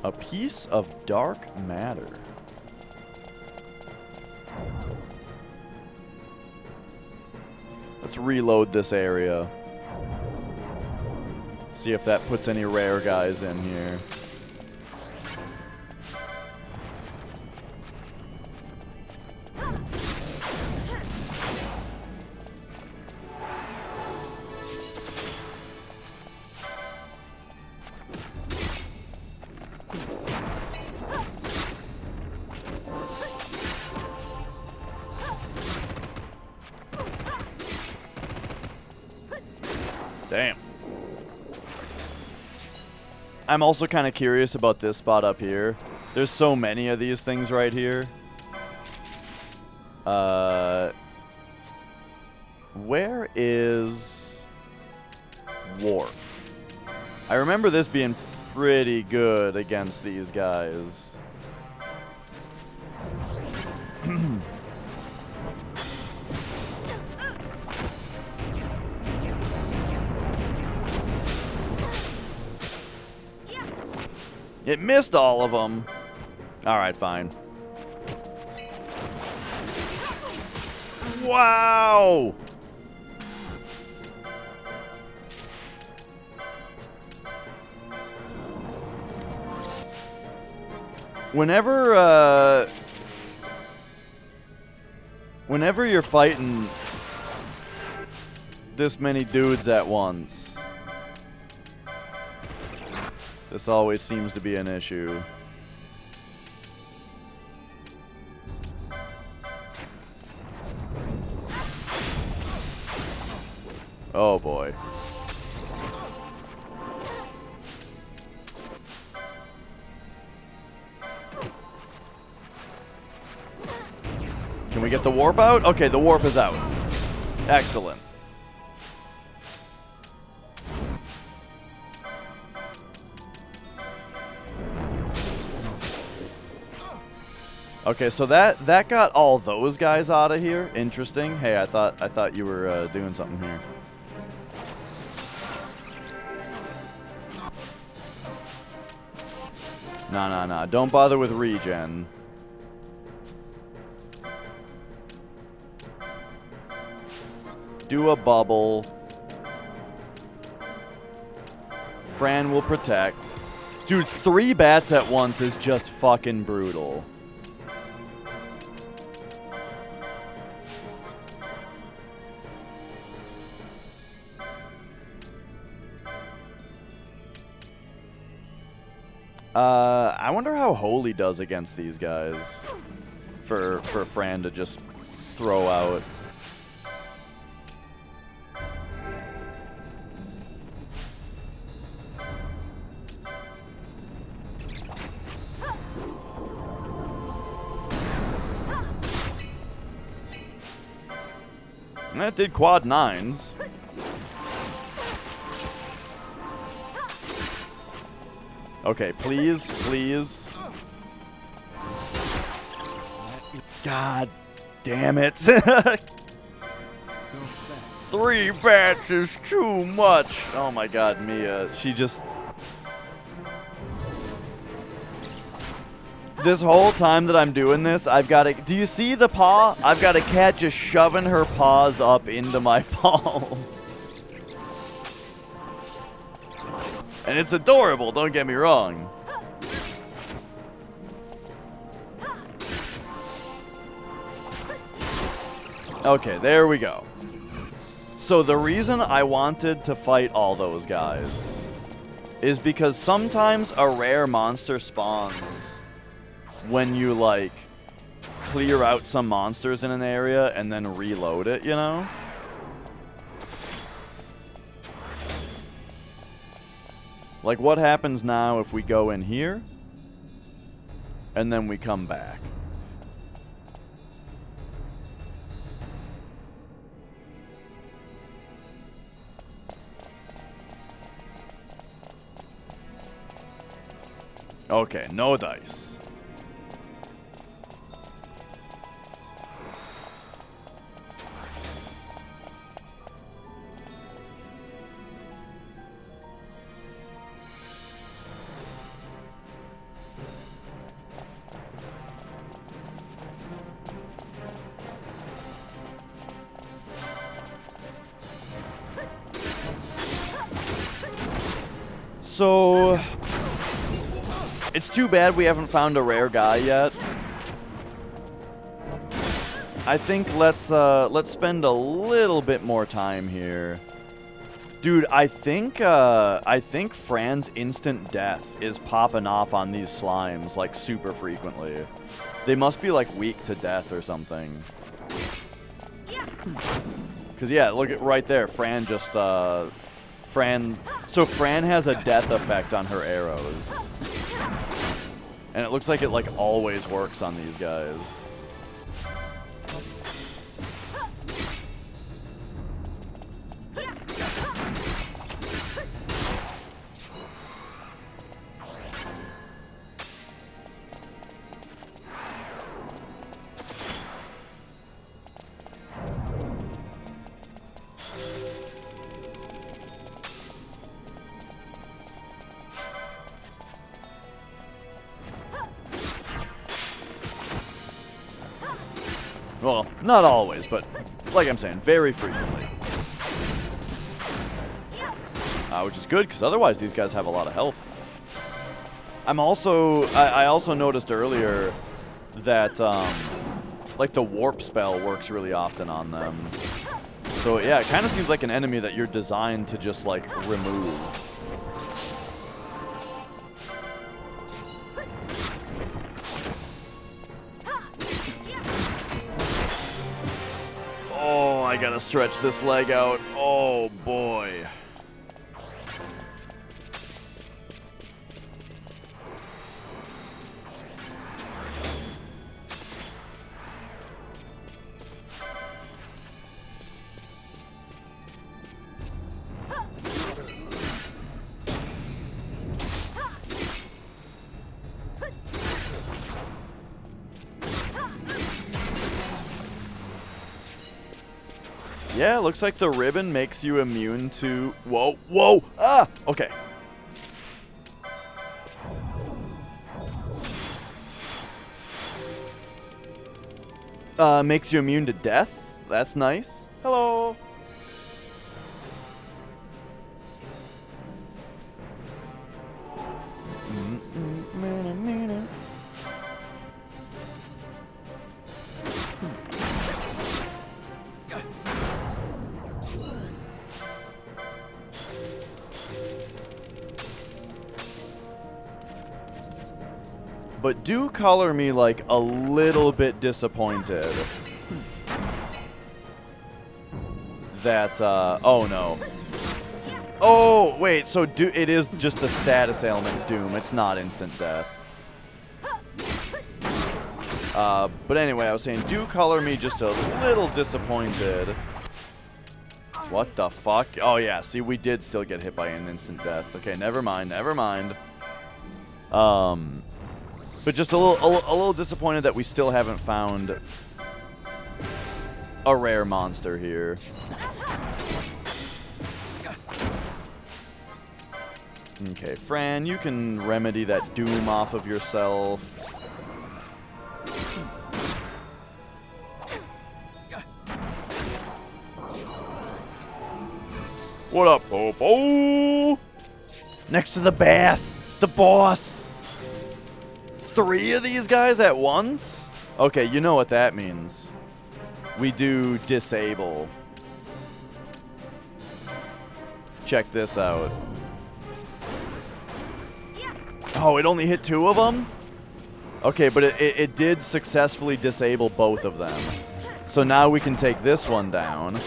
A piece of dark matter. Let's reload this area. See if that puts any rare guys in here. Damn. I'm also kind of curious about this spot up here. There's so many of these things right here. Where is War? I remember this being pretty good against these guys. It missed all of them. All right, fine. Wow! Whenever you're fighting this many dudes at once, this always seems to be an issue. Oh boy. Can we get the warp out? Okay, the warp is out. Excellent. Okay, so that got all those guys out of here. Interesting. Hey, I thought you were doing something here. Nah. Don't bother with regen. Do a bubble. Fran will protect. Dude, 3 bats at once is just fucking brutal. I wonder how Holy does against these guys. For Fran to just throw out. That did quad 9s. Okay, please. God damn it. 3 bats is too much. Oh my god, Mia. She just... This whole time that I'm doing this, I've got a... Do you see the paw? I've got a cat just shoving her paws up into my palm. And it's adorable, don't get me wrong. Okay, there we go. So the reason I wanted to fight all those guys is because sometimes a rare monster spawns when you, like, clear out some monsters in an area and then reload it, you know? Like, what happens now if we go in here and then we come back? Okay, no dice. So... It's too bad we haven't found a rare guy yet. I think let's spend a little bit more time here. Dude, I think Fran's instant death is popping off on these slimes like super frequently. They must be like weak to death or something. Cause yeah, look at right there. Fran just So Fran has a death effect on her arrows. And it looks like it like always works on these guys. Well, not always, but like I'm saying, very frequently. Which is good, because otherwise these guys have a lot of health. I also noticed earlier that, like, the warp spell works really often on them. So, yeah, it kind of seems like an enemy that you're designed to just, like, remove. Oh, I gotta stretch this leg out. Oh, boy. Yeah, looks like the ribbon makes you immune to... Whoa, whoa, ah! Okay. Makes you immune to death. That's nice. Hello. But do color me, like, a little bit disappointed that, oh no. Oh, wait, so it is just the status ailment Doom. It's not instant death. But anyway, I was saying, do color me just a little disappointed. What the fuck? Oh yeah, see, we did still get hit by an instant death. Okay, never mind, never mind. But just a little disappointed that we still haven't found a rare monster here. Okay, Fran, you can remedy that doom off of yourself. What up, Popo? Next to the bass, the boss. 3 of these guys at once? Okay, you know what that means. We do disable. Check this out. Oh, it only hit 2 of them? Okay, but it did successfully disable both of them. So now we can take this one down.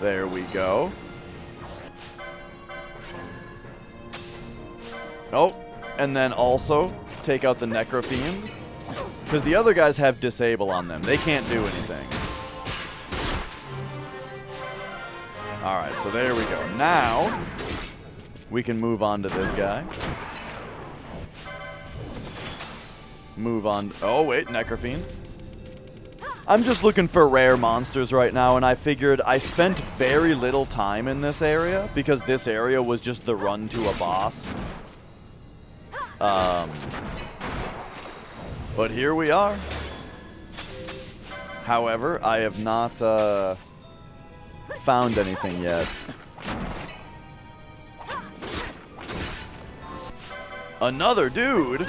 There we go. Oh, and then also take out the Necrofiend. Because the other guys have disable on them. They can't do anything. Alright, so there we go. Now, we can move on to this guy. Move on. Oh, wait, Necrofiend. I'm just looking for rare monsters right now, and I figured I spent very little time in this area because this area was just the run to a boss. But here we are. However, I have not found anything yet. Another dude?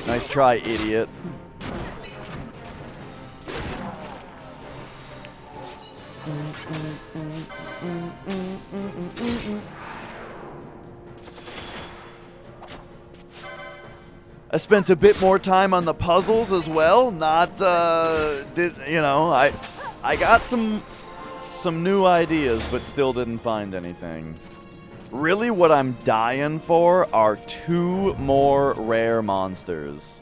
Nice try, idiot. I spent a bit more time on the puzzles as well. Not, you know, I got some new ideas, but still didn't find anything. Really, what I'm dying for are 2 more rare monsters.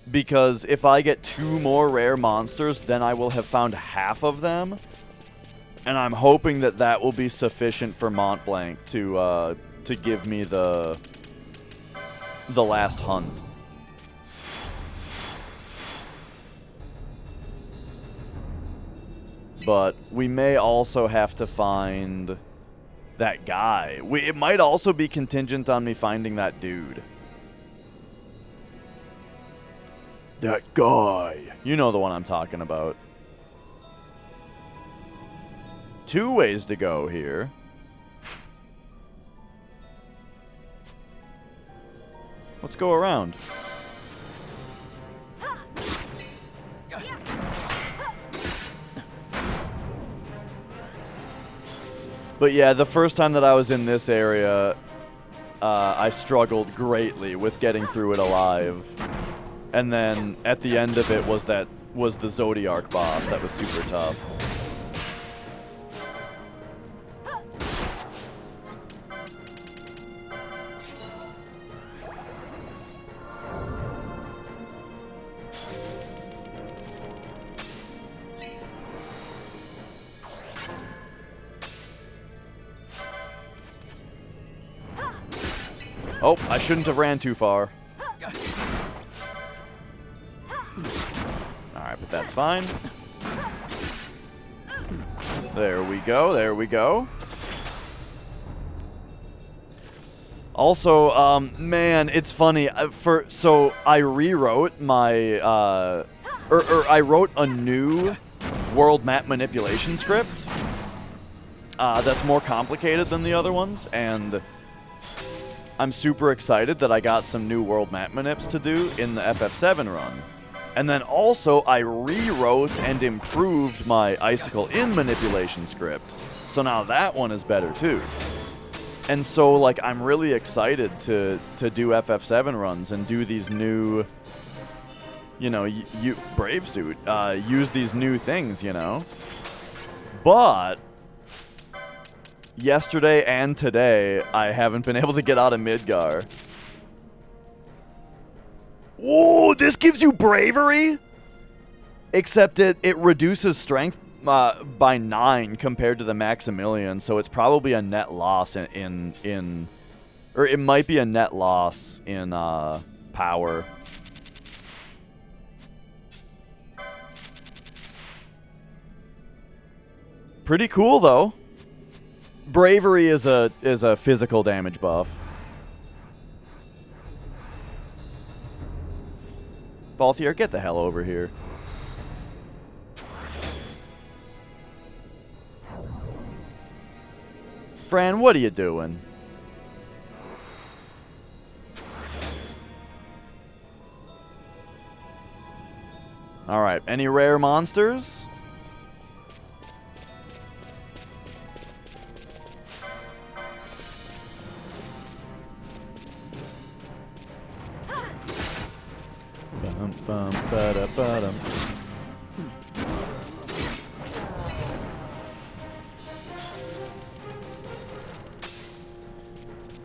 Because if I get 2 more rare monsters, then I will have found half of them. And I'm hoping that that will be sufficient for Mont Blanc to give me the last hunt. But we may also have to find that guy. It might also be contingent on me finding that dude. That guy. You know the one I'm talking about. 2 ways to go here. Let's go around. But yeah, the first time that I was in this area, I struggled greatly with getting through it alive. And then at the end of it was the Zodiark boss that was super tough. Oh, I shouldn't have ran too far. Alright, but that's fine. There we go, there we go. Also, man, it's funny. So I rewrote my, I wrote a new world map manipulation script that's more complicated than the other ones, and I'm super excited that I got some new world map manips to do in the FF7 run. And then also, I rewrote and improved my Icicle In manipulation script. So now that one is better too. And so, like, I'm really excited to do FF7 runs and do these new, you know, Brave Suit, use these new things, you know. But yesterday and today, I haven't been able to get out of Midgar. Whoa, this gives you bravery? Except it reduces strength by 9 compared to the Maximilian, so it's probably a net loss in Or it might be a net loss in power. Pretty cool, though. Bravery is a physical damage buff. Balthier, get the hell over here. Fran, what are you doing? Alright, any rare monsters? Bum, bum, ba-da, ba-dum.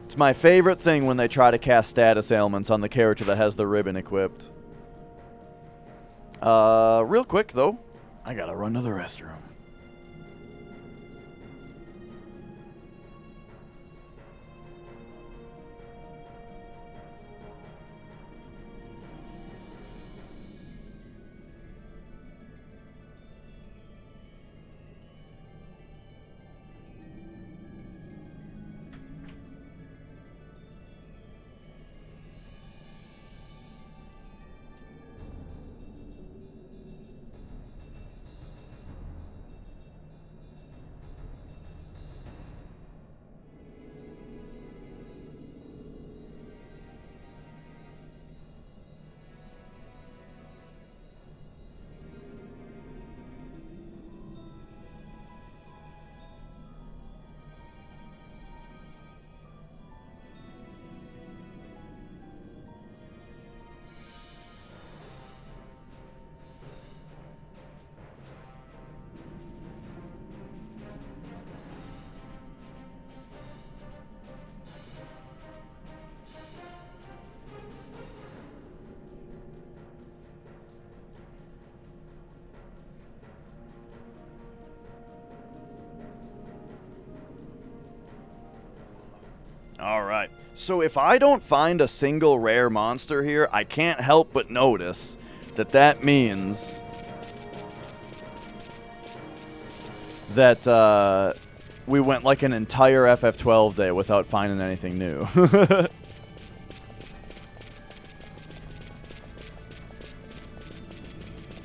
It's my favorite thing when they try to cast status ailments on the character that has the ribbon equipped. Real quick, though, I gotta run to the restroom. Alright, so if I don't find a single rare monster here, I can't help but notice that that means that we went like an entire FF12 day without finding anything new.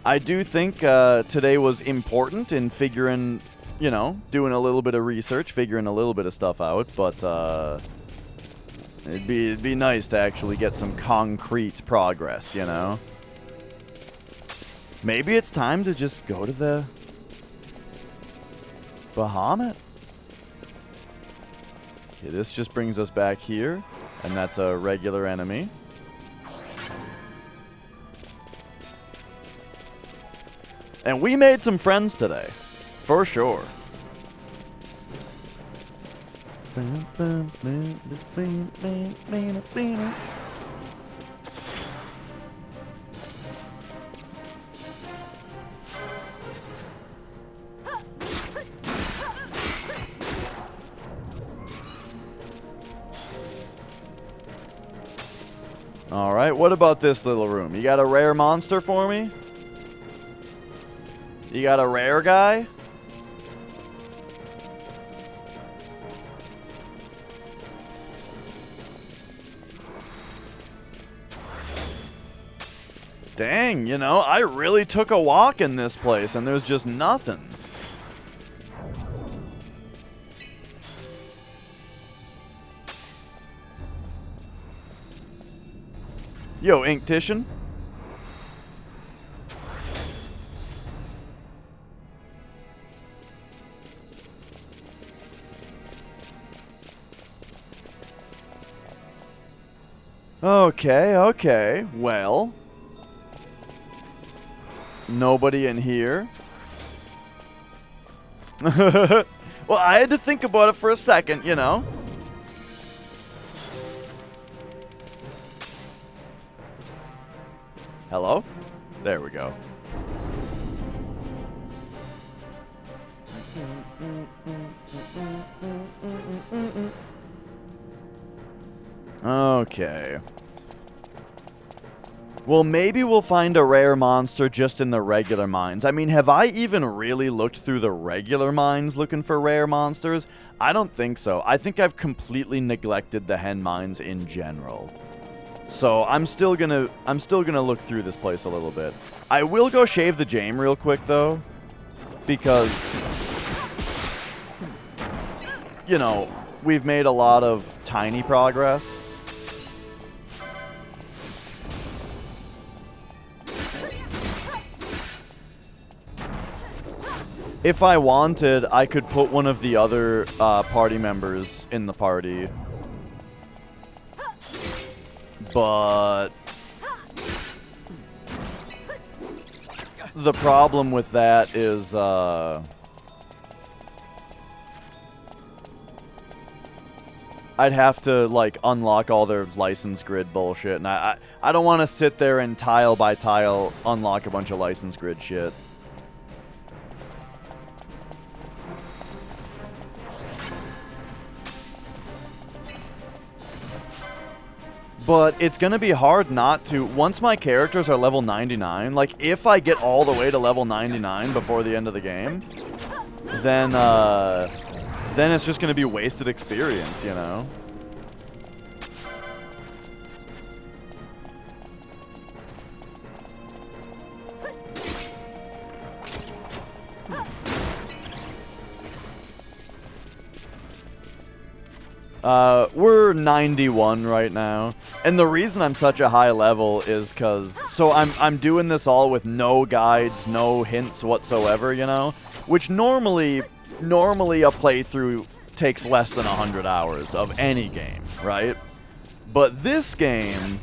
I do think today was important in figuring, you know, doing a little bit of research, figuring a little bit of stuff out, but it'd be nice to actually get some concrete progress, you know? Maybe it's time to just go to the Bahamut? Okay, this just brings us back here, and that's a regular enemy. And we made some friends today, for sure. Alright, what about this little room? You got a rare monster for me? You got a rare guy? Dang, you know, I really took a walk in this place and there's just nothing. Yo, Inktition? Okay, well. Nobody in here. Well, I had to think about it for a second, you know. Hello? There we go. Okay. Well, maybe we'll find a rare monster just in the regular mines. I mean, have I even really looked through the regular mines looking for rare monsters? I don't think so. I think I've completely neglected the hen mines in general. So I'm still gonna look through this place a little bit. I will go shave the Jame real quick though, because you know, we've made a lot of tiny progress. If I wanted, I could put one of the other party members in the party. But the problem with that is I'd have to like unlock all their license grid bullshit, and I don't want to sit there and tile by tile unlock a bunch of license grid shit. But it's going to be hard not to. Once my characters are level 99, like, if I get all the way to level 99 before the end of the game, then it's just going to be wasted experience, you know? We're 91 right now, and the reason I'm such a high level is because, so I'm doing this all with no guides, no hints whatsoever, you know, which normally a playthrough takes less than 100 hours of any game, right? But this game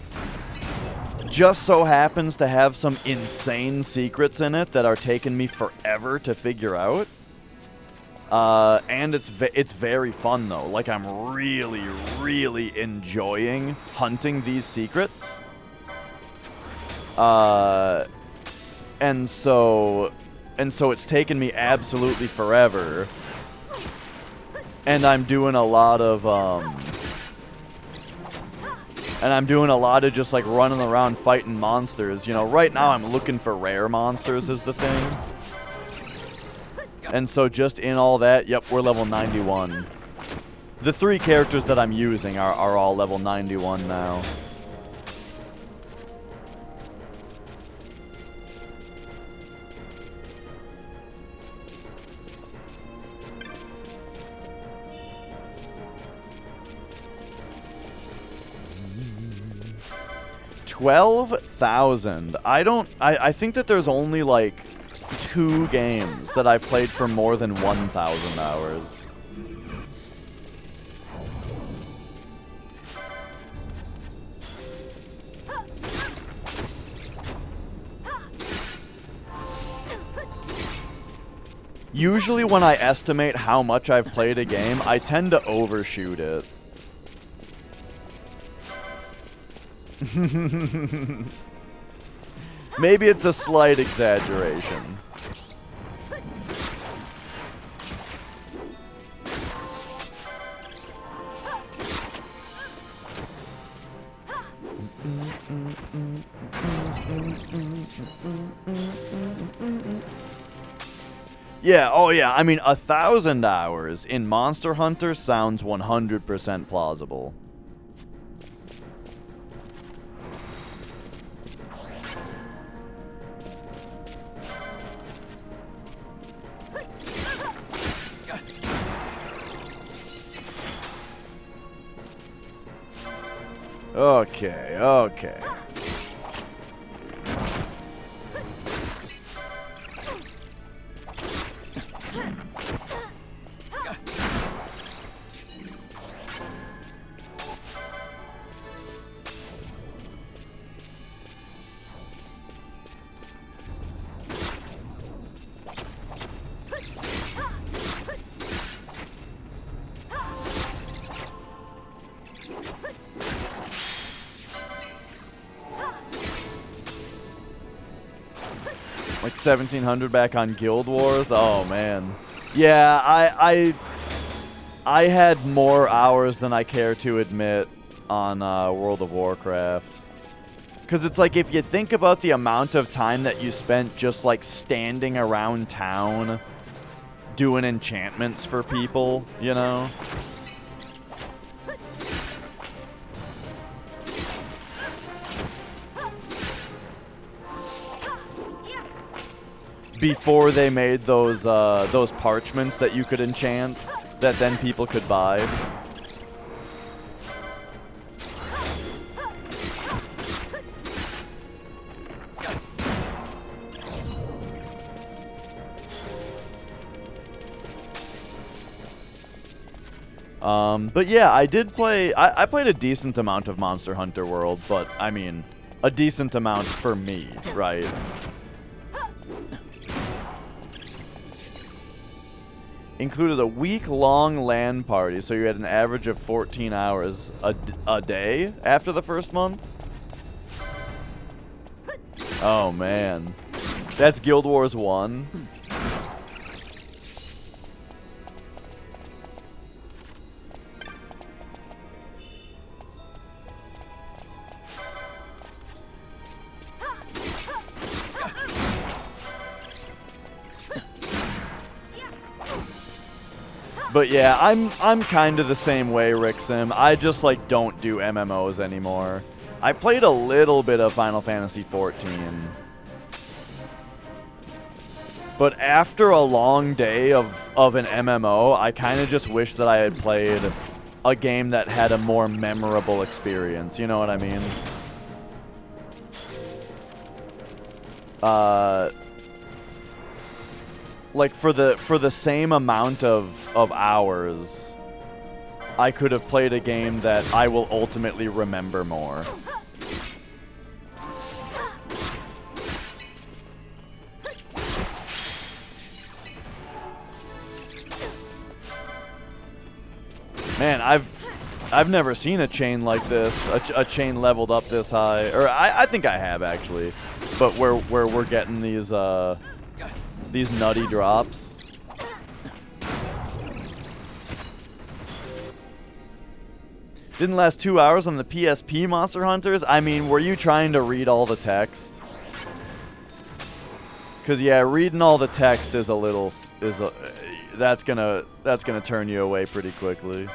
just so happens to have some insane secrets in it that are taking me forever to figure out. And it's very fun though. Like, I'm really enjoying hunting these secrets. And so it's taken me absolutely forever. And I'm doing a lot of just like running around fighting monsters. You know, right now I'm looking for rare monsters is the thing. And so just in all that, yep, we're level 91. The 3 characters that I'm using are all level 91 now. $12,000. I think that there's only like 2 games that I've played for more than 1,000 hours. Usually when I estimate how much I've played a game, I tend to overshoot it. Maybe it's a slight exaggeration. Yeah, oh yeah, I mean, 1,000 hours in Monster Hunter sounds 100% plausible. Okay. Like 1,700 back on Guild Wars? Oh, man. Yeah, I had more hours than I care to admit on World of Warcraft. Because it's like, if you think about the amount of time that you spent just, like, standing around town doing enchantments for people, you know? Before they made those parchments that you could enchant, that then people could buy. But yeah, I did play, I played a decent amount of Monster Hunter World, but, I mean, a decent amount for me, right? Included a week-long LAN party, so you had an average of 14 hours a day after the first month? Oh, man. That's Guild Wars 1? But yeah, I'm kind of the same way, Rixim. I just like don't do MMOs anymore. I played a little bit of Final Fantasy XIV. But after a long day of an MMO, I kind of just wish that I had played a game that had a more memorable experience. You know what I mean? Like for the same amount of hours, I could have played a game that I will ultimately remember more. Man, I've never seen a chain like this, a chain leveled up this high, or I think I have actually, but where we're getting these nutty drops. Didn't last 2 hours on the PSP Monster Hunters? I mean, were you trying to read all the text? Cause yeah, reading all the text is that's gonna turn you away pretty quickly.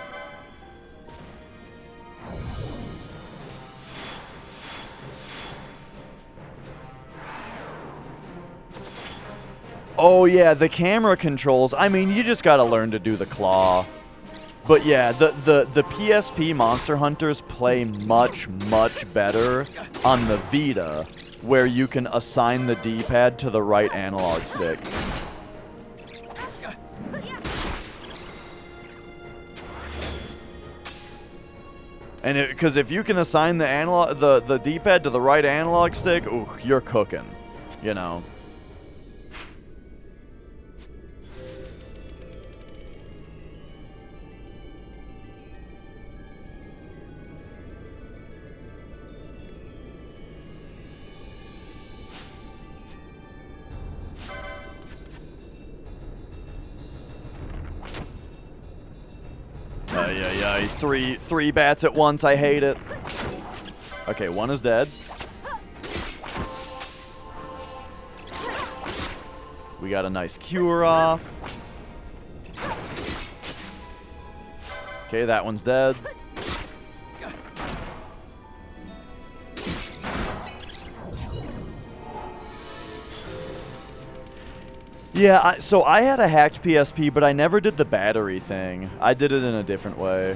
Oh yeah, the camera controls. I mean, you just gotta learn to do the claw. But yeah, the PSP Monster Hunters play much, much better on the Vita, where you can assign the D-pad to the right analog stick. And because if you can assign the D-pad to the right analog stick, ooh, you're cooking, you know. Yeah, three bats at once. I hate it. Okay, one is dead. We got a nice cure off. Okay, that one's dead. Yeah, so I had a hacked PSP, but I never did the battery thing. I did it in a different way.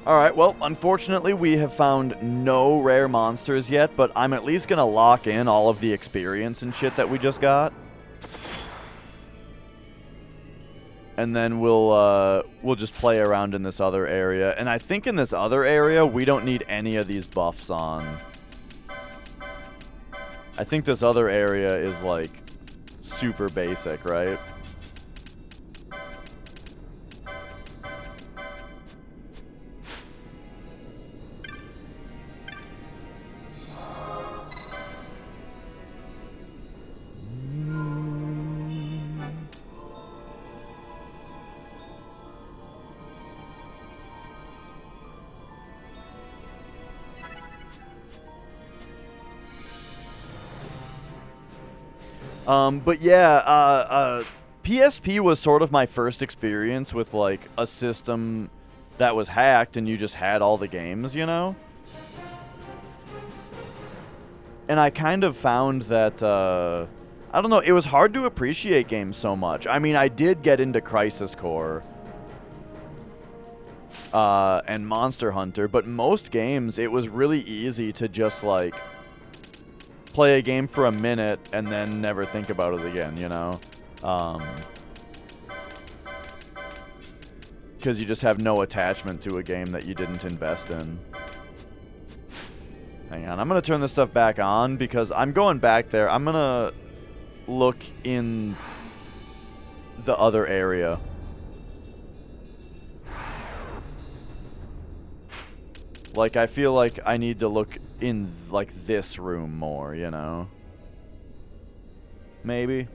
Alright, well, unfortunately we have found no rare monsters yet, but I'm at least gonna lock in all of the experience and shit that we just got. And then we'll just play around in this other area. And I think in this other area, we don't need any of these buffs on. I think this other area is, like, super basic, right? But yeah, PSP was sort of my first experience with, like, a system that was hacked and you just had all the games, you know? And I kind of found that, I don't know, it was hard to appreciate games so much. I mean, I did get into Crisis Core and Monster Hunter, but most games, it was really easy to just, like, play a game for a minute and then never think about it again, you know? Because you just have no attachment to a game that you didn't invest in. Hang on, I'm going to turn this stuff back on because I'm going back there. I'm going to look in the other area. Like, I feel like I need to look in, like, this room more, you know? Maybe.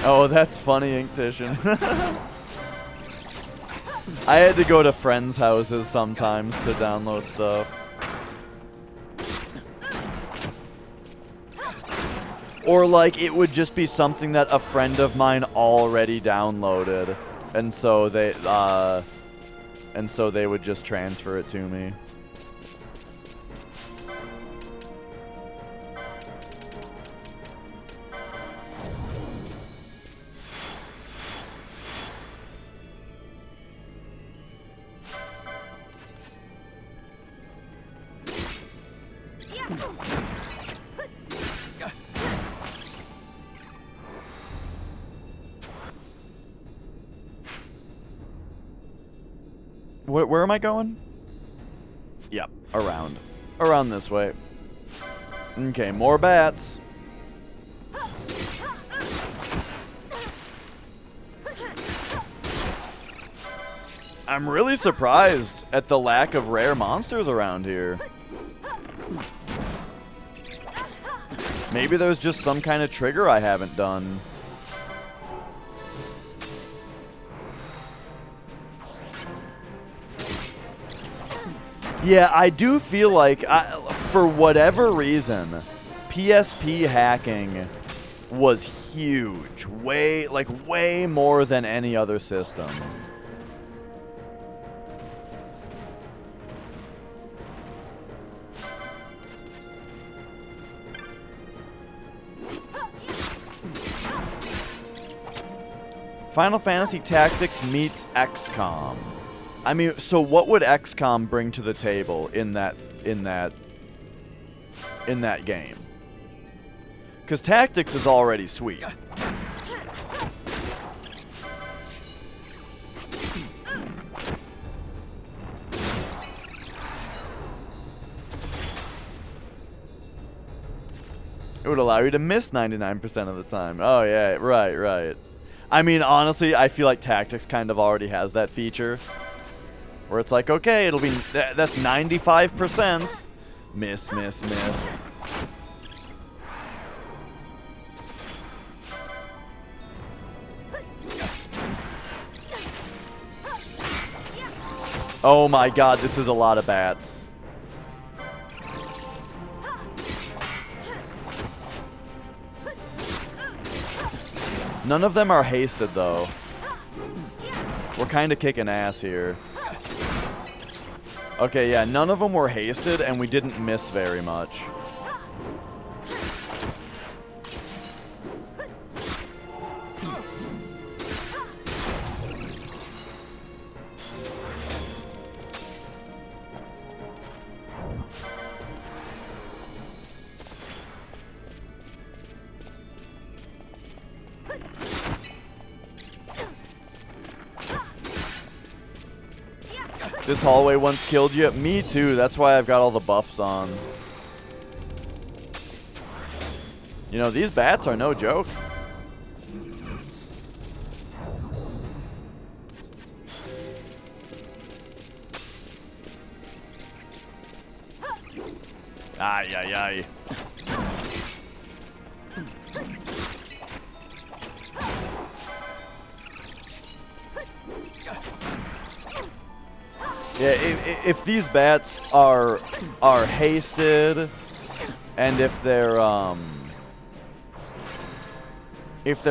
Oh, that's funny, Inktition. I had to go to friends' houses sometimes to download stuff. Or, like, it would just be something that a friend of mine already downloaded. And so they would just transfer it to me. Where am I going? Yep, around. Around this way. Okay, more bats. I'm really surprised at the lack of rare monsters around here. Maybe there's just some kind of trigger I haven't done. Yeah, I do feel like, for whatever reason, PSP hacking was huge. Way more than any other system. Final Fantasy Tactics meets XCOM. I mean, so what would XCOM bring to the table in that game? Because Tactics is already sweet. It would allow you to miss 99% of the time. Oh yeah, right. I mean, honestly, I feel like Tactics kind of already has that feature. Where it's like, okay, it'll be, that's 95%. Miss. Oh my god, this is a lot of bats. None of them are hasted, though. We're kind of kicking ass here. Okay, yeah, none of them were hasted, and we didn't miss very much. This hallway once killed you? Me too. That's why I've got all the buffs on. You know, these bats are no joke. Ay, ay, ay. Yeah, if these bats are hasted, and if they're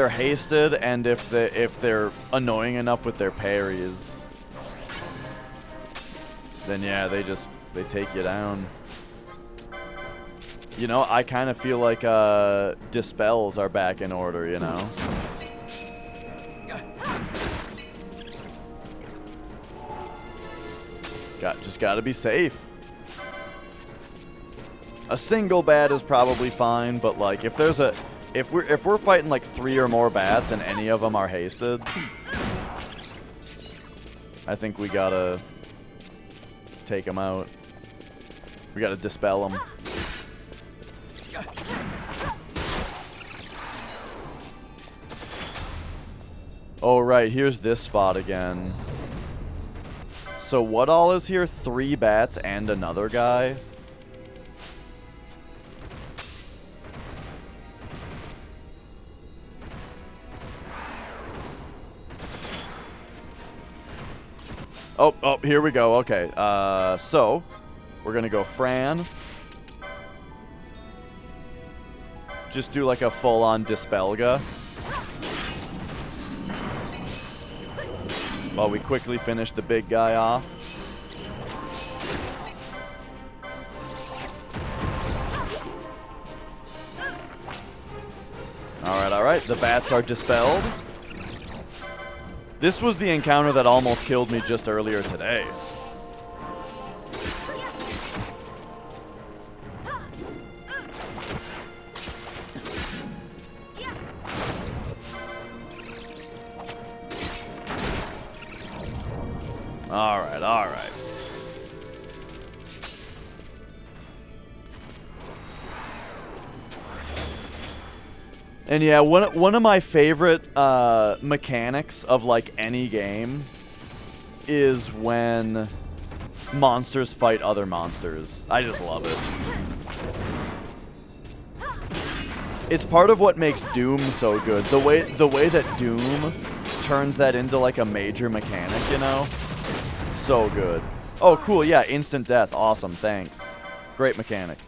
hasted, and if they're annoying enough with their parries, then yeah, they take you down. You know, I kind of feel like dispels are back in order, you know? Just gotta be safe. A single bat is probably fine, but like if we're fighting like 3 or more bats and any of them are hasted, I think we gotta take them out. We gotta dispel them. Oh, right, here's this spot again. So what all is here? 3 bats and another guy? Oh, here we go. Okay, so we're gonna go Fran. Just do like a full-on Dispelga. While we quickly finish the big guy off. Alright, the bats are dispelled. This was the encounter that almost killed me just earlier today. Alright. And yeah, one of my favorite mechanics of like any game is when monsters fight other monsters. I just love it. It's part of what makes Doom so good. The way that Doom turns that into like a major mechanic, you know? So good. Oh, cool. Yeah, instant death. Awesome. Thanks. Great mechanic.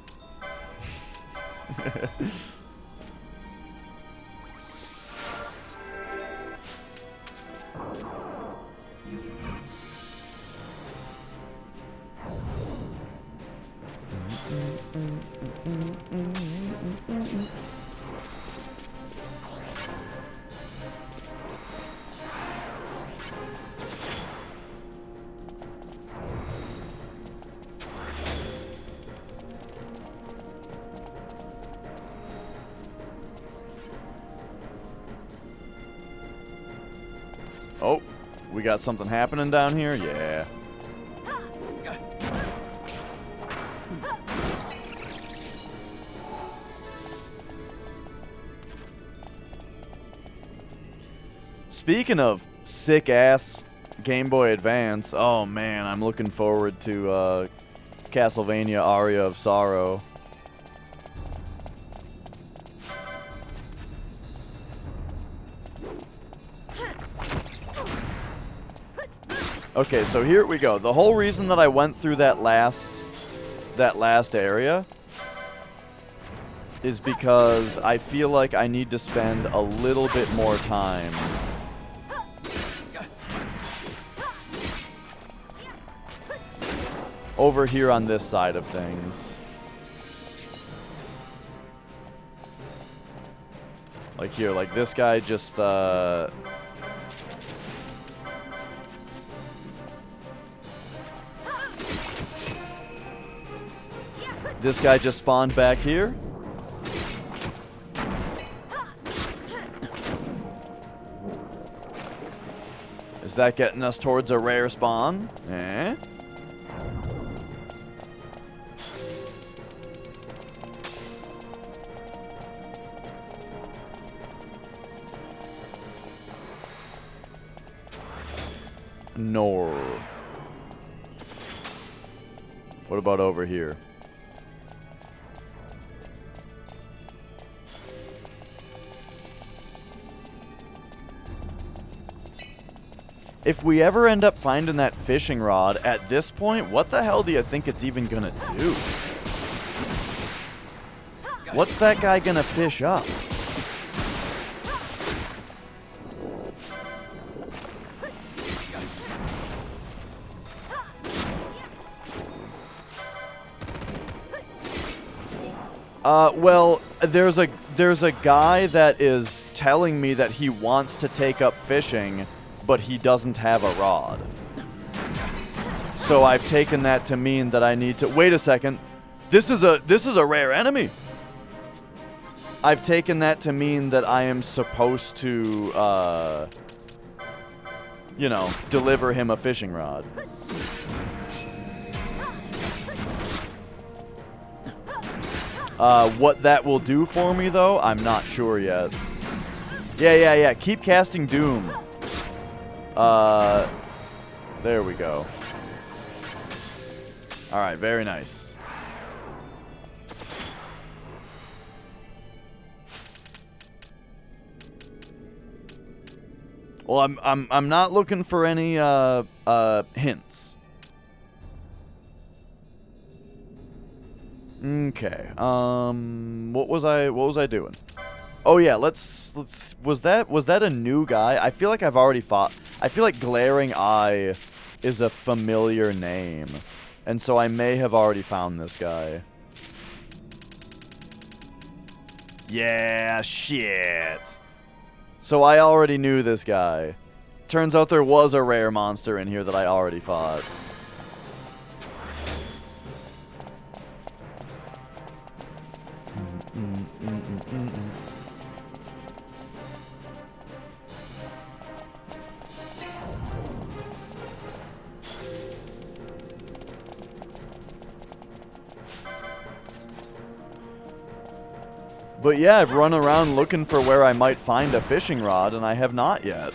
Oh, we got something happening down here? Yeah. Speaking of sick-ass Game Boy Advance, oh man, I'm looking forward to Castlevania Aria of Sorrow. Okay, so here we go. The whole reason that I went through that last area is because I feel like I need to spend a little bit more time over here on this side of things. Like here, like this guy just this guy just spawned back here. Is that getting us towards a rare spawn? Eh? Nor. What about over here? If we ever end up finding that fishing rod, at this point, what the hell do you think it's even gonna do? What's that guy gonna fish up? Well, there's a guy that is telling me that he wants to take up fishing, but he doesn't have a rod. So I've taken that to mean that I need to wait a second. This is a rare enemy. I've taken that to mean that I am supposed to you know, deliver him a fishing rod. What that will do for me, though, I'm not sure yet. Yeah. Keep casting Doom. There we go. Alright, very nice. Well, I'm not looking for any, hints. Okay. What was I doing? Oh yeah, let's was that a new guy? I feel like I've already fought. I feel like Glaring Eye is a familiar name. And so I may have already found this guy. Yeah, shit. So I already knew this guy. Turns out there was a rare monster in here that I already fought. But yeah, I've run around looking for where I might find a fishing rod, and I have not yet.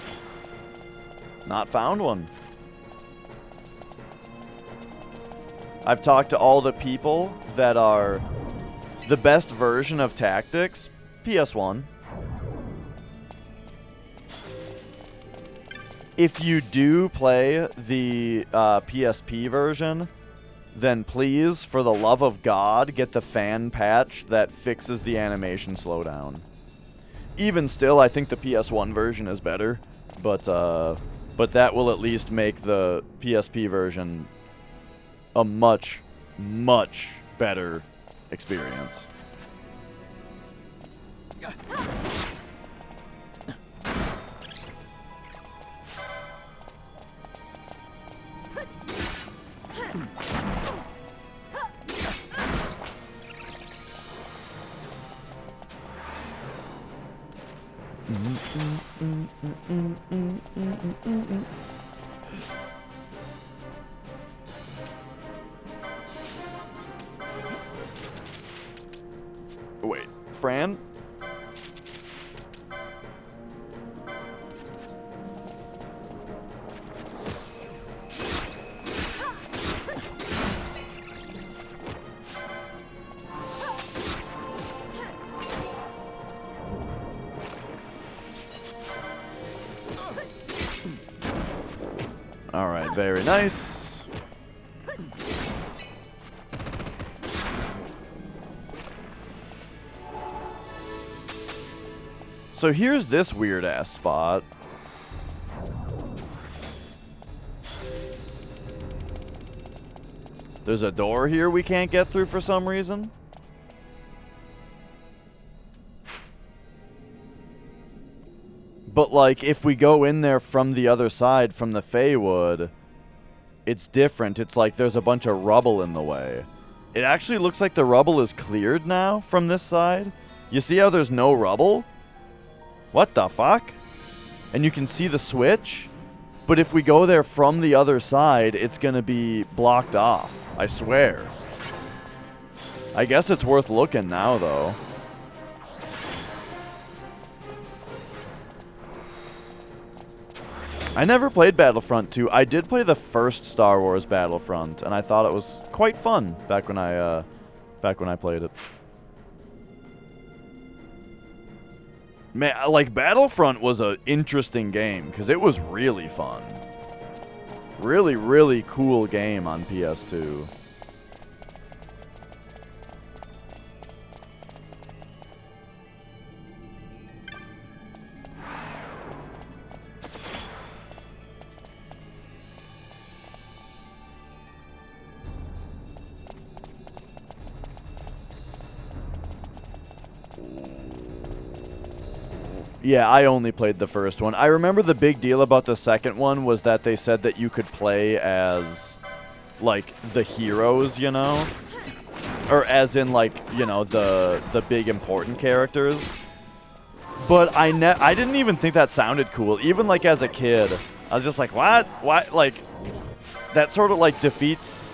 Not found one. I've talked to all the people that are the best version of Tactics, PS1. If you do play the PSP version, then please, for the love of God, get the fan patch that fixes the animation slowdown. Even still, I think the PS1 version is better, but that will at least make the PSP version a much, much better experience. Wait, Fran? Alright, very nice. So here's this weird-ass spot. There's a door here we can't get through for some reason. But, like, if we go in there from the other side, from the Feywood, it's different. It's like there's a bunch of rubble in the way. It actually looks like the rubble is cleared now from this side. You see how there's no rubble? What the fuck? And you can see the switch? But if we go there from the other side, it's gonna be blocked off. I swear. I guess it's worth looking now, though. I never played Battlefront 2. I did play the first Star Wars Battlefront, and I thought it was quite fun back when I played it. Man, like, Battlefront was an interesting game, because it was really fun. Really, really cool game on PS2. Yeah, I only played the first one. I remember the big deal about the second one was that they said that you could play as, like, the heroes, you know? Or as in, like, you know, the big important characters. But I didn't even think that sounded cool. Even, like, as a kid. I was just like, what? What? Like, that sort of, like, defeats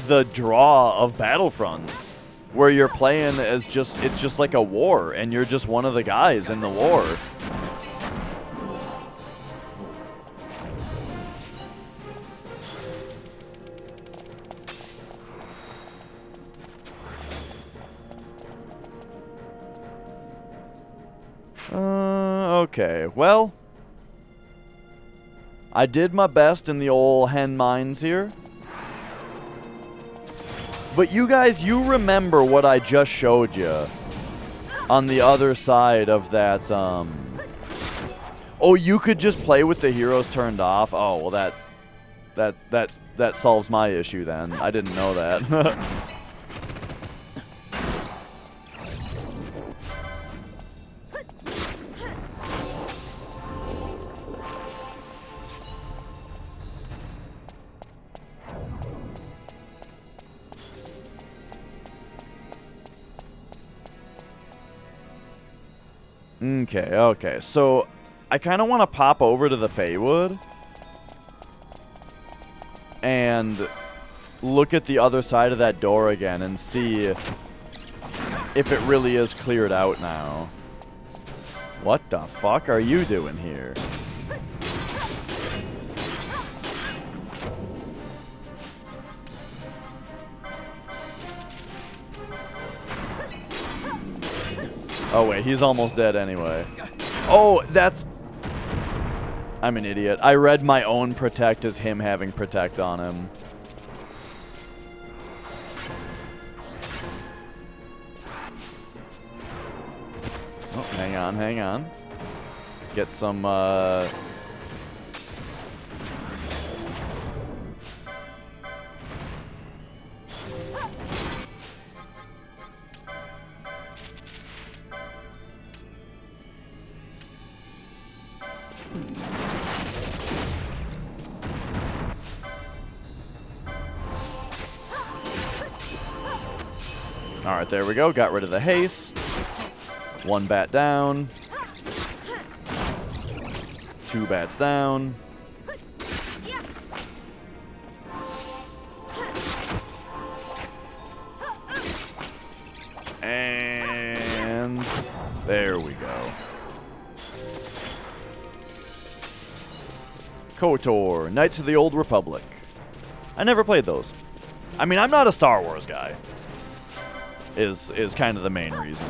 the draw of Battlefront. Where you're playing as it's just like a war, and you're just one of the guys in the war. Okay, well, I did my best in the old hen mines here. But you guys, you remember what I just showed you on the other side of that, Oh, you could just play with the heroes turned off? Oh, well that solves my issue then. I didn't know that. Okay, so I kind of want to pop over to the Feywood and look at the other side of that door again and see if it really is cleared out now. What the fuck are you doing here? Oh wait, he's almost dead anyway. Oh, I'm an idiot. I read my own protect as him having protect on him. Oh, hang on. Get some, Alright, there we go. Got rid of the haste. One bat down. Two bats down. And there we go. KOTOR, Knights of the Old Republic. I never played those. I mean, I'm not a Star Wars guy. Is kind of the main reason.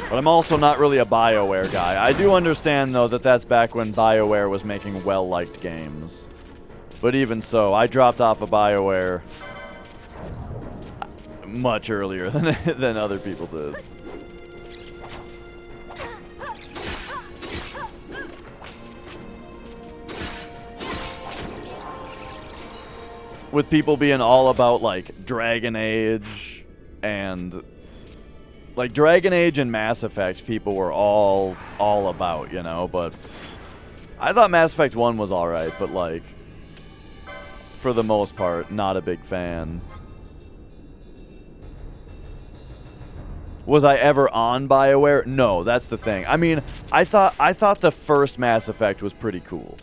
But I'm also not really a BioWare guy. I do understand, though, that that's back when BioWare was making well-liked games. But even so, I dropped off of BioWare much earlier than other people did. With people being all about, like, Dragon Age and... like, Dragon Age and Mass Effect people were all about, you know, but... I thought Mass Effect 1 was alright, but, like... for the most part, not a big fan. Was I ever on BioWare? No, that's the thing. I mean, I thought the first Mass Effect was pretty cool.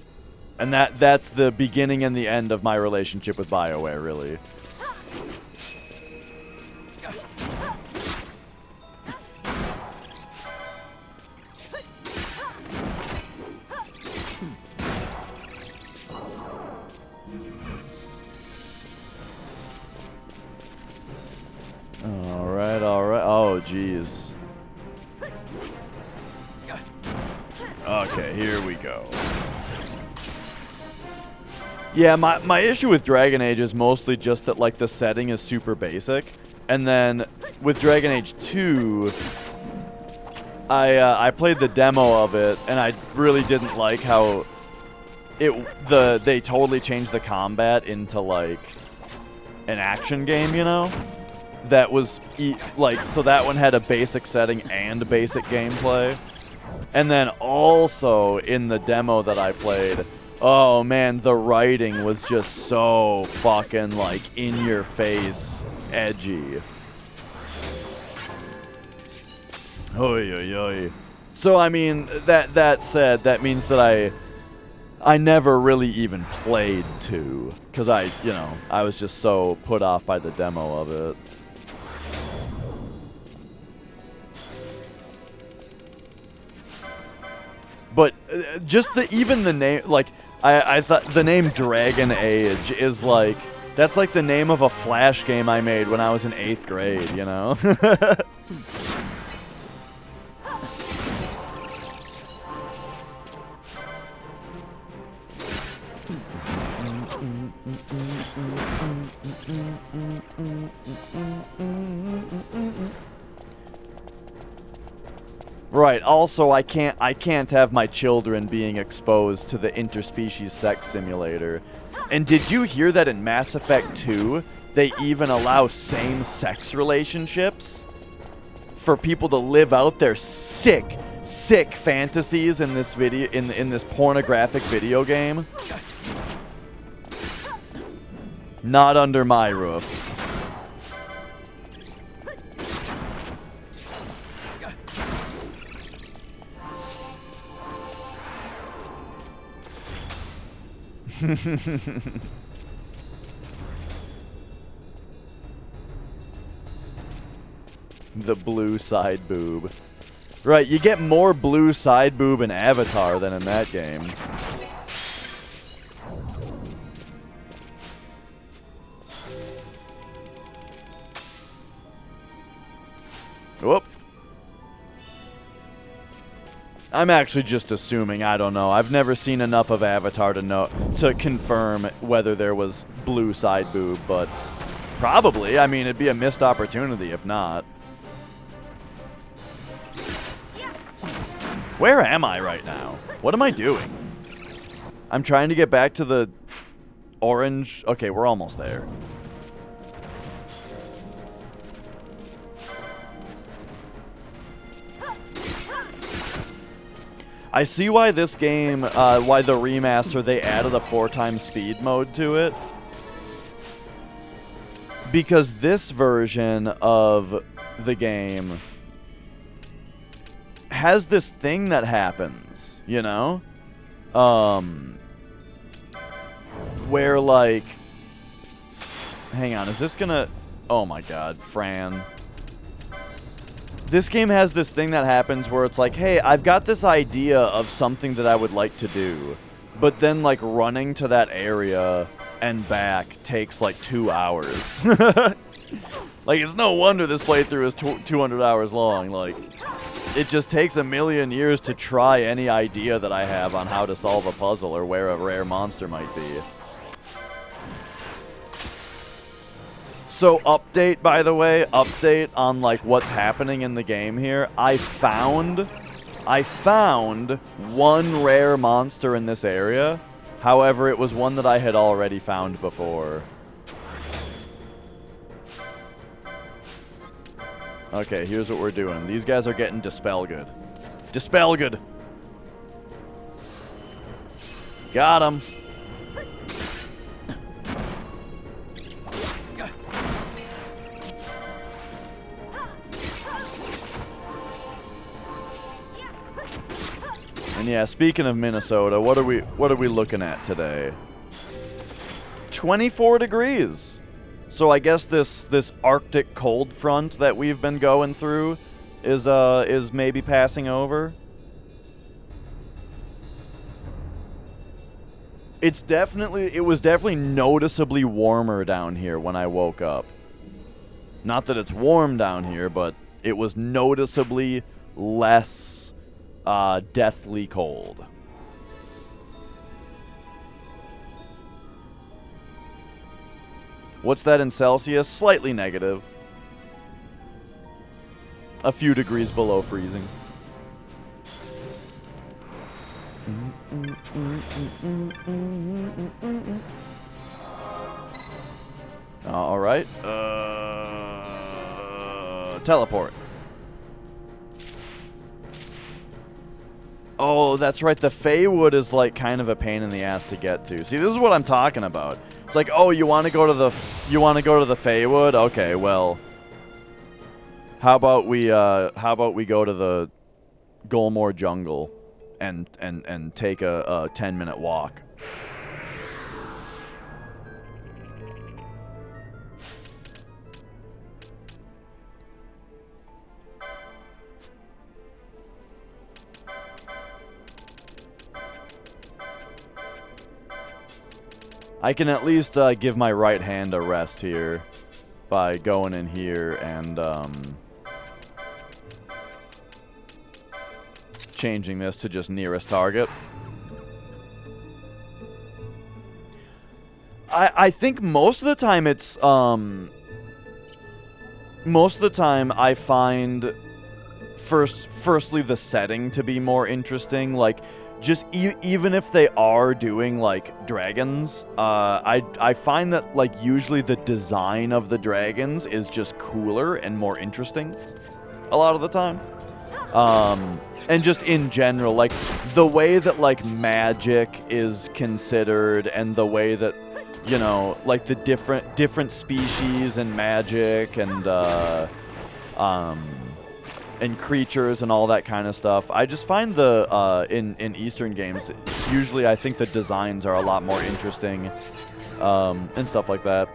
And that's the beginning and the end of my relationship with BioWare, really. jeez. Okay, here we go. Yeah, my issue with Dragon Age is mostly just that, like, the setting is super basic. And then with Dragon Age 2, I played the demo of it, and I really didn't like how they totally changed the combat into, like, an action game, you know? That was, so that one had a basic setting and basic gameplay. And then also, in the demo that I played, oh man, the writing was just so fucking, like, in your face, edgy. Oy, oy, oy. So, I mean, that said, that means that I never really even played 2, because I was just so put off by the demo of it. But just even the name, like, I thought the name Dragon Age is like, that's like the name of a Flash game I made when I was in 8th grade, you know? Right, also I can't have my children being exposed to the interspecies sex simulator. And did you hear that in Mass Effect 2, they even allow same-sex relationships? For people to live out their sick fantasies in this video in this pornographic video game? Not under my roof. The blue side boob. Right, you get more blue side boob in Avatar than in that game. Whoop. I'm actually just assuming, I don't know. I've never seen enough of Avatar to confirm whether there was blue side boob, but probably. I mean, it'd be a missed opportunity if not. Where am I right now? What am I doing? I'm trying to get back to the orange. Okay, we're almost there. I see why this game, why the remaster, they added a 4x speed mode to it. Because this version of the game has this thing that happens, you know? Where, like... Hang on, is this gonna... Oh my god, Fran... This game has this thing that happens where it's like, hey, I've got this idea of something that I would like to do. But then, like, running to that area and back takes, like, 2 hours. Like, it's no wonder this playthrough is 200 hours long. Like, it just takes a million years to try any idea that I have on how to solve a puzzle or where a rare monster might be. So, update, by the way, update on, like, what's happening in the game here. I found one rare monster in this area. However, it was one that I had already found before. Okay, here's what we're doing. These guys are getting Dispel Good. Dispel Good! Got him! And yeah, speaking of Minnesota, what are we looking at today? 24 degrees. So I guess this Arctic cold front that we've been going through is maybe passing over. It was definitely noticeably warmer down here when I woke up. Not that it's warm down here, but It was noticeably less deathly cold. What's that in Celsius? Slightly negative. A few degrees below freezing. All right. Teleport. Oh, that's right. The Feywood is like kind of a pain in the ass to get to. See, this is what I'm talking about. It's like, oh, you want to go to the Feywood? Okay, well, how about we go to the Golmore Jungle and take a 10-minute walk. I can at least give my right hand a rest here by going in here and changing this to just nearest target. I think most of the time it's most of the time I find firstly the setting to be more interesting, like just even if they are doing like dragons, I find that like usually the design of the dragons is just cooler and more interesting a lot of the time. And just in general, like the way that like magic is considered and the way that, you know, like the different species and magic and creatures and all that kind of stuff. I just find the in Eastern games, usually I think the designs are a lot more interesting and stuff like that.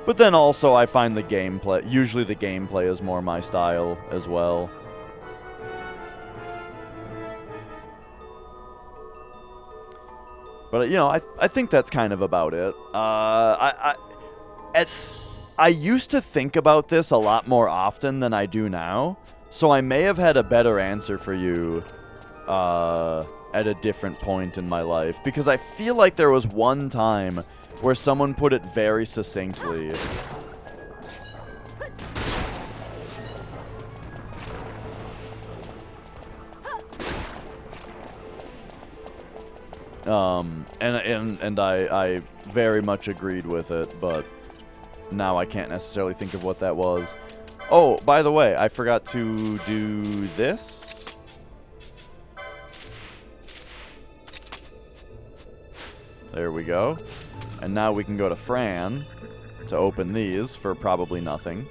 But then also I find the gameplay, usually the gameplay is more my style as well. But, you know, I think that's kind of about it. I used to think about this a lot more often than I do now, so I may have had a better answer for you at a different point in my life, because I feel like there was one time where someone put it very succinctly. And I very much agreed with it, but now I can't necessarily think of what that was. Oh, by the way, I forgot to do this. There we go. And now we can go to Fran to open these for probably nothing.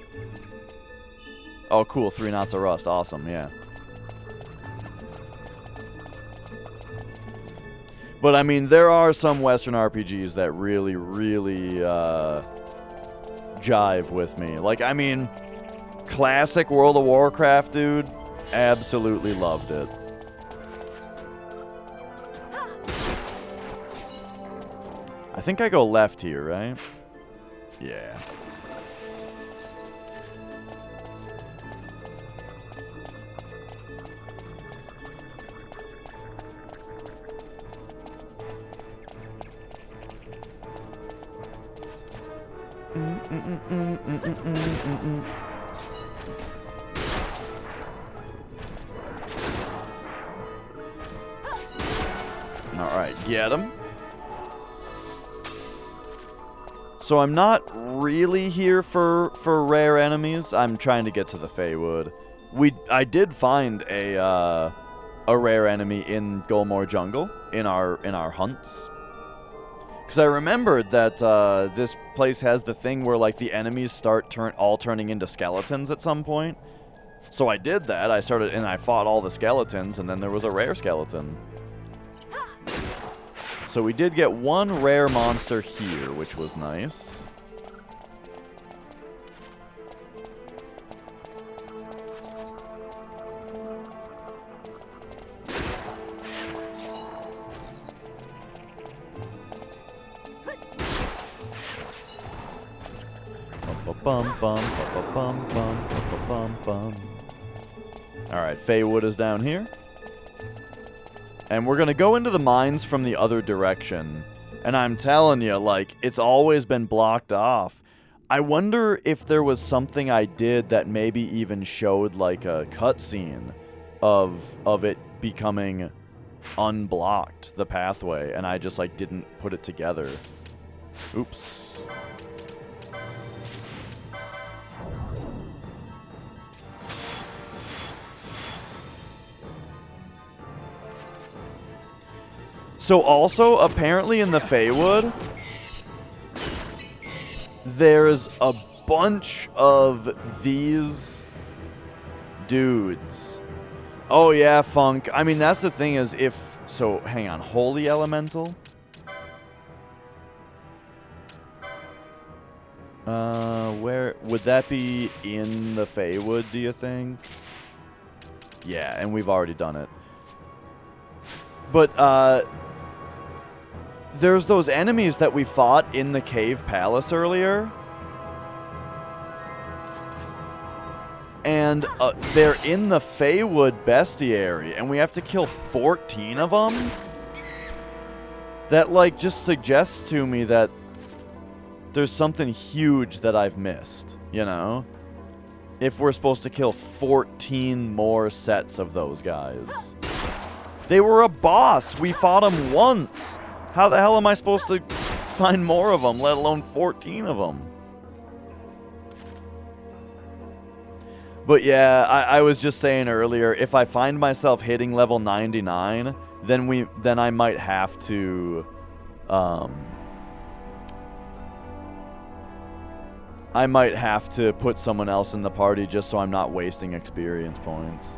Oh, cool. 3 knots of rust. Awesome, yeah. But, I mean, there are some Western RPGs that really, really jive with me. Like, I mean, classic World of Warcraft, dude, absolutely loved it. I think I go left here, right? Yeah. Alright, get him. So I'm not really here for rare enemies. I'm trying to get to the Feywood. I did find a rare enemy in Golmore Jungle in our hunts. Because I remembered that this place has the thing where like the enemies start all turning into skeletons at some point. So I did that. I fought all the skeletons, and then there was a rare skeleton. So we did get one rare monster here, which was nice. Bum bum bum bum bum bum bum bum. Alright, Feywood is down here. And we're gonna go into the mines from the other direction. And I'm telling you, like, it's always been blocked off. I wonder if there was something I did that maybe even showed, like, a cutscene of it becoming unblocked, the pathway, and I just, like, didn't put it together. Oops. So also, apparently in the Feywood, there's a bunch of these dudes. Oh yeah, Funk. I mean, that's the thing is if... So, hang on. Holy Elemental? Where... Would that be in the Feywood, do you think? Yeah, and we've already done it. But, there's those enemies that we fought in the Cave Palace earlier. And they're in the Feywood Bestiary, and we have to kill 14 of them? That, like, just suggests to me that there's something huge that I've missed, you know? If we're supposed to kill 14 more sets of those guys. They were a boss! We fought them once! How the hell am I supposed to find more of them, let alone 14 of them? But yeah, I was just saying earlier, if I find myself hitting level 99, then I might have to put someone else in the party just so I'm not wasting experience points.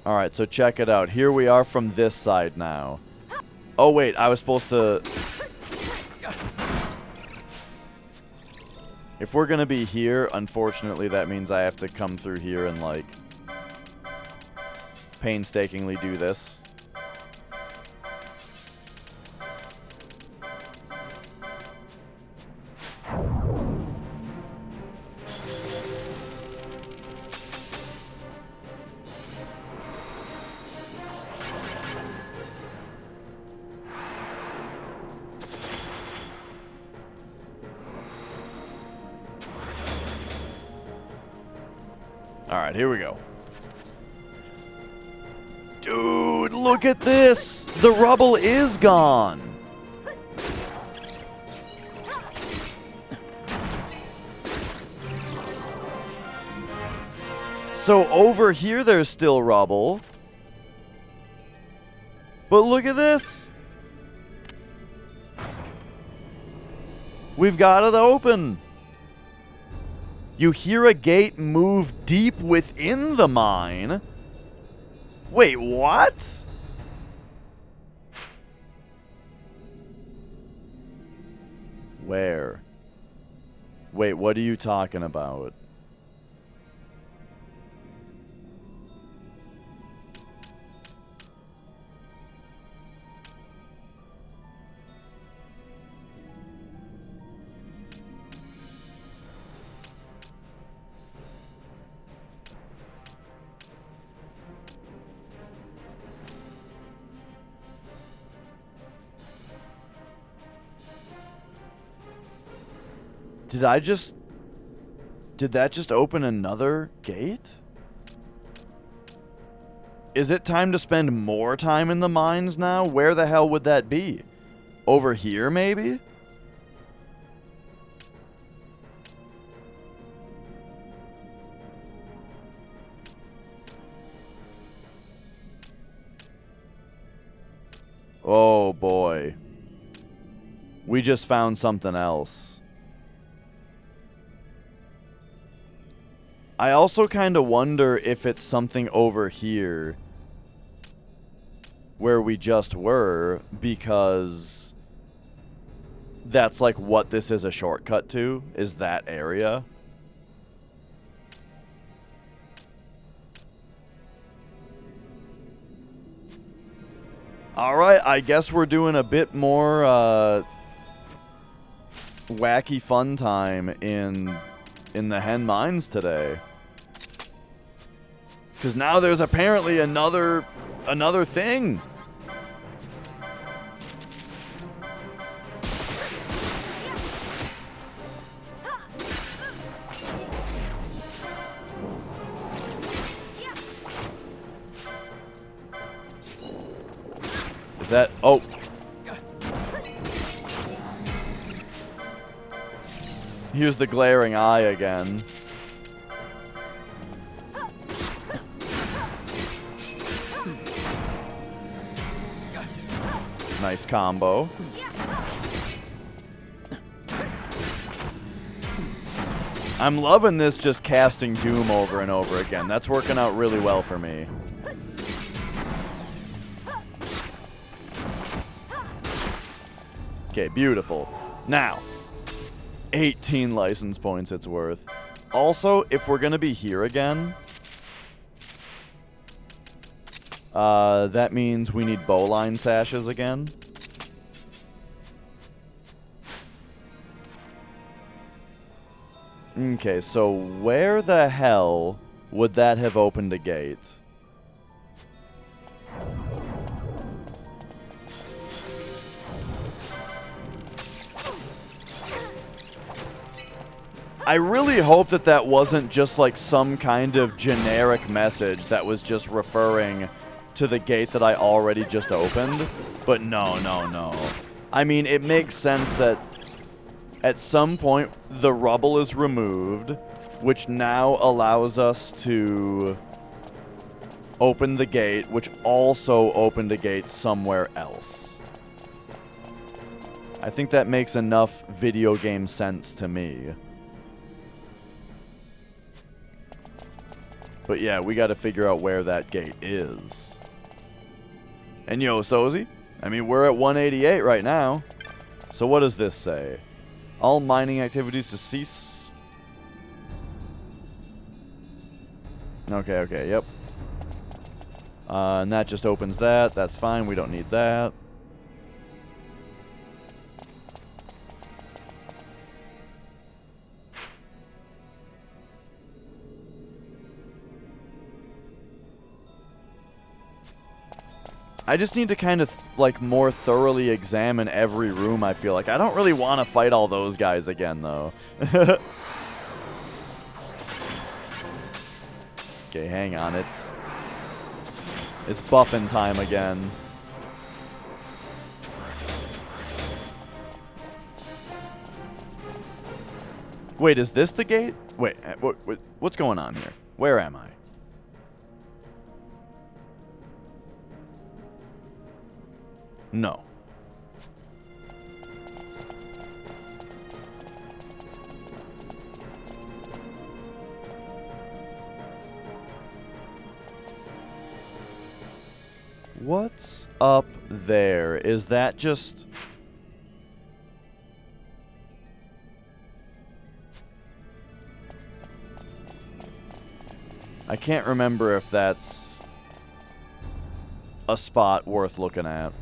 Alright, so check it out. Here we are from this side now. Oh, wait, I was supposed to... If we're gonna be here, unfortunately, that means I have to come through here and, like, painstakingly do this. Alright, here we go. Dude, look at this! The rubble is gone! So over here there's still rubble. But look at this! We've got it open! You hear a gate move deep within the mine? Wait, what? Where? Wait, what are you talking about? Did that just open another gate? Is it time to spend more time in the mines now? Where the hell would that be? Over here, maybe? Oh boy. We just found something else. I also kind of wonder if it's something over here where we just were, because that's like what this is a shortcut to, is that area. All right, I guess we're doing a bit more wacky fun time in the hen mines today. Because now there's apparently another thing. Is that... Oh. Here's the glaring eye again. Nice combo. I'm loving this just casting Doom over and over again. That's working out really well for me. Okay, beautiful. Now, 18 license points it's worth. Also, if we're going to be here again, that means we need bowline sashes again. Okay, so where the hell would that have opened a gate? I really hope that that wasn't just like some kind of generic message that was just referring to the gate that I already just opened. But no, no, no. I mean, it makes sense that at some point the rubble is removed, which now allows us to open the gate, which also opened a gate somewhere else. I think that makes enough video game sense to me. But yeah, we got to figure out where that gate is. And yo, Sozy, I mean, we're at 188 right now. So what does this say? All mining activities to cease. Okay, okay, yep. And that just opens that. That's fine, we don't need that. I just need to kind of, like, more thoroughly examine every room, I feel like. I don't really want to fight all those guys again, though. Okay, hang on. It's buffing time again. Wait, is this the gate? Wait, what's going on here? Where am I? No. What's up there? Is that just... I can't remember if that's a spot worth looking at.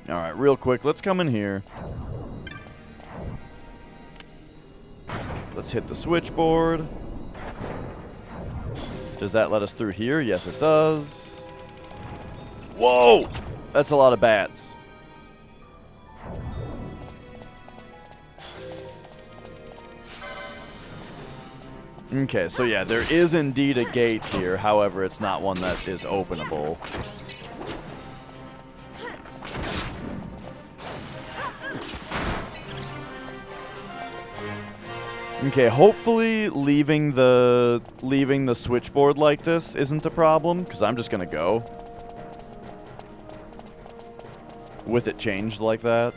Alright, real quick, let's come in here. Let's hit the switchboard. Does that let us through here? Yes, it does. Whoa! That's a lot of bats. Okay, so yeah, there is indeed a gate here. However, it's not one that is openable. Okay, hopefully leaving the switchboard like this isn't a problem, because I'm just gonna go with it changed like that.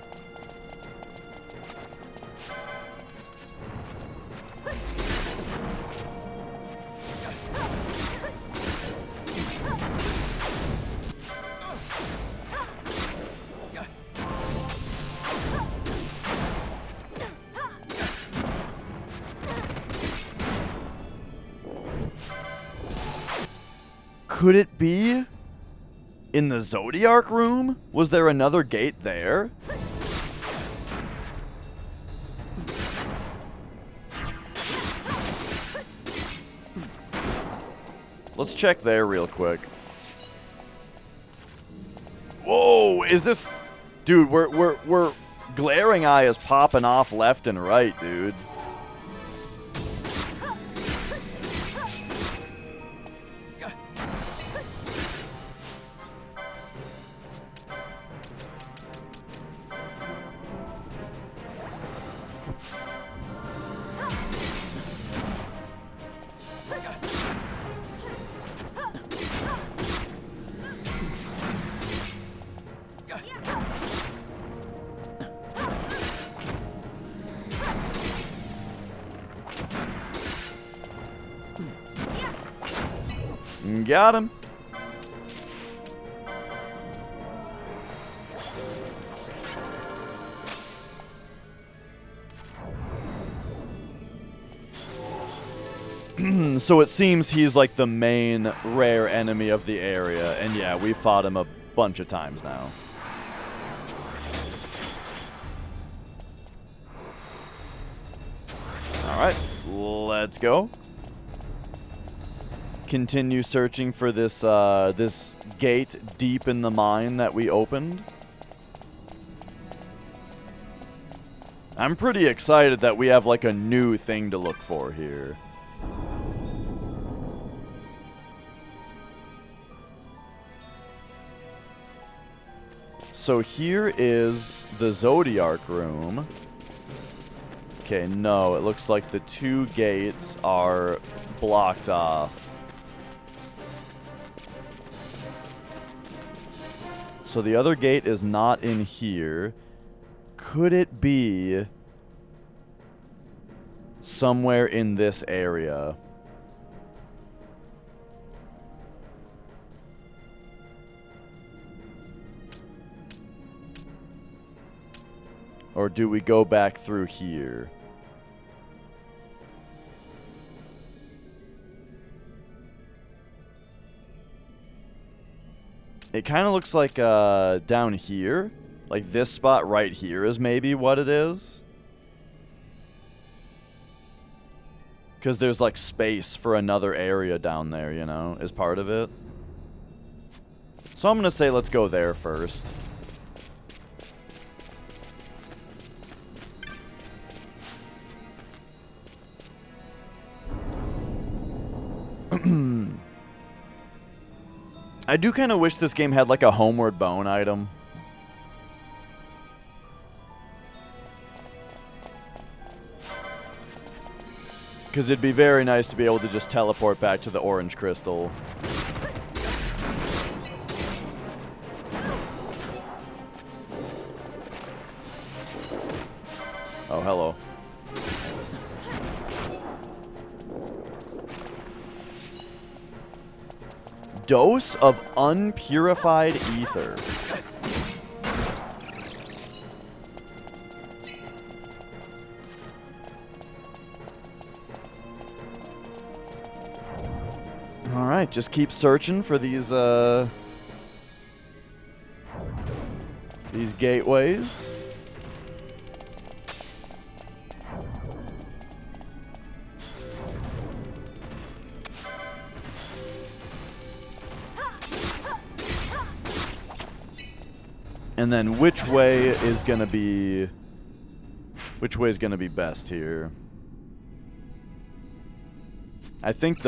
Could it be in the Zodiac room? Was there another gate there? Let's check there real quick. Whoa, is this... Dude, we're glaring eye is popping off left and right, dude. Got him. So it seems he's like the main rare enemy of the area, and yeah, we fought him a bunch of times now. Alright, let's go. Continue searching for this this gate deep in the mine that we opened. I'm pretty excited that we have like a new thing to look for here. So here is the Zodiac room. Okay, no, it looks like the two gates are blocked off. So the other gate is not in here. Could it be somewhere in this area? Or do we go back through here? It kind of looks like down here. Like this spot right here is maybe what it is. Because there's like space for another area down there, you know, as part of it. So I'm going to say let's go there first. I do kind of wish this game had like a Homeward Bone item. Because it'd be very nice to be able to just teleport back to the orange crystal. Oh, hello. Dose of unpurified ether. Alright, just keep searching for these gateways. And then which way is gonna be best here? I think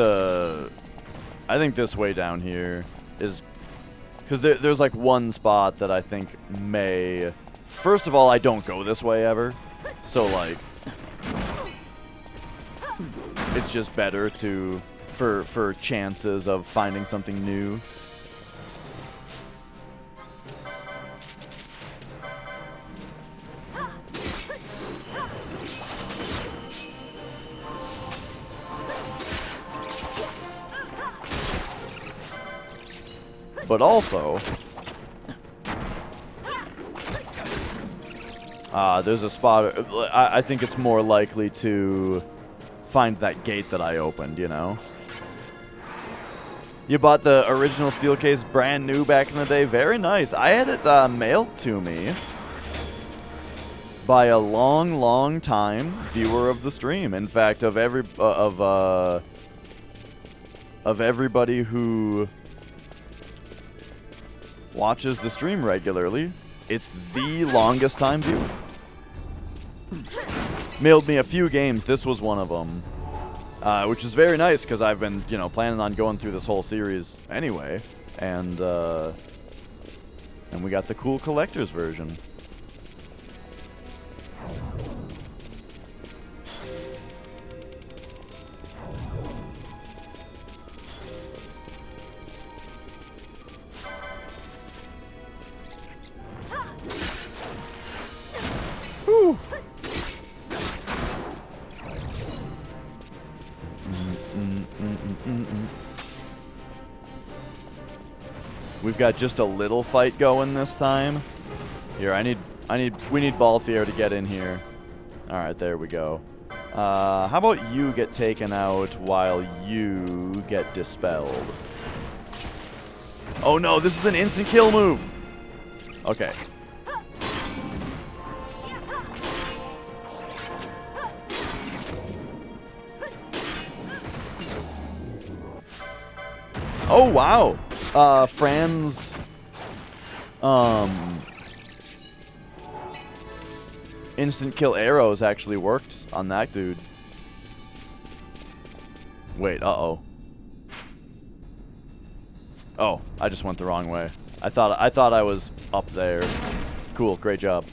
this way down here is, because there's like one spot that I think may. First of all, I don't go this way ever, so like it's just better to for chances of finding something new. But also, there's a spot. I think it's more likely to find that gate that I opened, you know? You bought the original steel case brand new back in the day. Very nice. I had it mailed to me by a long time viewer of the stream. In fact, of everybody who watches the stream regularly, it's the longest time viewer. Mailed me a few games. This was one of them. Which is very nice because I've been, planning on going through this whole series anyway, and we got the cool collector's version. Whew. We've got just a little fight going this time. Here, we need Balthier to get in here. All right, there we go. How about you get taken out while you get dispelled? Oh no, this is an instant kill move. Okay. Oh, wow. Fran's instant kill arrows actually worked on that dude. Wait, uh-oh. Oh, I just went the wrong way. I thought I was up there. Cool, great job.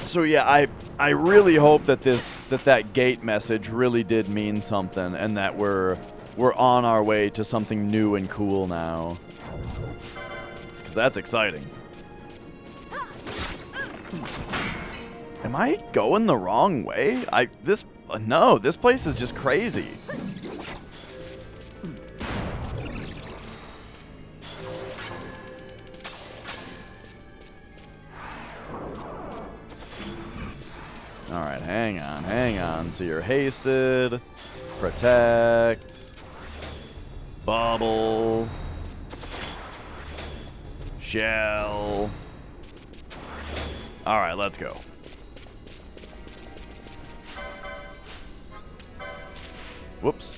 So yeah, I really hope that that gate message really did mean something, and that we're on our way to something new and cool now. 'Cause that's exciting. Am I going the wrong way? No, this place is just crazy. Alright, hang on. So you're hasted. Protect. Bubble. Shell. Alright, let's go. Whoops.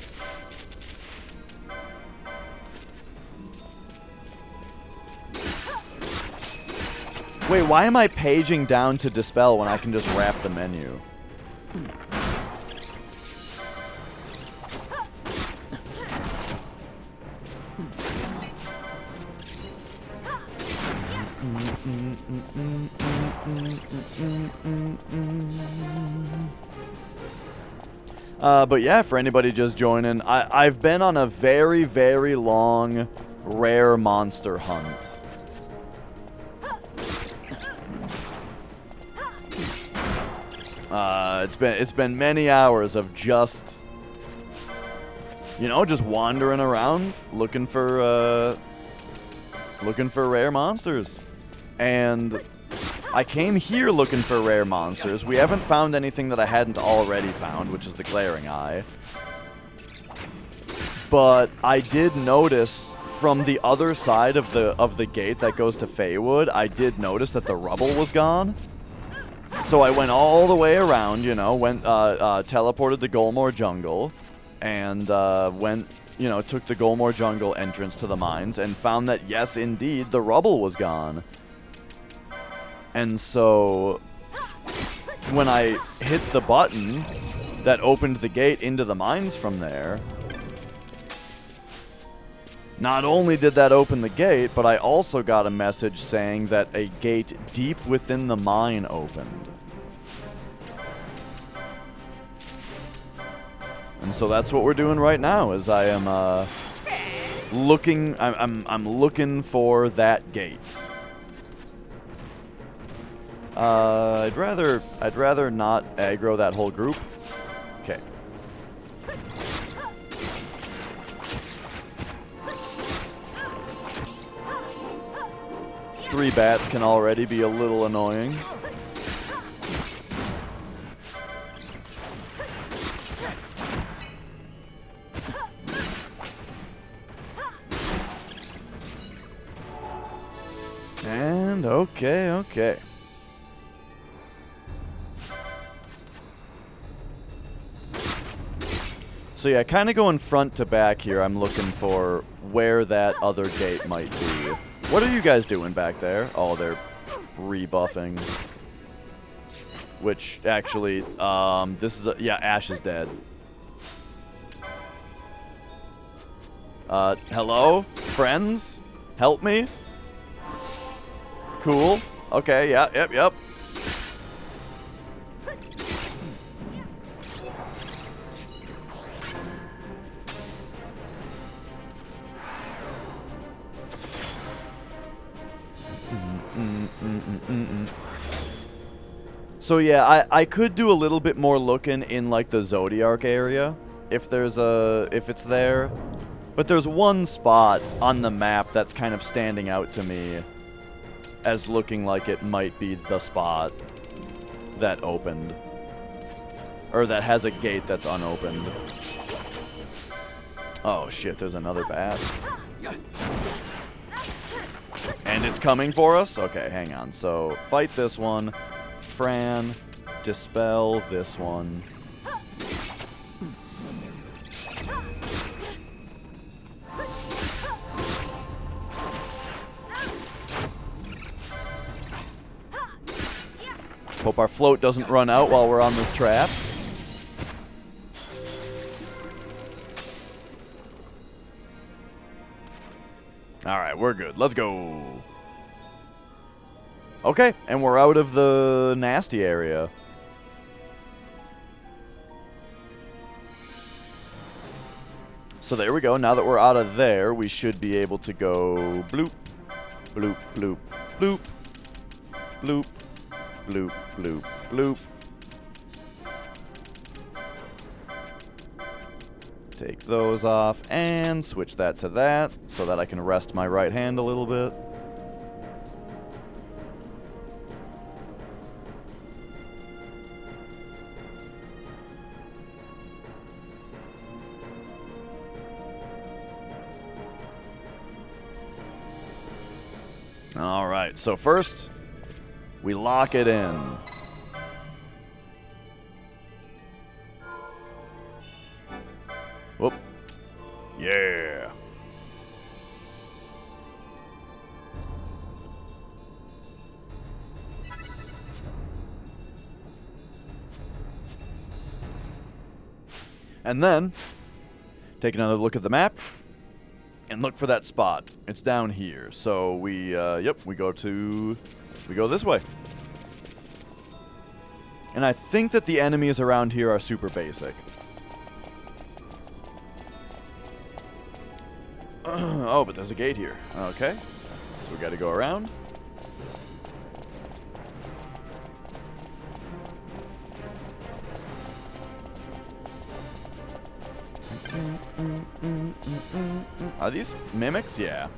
Wait, why am I paging down to dispel when I can just wrap the menu? But yeah, for anybody just joining, I've been on a very, very long rare monster hunt. It's been many hours of just wandering around looking for rare monsters. And I came here looking for rare monsters. We haven't found anything that I hadn't already found, which is the Glaring Eye. But I did notice from the other side of the gate that goes to Feywood, I did notice that the rubble was gone. So I went all the way around, teleported to Golmore Jungle, and took the Golmore Jungle entrance to the mines, and found that, yes, indeed, the rubble was gone. And so when I hit the button that opened the gate into the mines from there, not only did that open the gate, but I also got a message saying that a gate deep within the mine opened. And so that's what we're doing right now. Is I am looking. I'm looking for that gate. I'd rather not aggro that whole group. Okay. Three bats can already be a little annoying. And okay. So yeah, kind of going front to back here, I'm looking for where that other gate might be. What are you guys doing back there? Oh, they're rebuffing. Which, actually, this is yeah, Ash is dead. Hello? Friends? Help me? Cool. Okay, yeah, yep. So yeah, I could do a little bit more looking in like the Zodiac area if it's there. But there's one spot on the map that's kind of standing out to me as looking like it might be the spot that opened. Or that has a gate that's unopened. Oh shit, there's another bat. And it's coming for us? Okay, hang on. So, fight this one. Fran, dispel this one. Hope our float doesn't run out while we're on this trap. Alright, we're good. Let's go. Okay, and we're out of the nasty area. So there we go. Now that we're out of there, we should be able to go bloop, bloop, bloop, bloop, bloop, bloop, bloop, bloop. Take those off and switch that to that so that I can rest my right hand a little bit. All right, so first we lock it in. Whoop. Yeah. And then take another look at the map and look for that spot. It's down here. So we we go this way. And I think that the enemies around here are super basic. Oh, but there's a gate here. Okay. So we got to go around. Are these mimics? Yeah.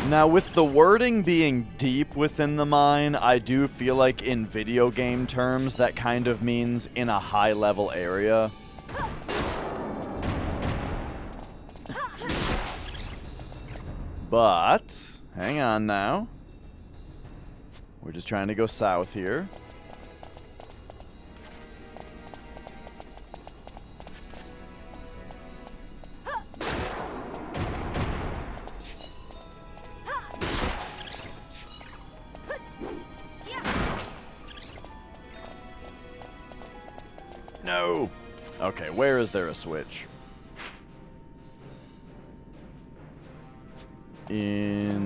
Now, with the wording being deep within the mine, I do feel like in video game terms, that kind of means in a high-level area. But, hang on now. We're just trying to go south here. No. Okay, where is there a switch? Interesting.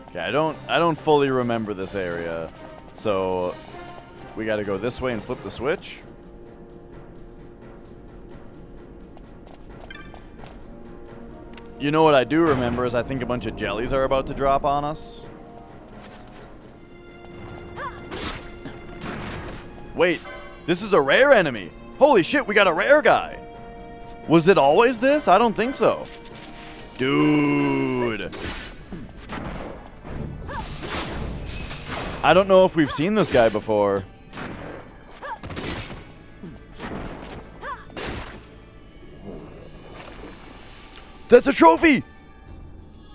Okay, I don't fully remember this area. So we got to go this way and flip the switch. You know what I do remember is I think a bunch of jellies are about to drop on us. Wait, this is a rare enemy. Holy shit, we got a rare guy. Was it always this? I don't think so. Dude. I don't know if we've seen this guy before. That's a trophy!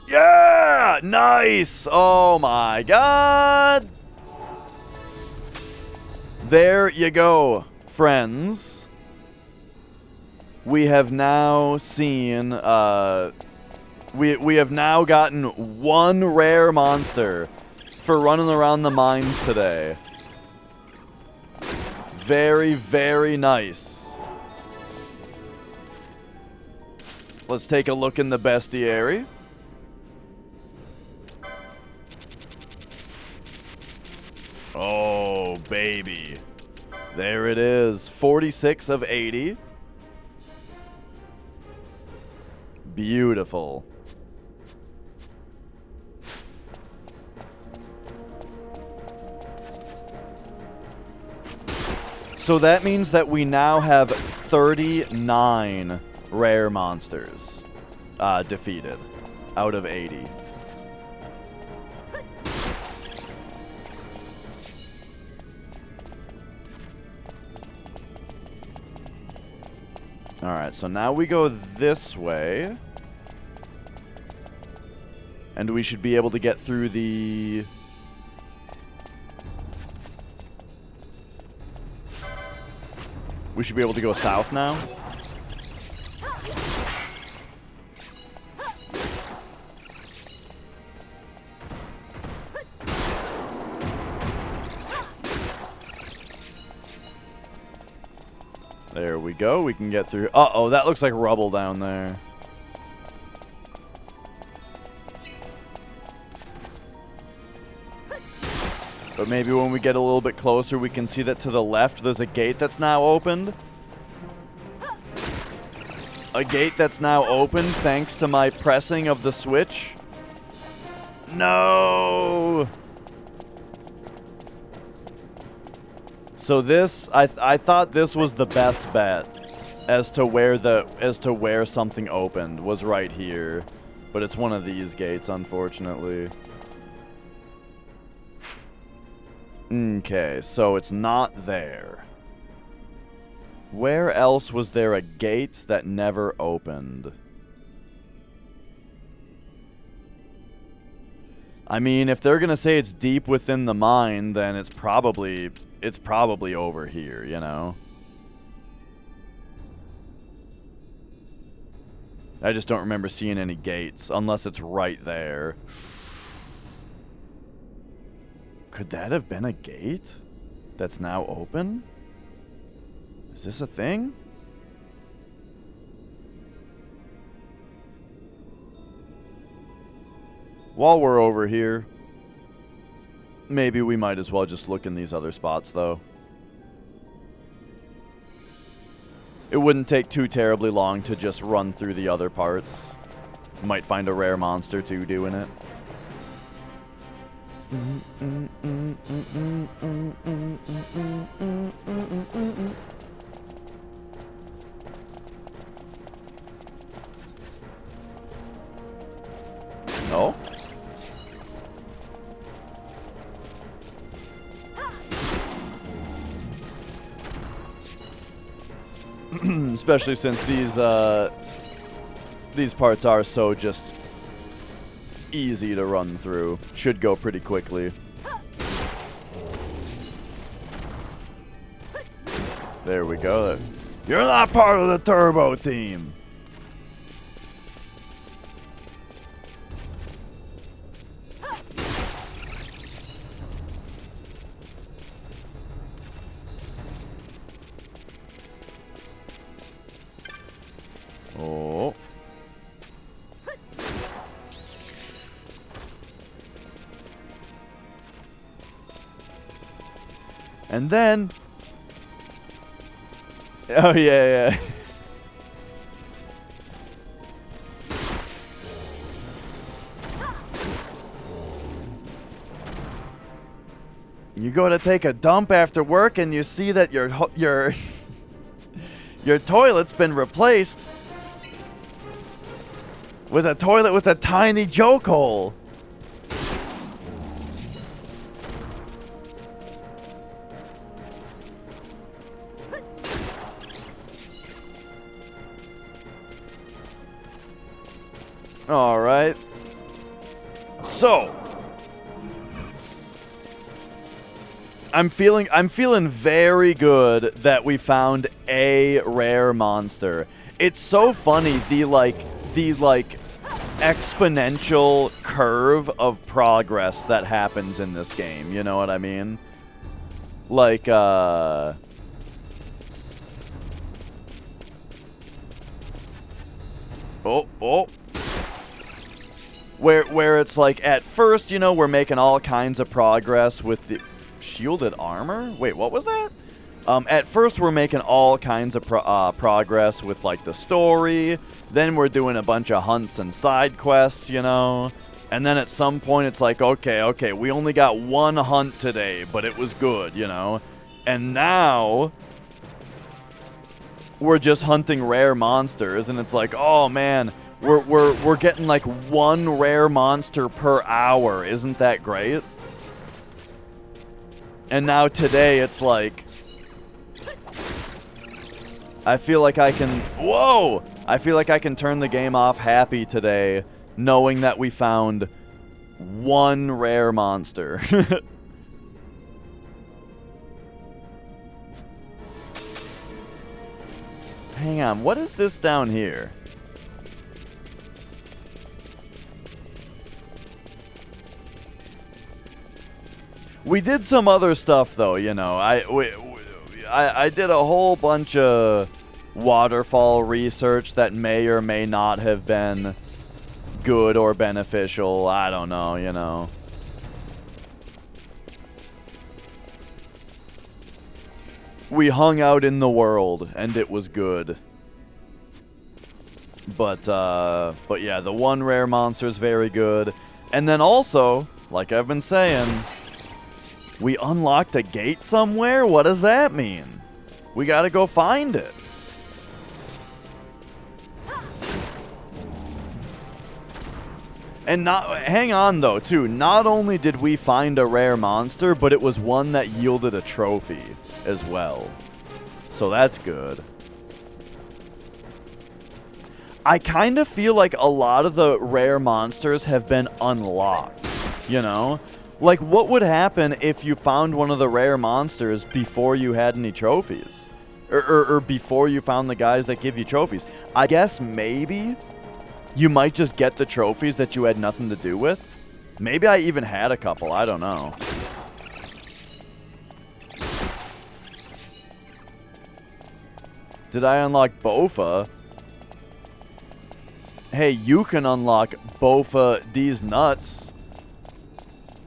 Yeah! Nice! Oh my god! There you go, friends. We have now seen, we have now gotten one rare monster for running around the mines today. Very, very nice. Let's take a look in the bestiary. Oh, baby. There it is. 46 of 80. Beautiful. So that means that we now have 39 rare monsters defeated out of 80. Alright, so now we go this way. And we should be able to get through the... We should be able to go south now. There we go. We can get through. Uh-oh, that looks like rubble down there. But maybe when we get a little bit closer, we can see that to the left, there's a gate that's now opened. A gate that's now open thanks to my pressing of the switch. No! So this, I thought this was the best bet as to where something opened was right here, but it's one of these gates, unfortunately. Okay, so it's not there. Where else was there a gate that never opened? I mean, if they're gonna say it's deep within the mine, then it's probably over here, you know? I just don't remember seeing any gates, unless it's right there. Could that have been a gate that's now open? Is this a thing? While we're over here, maybe we might as well just look in these other spots, though. It wouldn't take too terribly long to just run through the other parts. Might find a rare monster, too, doing it. No? Especially since these parts are so just easy to run through. Should go pretty quickly. There we go. You're not part of the turbo team. And then... Oh, yeah. You go to take a dump after work and you see that your your toilet's been replaced with a toilet with a tiny joke hole. All right. So, I'm feeling very good that we found a rare monster. It's so funny the exponential curve of progress that happens in this game, you know what I mean? Like Where it's like, at first, you know, we're making all kinds of progress with the shielded armor? Wait, what was that? At first, we're making all kinds of progress with, like, the story. Then we're doing a bunch of hunts and side quests, you know? And then at some point, it's like, okay, we only got one hunt today, but it was good, you know? And now... we're just hunting rare monsters, and it's like, oh, man... We're getting like one rare monster per hour. Isn't that great? And now today it's like... I feel like I can... Whoa! I feel like I can turn the game off happy today, knowing that we found one rare monster. Hang on, what is this down here? We did some other stuff, though, you know. I did a whole bunch of waterfall research that may or may not have been good or beneficial. I don't know, you know. We hung out in the world, and it was good. But yeah, the one rare monster is very good. And then also, like I've been saying... we unlocked a gate somewhere? What does that mean? We gotta go find it. And hang on though, too. Not only did we find a rare monster, but it was one that yielded a trophy as well. So that's good. I kind of feel like a lot of the rare monsters have been unlocked, you know? Like, what would happen if you found one of the rare monsters before you had any trophies? Or before you found the guys that give you trophies? I guess maybe you might just get the trophies that you had nothing to do with. Maybe I even had a couple. I don't know. Did I unlock Bofa? Hey, you can unlock Bofa these nuts.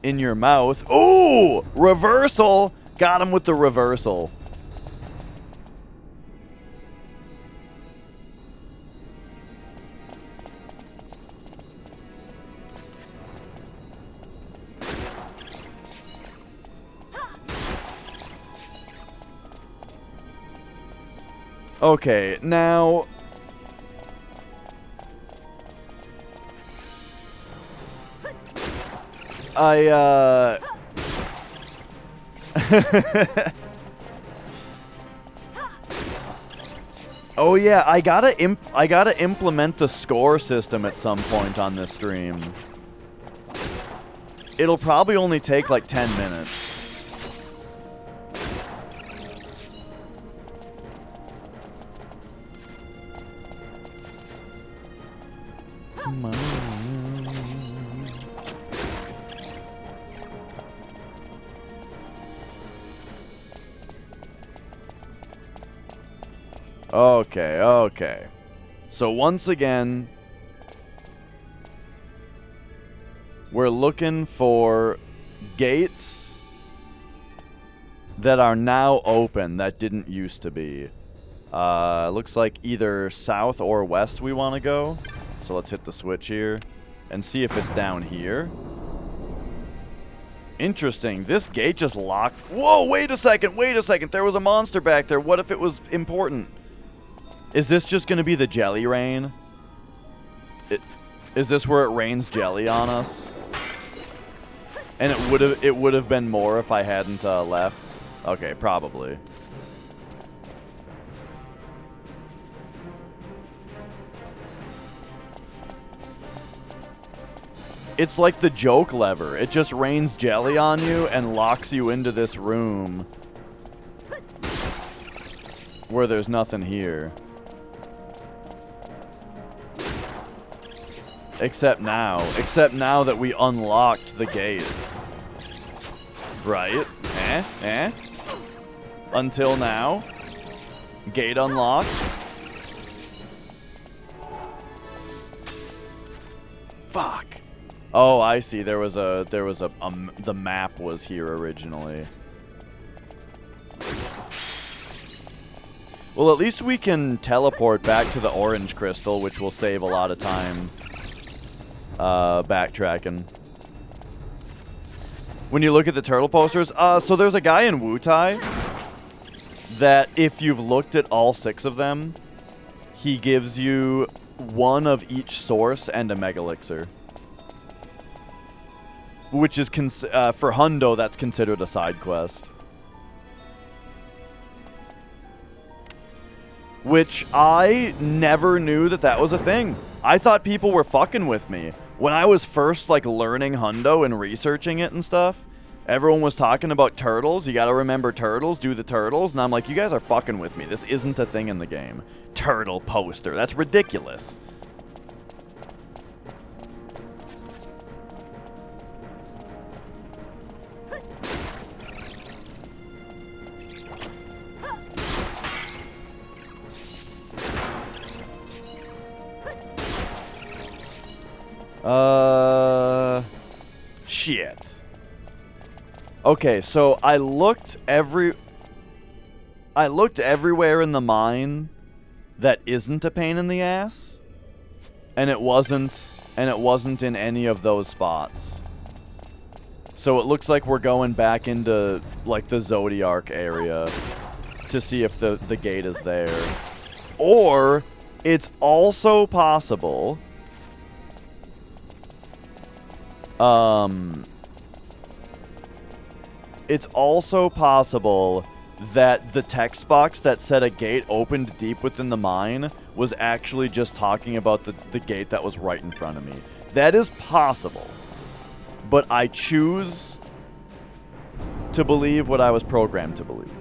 In your mouth. Ooh! Reversal! Got him with the reversal. Okay, now... Oh yeah, I gotta implement the score system at some point on this stream. It'll probably only take like 10 minutes. Okay. So once again, we're looking for gates that are now open that didn't used to be. Looks like either south or west we want to go. So let's hit the switch here and see if it's down here. Interesting. This gate just locked. Whoa, wait a second. Wait a second. There was a monster back there. What if it was important? Is this just going to be the jelly rain? Is this where it rains jelly on us? And it would have been more if I hadn't left. Okay, probably. It's like the joke lever. It just rains jelly on you and locks you into this room where there's nothing here. Except now that we unlocked the gate. Right? Until now. Gate unlocked. Fuck. Oh, I see. The map was here originally. Well, at least we can teleport back to the orange crystal, which will save a lot of time backtracking. When you look at the turtle posters, so there's a guy in Wutai that if you've looked at all 6 of them, he gives you 1 of each source and a megalixir. Which is, for Hundo, that's considered a side quest. Which I never knew that was a thing. I thought people were fucking with me. When I was first, like, learning Hundo and researching it and stuff, everyone was talking about turtles. You gotta remember turtles, do the turtles. And I'm like, you guys are fucking with me. This isn't a thing in the game. Turtle poster. That's ridiculous. Shit. Okay, so I looked everywhere in the mine that isn't a pain in the ass, and it wasn't in any of those spots. So it looks like we're going back into, like, the Zodiac area to see if the gate is there. Or it's also possible it's also possible that the text box that said a gate opened deep within the mine was actually just talking about the gate that was right in front of me. That is possible. But I choose to believe what I was programmed to believe.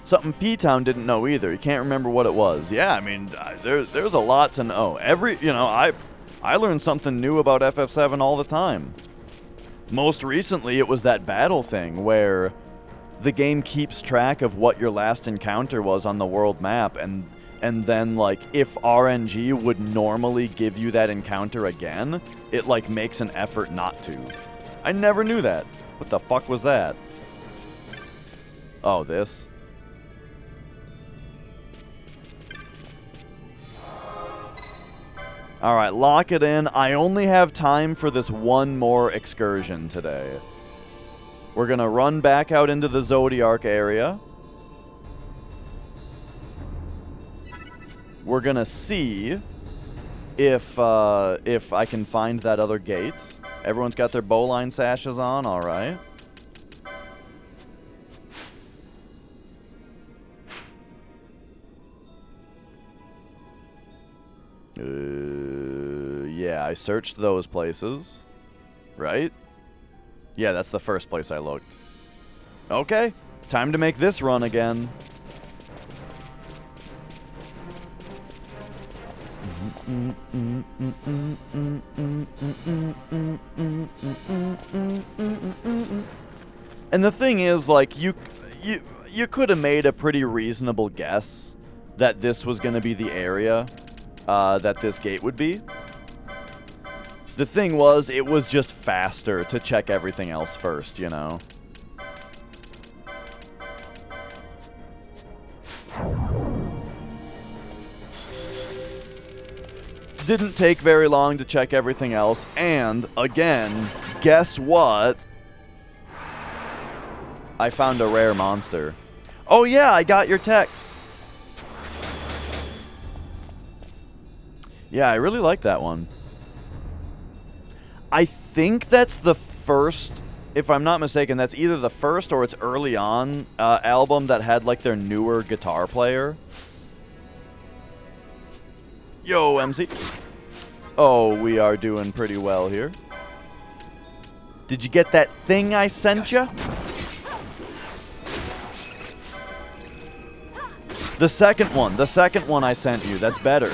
Something P-Town didn't know either. He can't remember what it was. Yeah, I mean, there's a lot to know. I learn something new about FF7 all the time. Most recently, it was that battle thing where the game keeps track of what your last encounter was on the world map, and then, like, if RNG would normally give you that encounter again, it, like, makes an effort not to. I never knew that. What the fuck was that? Oh, this? Alright, lock it in. I only have time for this one more excursion today. We're gonna run back out into the Zodiac area. We're gonna see if I can find that other gate. Everyone's got their bowline sashes on, alright. Yeah, I searched those places. Right? Yeah, that's the first place I looked. Okay, time to make this run again. And the thing is, like, you could have made a pretty reasonable guess that this was going to be the area that this gate would be. The thing was, it was just faster to check everything else first, you know? Didn't take very long to check everything else, and again, guess what? I found a rare monster. Oh yeah, I got your text. Yeah, I really like that one. I think that's the first, if I'm not mistaken, that's either the first or it's early on album that had like their newer guitar player. Yo, MC. Oh, we are doing pretty well here. Did you get that thing I sent you? The second one I sent you, that's better.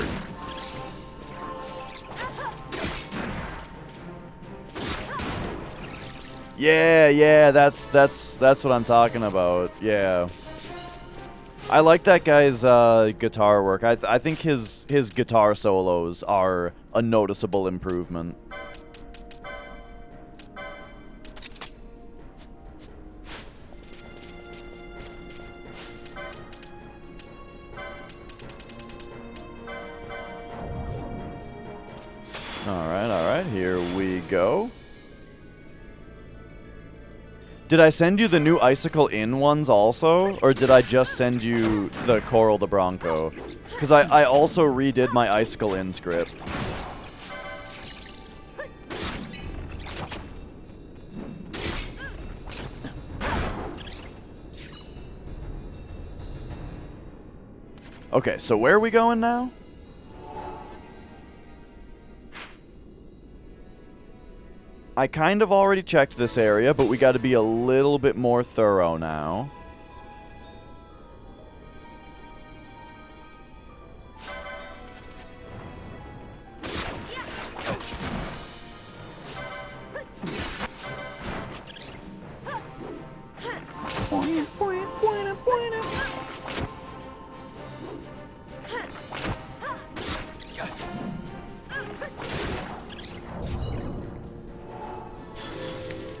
Yeah, that's what I'm talking about. Yeah. I like that guy's guitar work. I think his guitar solos are a noticeable improvement. Alright, here we go. Did I send you the new Icicle Inn ones also? Or did I just send you the Coral de Bronco? Because I also redid my Icicle Inn script. Okay, so where are we going now? I kind of already checked this area, but we got to be a little bit more thorough now.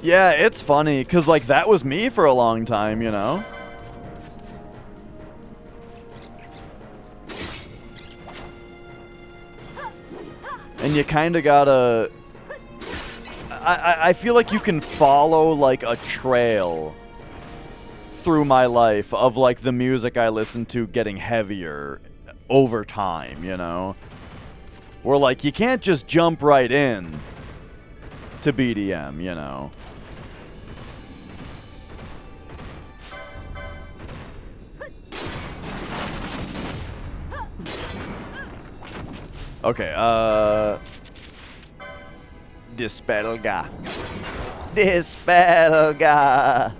Yeah, it's funny, because, like, that was me for a long time, you know? And you kind of gotta... I feel like you can follow, like, a trail through my life of, like, the music I listen to getting heavier over time, you know? Where, like, you can't just jump right in to BDM, you know? Okay, Dispelga. Dispelga.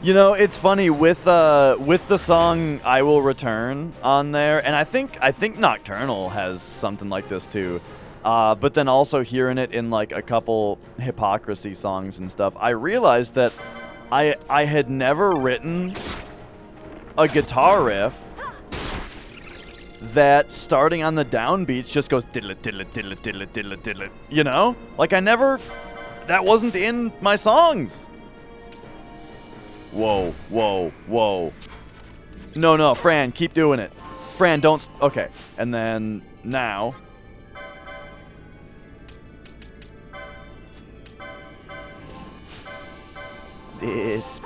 You know, it's funny with the song "I Will Return" on there, and I think Nocturnal has something like this too. But then also hearing it in like a couple Hypocrisy songs and stuff, I realized that I had never written a guitar riff that starting on the downbeats just goes diddle it, diddle it, diddle it, diddle it, diddle it, diddle it. You know, like that wasn't in my songs. Whoa, whoa, whoa. No, Fran, keep doing it. Fran, don't... Okay, and then now... Dispelga.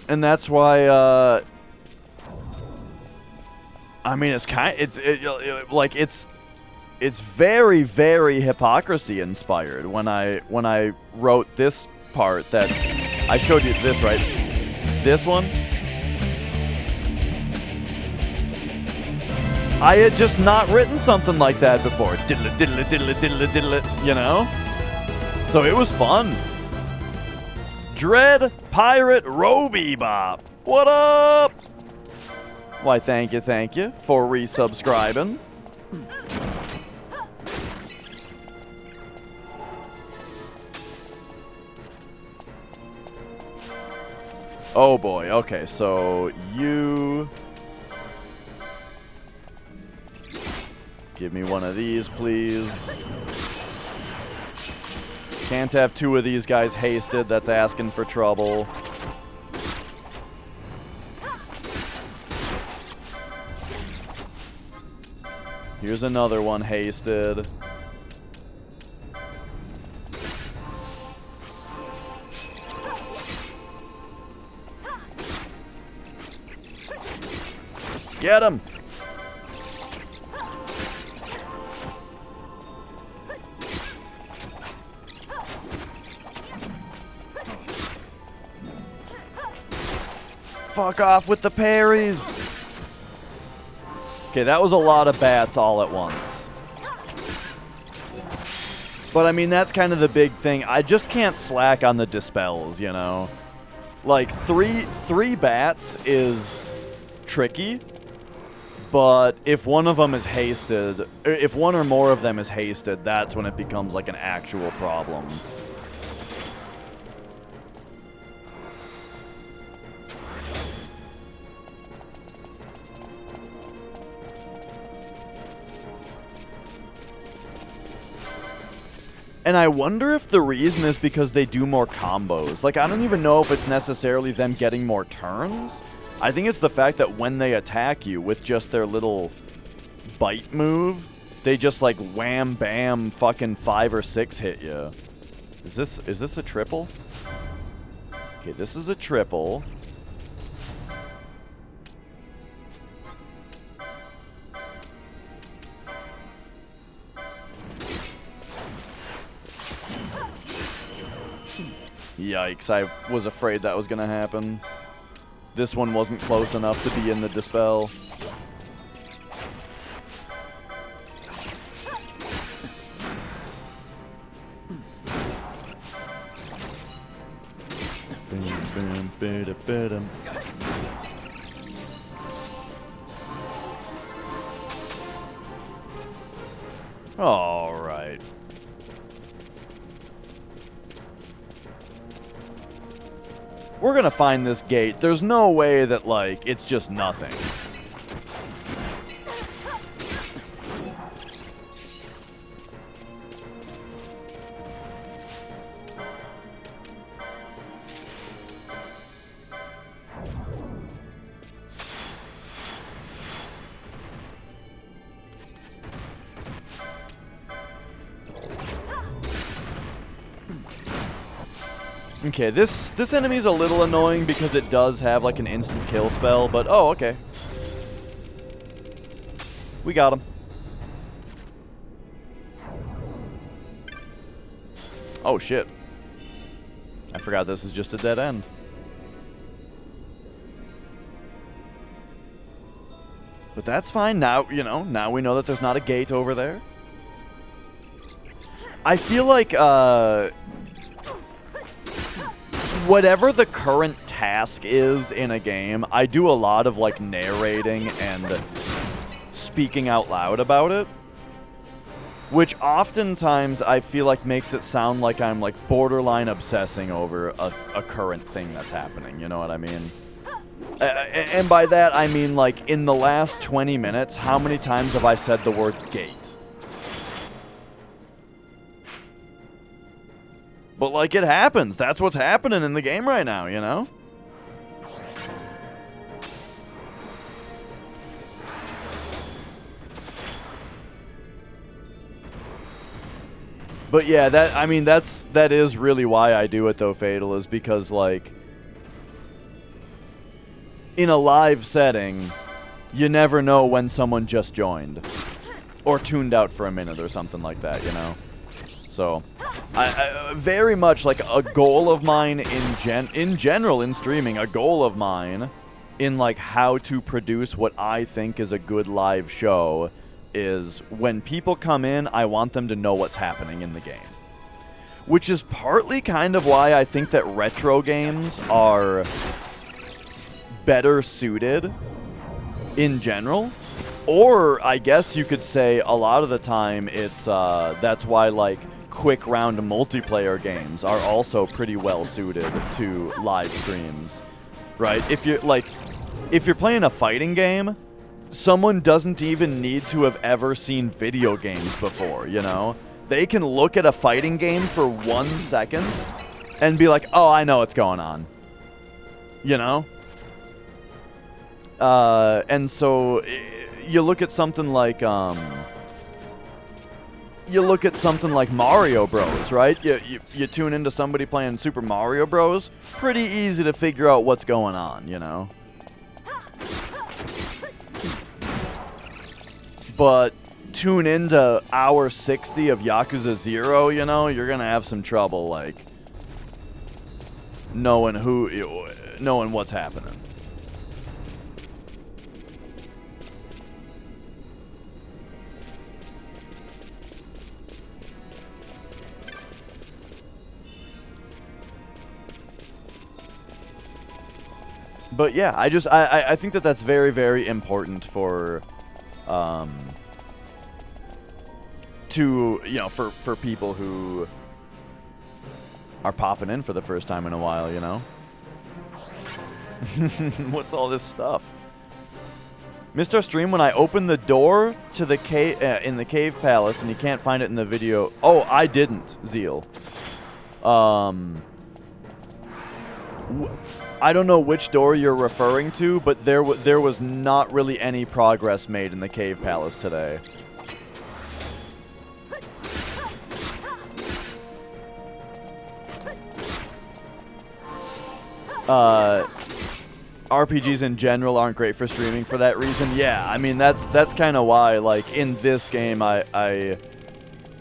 And that's why, I mean, it's very, very Hypocrisy inspired when I wrote this part. That's, I showed you this, right? This one. I had just not written something like that before. Diddle it, diddle it, diddle it, diddle it, diddle it, you know? So it was fun. Dread Pirate Robebop. What up? Why, thank you for resubscribing. Oh boy, okay, so you... Give me one of these, please. Can't have two of these guys hasted, that's asking for trouble. Here's another one hasted. Get him! Fuck off with the parries! Okay, that was a lot of bats all at once. But I mean, that's kind of the big thing. I just can't slack on the dispels, you know? Like, three bats is tricky. But if one of them is hasted, if one or more of them is hasted, that's when it becomes like an actual problem. And I wonder if the reason is because they do more combos. Like, I don't even know if it's necessarily them getting more turns. I think it's the fact that when they attack you with just their little bite move, they just like wham bam fucking 5 or 6 hit you. Is this a triple? Okay, this is a triple. Yikes, I was afraid that was gonna happen. This one wasn't close enough to be in the dispel. All right. We're gonna find this gate. There's no way that, like, it's just nothing. Okay, this enemy's a little annoying because it does have like an instant kill spell, but oh, okay. We got him. Oh shit. I forgot this is just a dead end. But that's fine. Now, you know, now we know that there's not a gate over there. I feel like whatever the current task is in a game, I do a lot of like narrating and speaking out loud about it, which oftentimes I feel like makes it sound like I'm like borderline obsessing over a current thing that's happening, you know what I mean? And by that I mean, like, in the last 20 minutes, how many times have I said the word gate? But, like, it happens. That's what's happening in the game right now, you know? But yeah, that is really why I do it though, Fatal, is because, like, in a live setting, you never know when someone just joined or tuned out for a minute or something like that, you know? So, I very much, like, a goal of mine in general in streaming, a goal of mine in, like, how to produce what I think is a good live show is when people come in, I want them to know what's happening in the game. which is partly kind of why I think that retro games are better suited in general. Or I guess you could say a lot of the time it's that's why like quick round multiplayer games are also pretty well suited to live streams, right? If you're playing a fighting game, someone doesn't even need to have ever seen video games before, you know? They can look at a fighting game for 1 second and be like, oh, I know what's going on. You know? And so you look at something like Mario Bros, right? You tune into somebody playing Super Mario Bros, pretty easy to figure out what's going on, you know? But tune into hour 60 of Yakuza 0, you know, you're gonna have some trouble, like, knowing what's happening. But yeah, I think that that's very, very important for, for people who are popping in for the first time in a while, you know? What's all this stuff? Missed our stream when I opened the door to the cave in the cave palace, and you can't find it in the video. Oh, I didn't, Zeal. I don't know which door you're referring to, but there was not really any progress made in the cave palace today. RPGs in general aren't great for streaming for that reason. Yeah, I mean, that's kind of why, like, in this game, I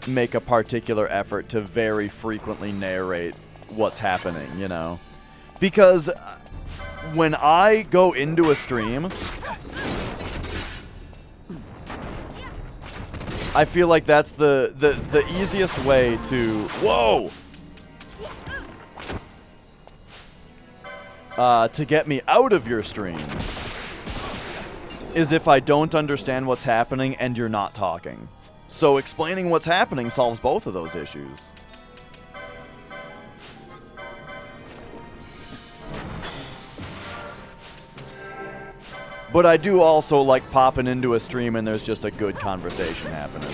make a particular effort to very frequently narrate what's happening, you know? Because when I go into a stream, I feel like that's the easiest way to... Whoa! To get me out of your stream is if I don't understand what's happening and you're not talking. So explaining what's happening solves both of those issues. But I do also like popping into a stream and there's just a good conversation happening.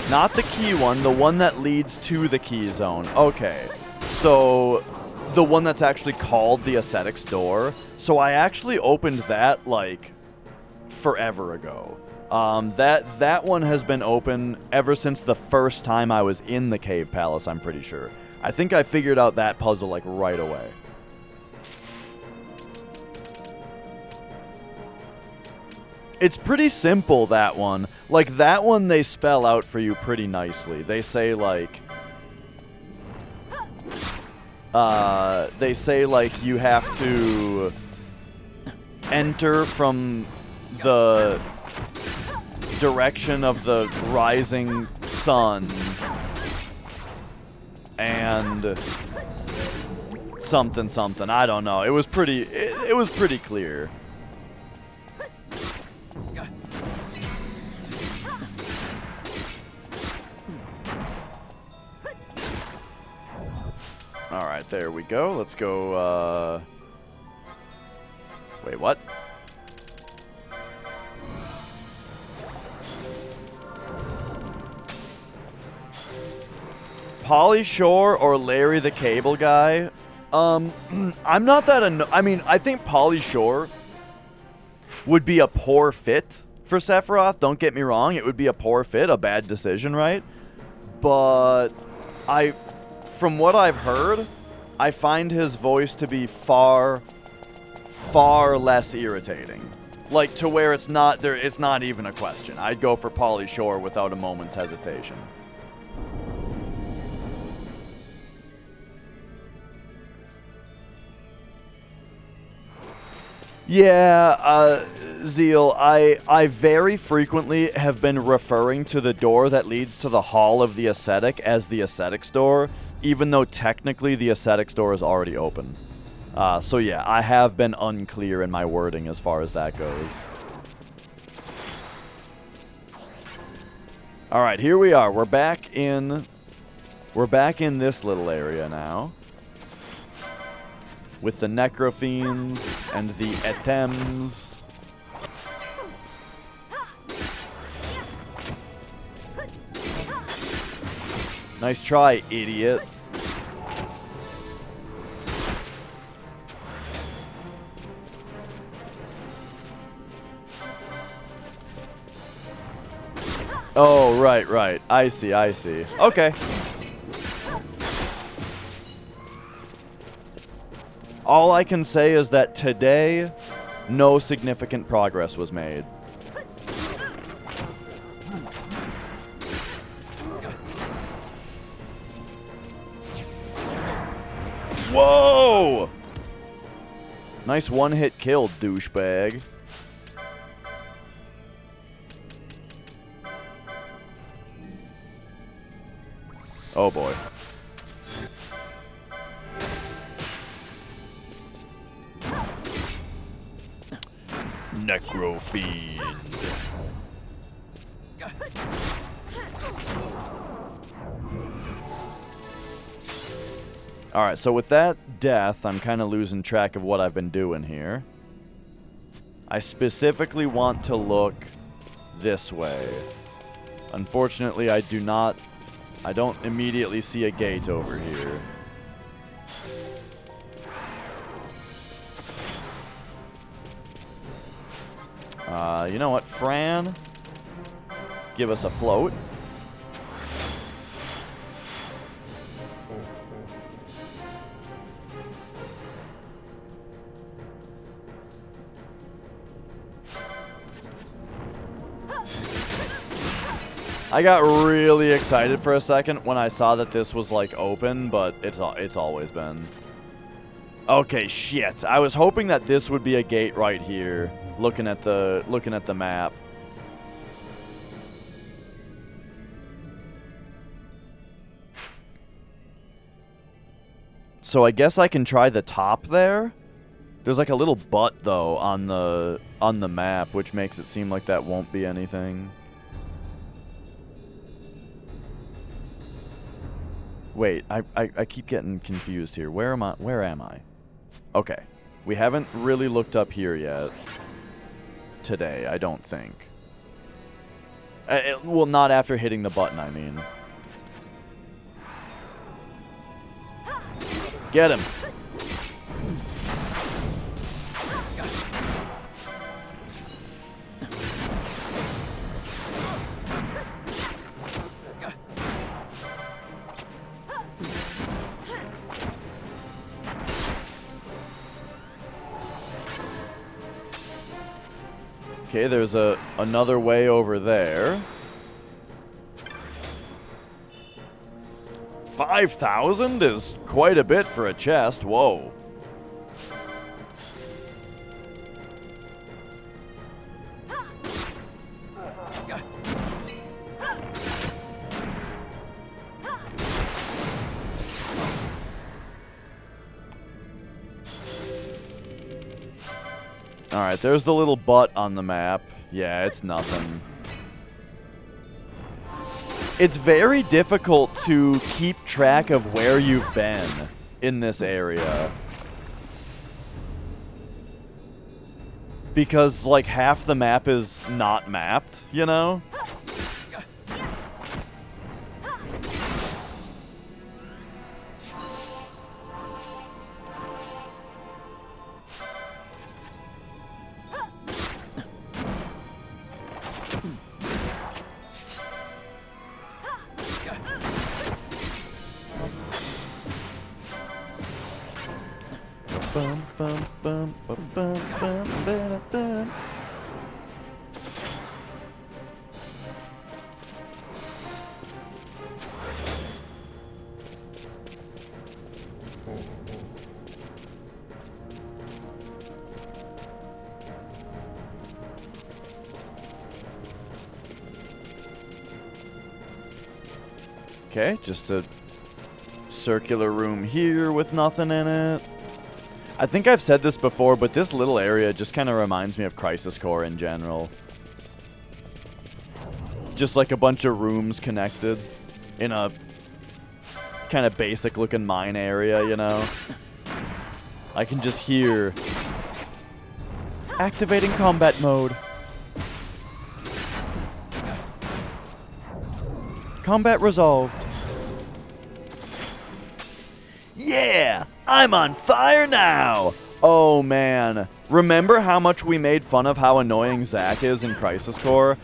Not the key one, the one that leads to the key zone. Okay, so the one that's actually called the Aesthetics Door. So I actually opened that, like, forever ago. That one has been open ever since the first time I was in the Cave Palace, I'm pretty sure. I think I figured out that puzzle, like, right away. It's pretty simple, that one. Like, that one they spell out for you pretty nicely. They say, like... you have to enter from the direction of the rising sun and something. I don't know. It was pretty clear. Alright, there we go. Let's go, Wait, what? Pauly Shore or Larry the Cable Guy? I'm not that I mean, I think Pauly Shore would be a poor fit for Sephiroth. Don't get me wrong. It would be a poor fit, a bad decision, right? But from what I've heard, I find his voice to be far less irritating. Like, to where it's not even a question. I'd go for Pauly Shore without a moment's hesitation. Yeah, Zeal, I very frequently have been referring to the door that leads to the Hall of the Ascetic as the Ascetic's Door, even though technically the aesthetics door is already open. So yeah, I have been unclear in my wording as far as that goes. All right, here we are. We're back in this little area now. With the Necrofiends and the Etems. Nice try, idiot. Oh, right. I see. Okay. All I can say is that today, no significant progress was made. Whoa! Nice one-hit kill, douchebag. Oh boy. Necrofiend. Alright, so with that death, I'm kind of losing track of what I've been doing here. I specifically want to look this way. Unfortunately, I don't immediately see a gate over here. You know what, Fran? Give us a float. I got really excited for a second when I saw that this was like open, but it's always been. Okay, shit. I was hoping that this would be a gate right here, looking at the map. So I guess I can try the top there. There's like a little butt though on the map, which makes it seem like that won't be anything. Wait, I keep getting confused here. Where am I? Okay. We haven't really looked up here yet. Today, I don't think. Well, not after hitting the button, I mean. Get him. Okay, there's another way over there. 5,000 is quite a bit for a chest. Whoa. Alright, there's the little butt on the map. Yeah, it's nothing. It's very difficult to keep track of where you've been in this area. Because, like, half the map is not mapped, you know? Bum, bum, bum, bum, bum, bum, bum, bum. Okay, just to circular room here with nothing in it. I think I've said this before, but this little area just kind of reminds me of Crisis Core in general. Just like a bunch of rooms connected in a kind of basic looking mine area, you know? I can just hear activating combat mode. Combat resolved. Yeah! I'm on fire now! Oh man. Remember how much we made fun of how annoying Zack is in Crisis Core?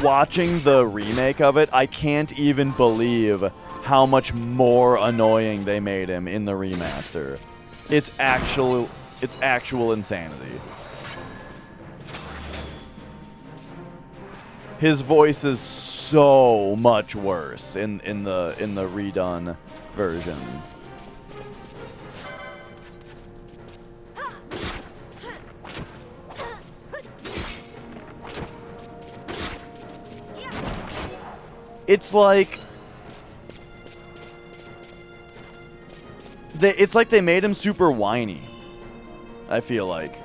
Watching the remake of it, I can't even believe how much more annoying they made him in the remaster. It's actual insanity. His voice is so much worse in the redone version. It's like they made him super whiny. I feel like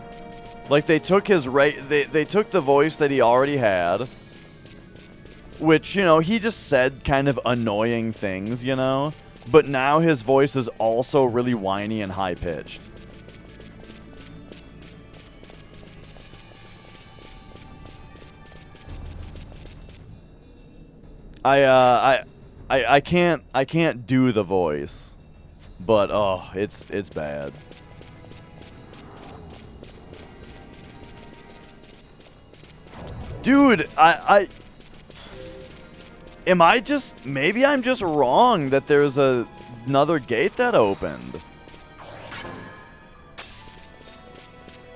they took they took the voice that he already had, which, you know, he just said kind of annoying things, you know, but now his voice is also really whiny and high pitched. I can't do the voice, but oh, it's bad. Dude, maybe I'm just wrong that there's another gate that opened.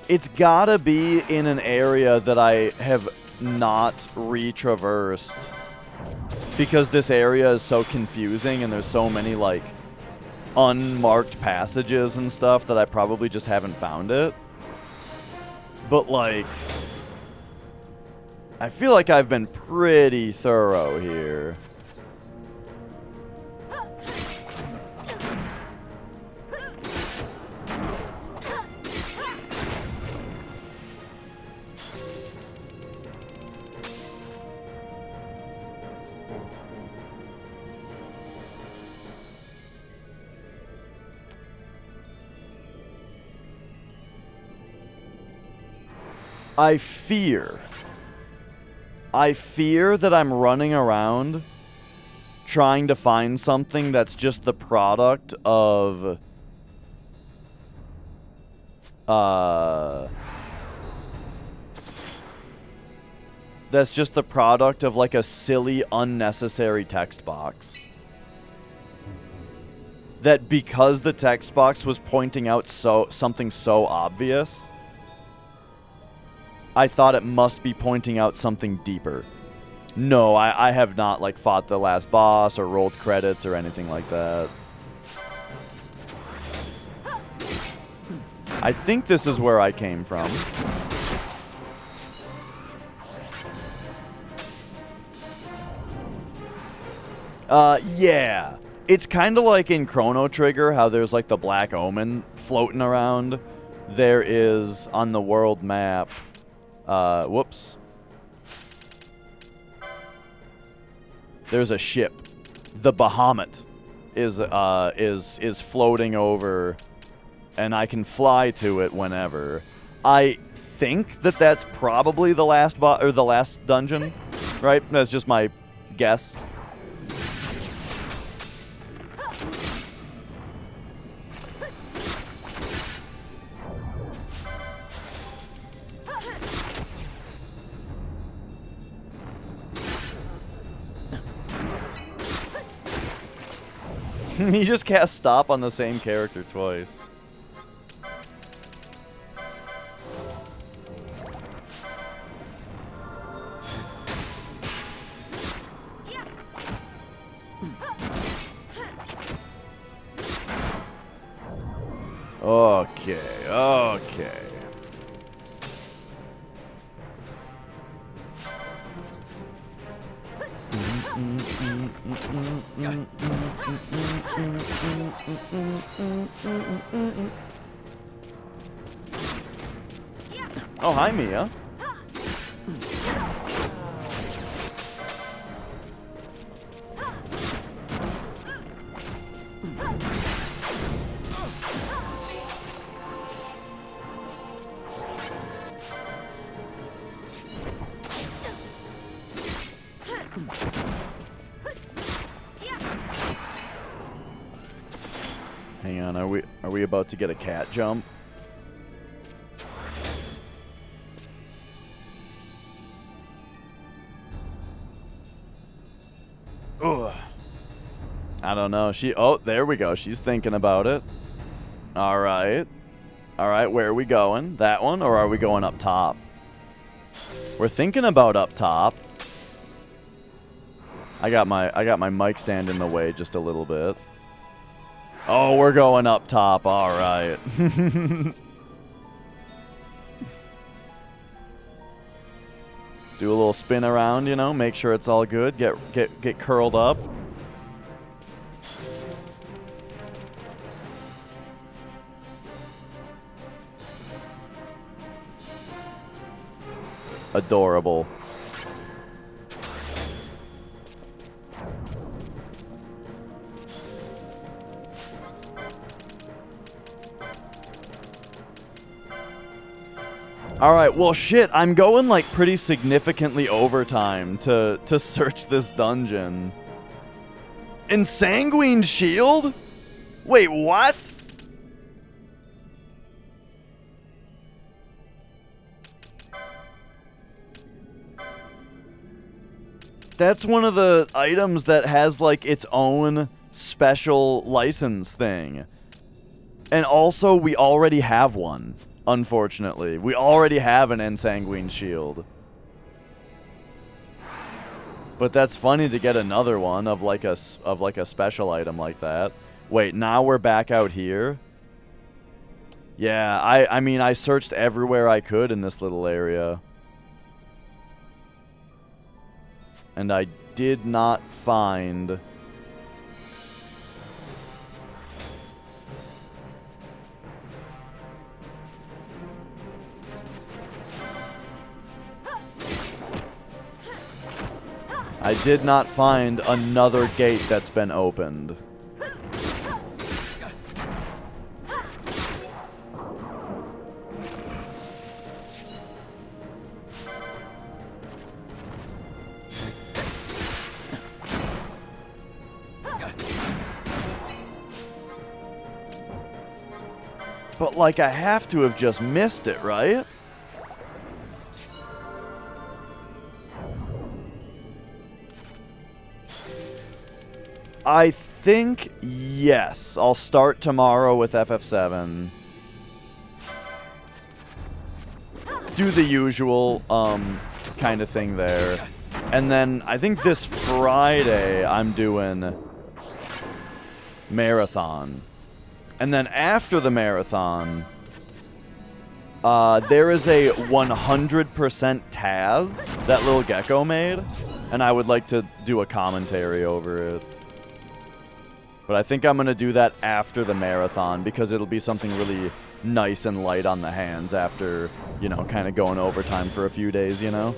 It's gotta be in an area that I have not retraversed, because this area is so confusing and there's so many, like, unmarked passages and stuff that I probably just haven't found it. But, like, I feel like I've been pretty thorough here. I fear that I'm running around trying to find something that's just the product of like a silly, unnecessary text box. That because the text box was pointing out something so obvious, I thought it must be pointing out something deeper. No, I have not, like, fought the last boss or rolled credits or anything like that. I think this is where I came from. Yeah. It's kind of like in Chrono Trigger, how there's, like, the Black Omen floating around. There is, on the world map... whoops. There's a ship. The Bahamut is floating over, and I can fly to it whenever. I think that that's probably the last the last dungeon, right? That's just my guess. He just cast stop on the same character twice. Okay, okay. Oh, hi, Mia. Hang on, are we about to get a cat jump? Ugh. I don't know. Oh, there we go. She's thinking about it. All right. All right, where are we going? That one, or are we going up top? We're thinking about up top. I got my mic stand in the way just a little bit. Oh, we're going up top. All right. Do a little spin around, you know, make sure it's all good. Get curled up. Adorable. Alright, well shit, I'm going like pretty significantly overtime to search this dungeon. Ensanguined shield? Wait, what? That's one of the items that has like its own special license thing. And also, we already have one. Unfortunately, we already have an ensanguined shield. But that's funny to get another one of like a special item like that. Wait, now we're back out here? Yeah, I mean, I searched everywhere I could in this little area. And I did not find... I did not find another gate that's been opened. But, like, I have to have just missed it, right? I think, yes. I'll start tomorrow with FF7. Do the usual, kind of thing there. And then, I think this Friday, I'm doing Marathon. And then after the Marathon, there is a 100% Taz that Lil Gecko made. And I would like to do a commentary over it. But I think I'm going to do that after the Marathon because it'll be something really nice and light on the hands after, you know, kind of going overtime for a few days, you know?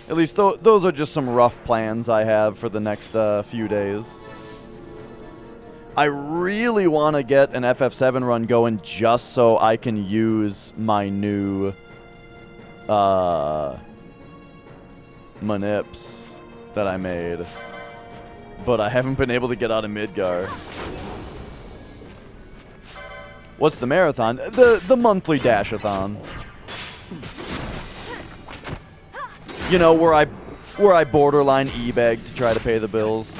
At least those are just some rough plans I have for the next few days. I really want to get an FF7 run going just so I can use my new manips that I made. But I haven't been able to get out of Midgar. What's the marathon? The monthly dash-a-thon. You know, where I borderline e-beg to try to pay the bills.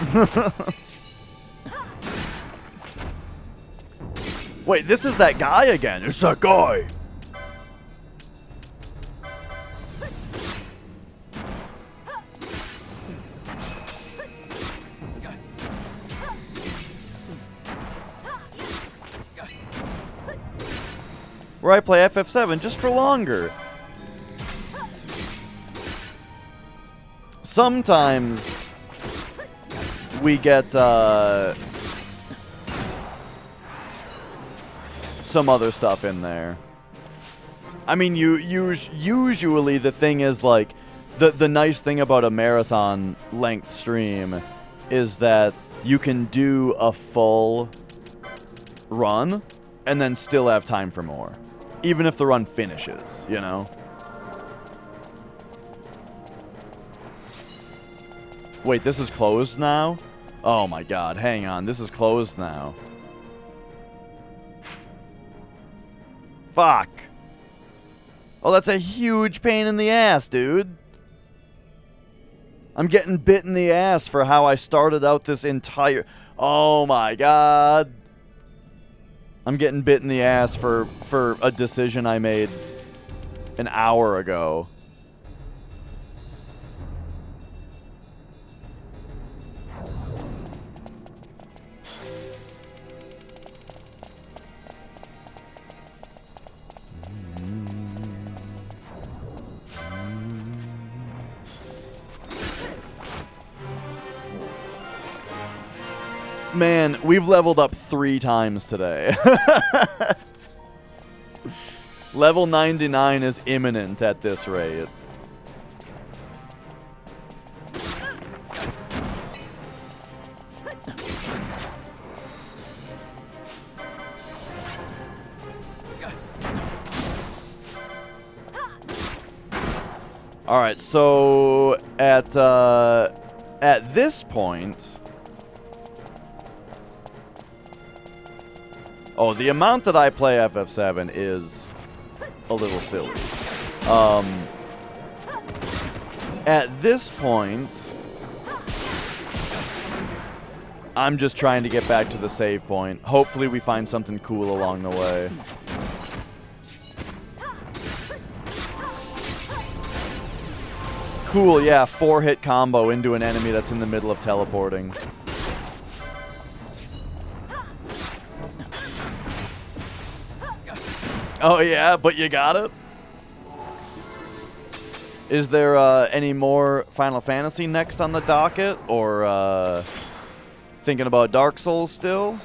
Wait, this is that guy again. It's that guy. where I play FF7 just for longer. Sometimes we get some other stuff in there. I mean, usually the thing is, like, the nice thing about a marathon length stream is that you can do a full run and then still have time for more, even if the run finishes, you know? Wait, this is closed now? Oh my god, hang on, this is closed now. Fuck. Oh, that's a huge pain in the ass, dude. I'm getting bit in the ass for how I started out this entire... Oh my god. I'm getting bit in the ass for a decision I made an hour ago. Man, we've leveled up 3 times today. Level 99 is imminent at this rate. Alright, so at this point... Oh, the amount that I play FF7 is a little silly. At this point, I'm just trying to get back to the save point. Hopefully we find something cool along the way. Cool, yeah, 4-hit combo into an enemy that's in the middle of teleporting. Oh yeah, but you got it? Is there any more Final Fantasy next on the docket? Or thinking about Dark Souls still?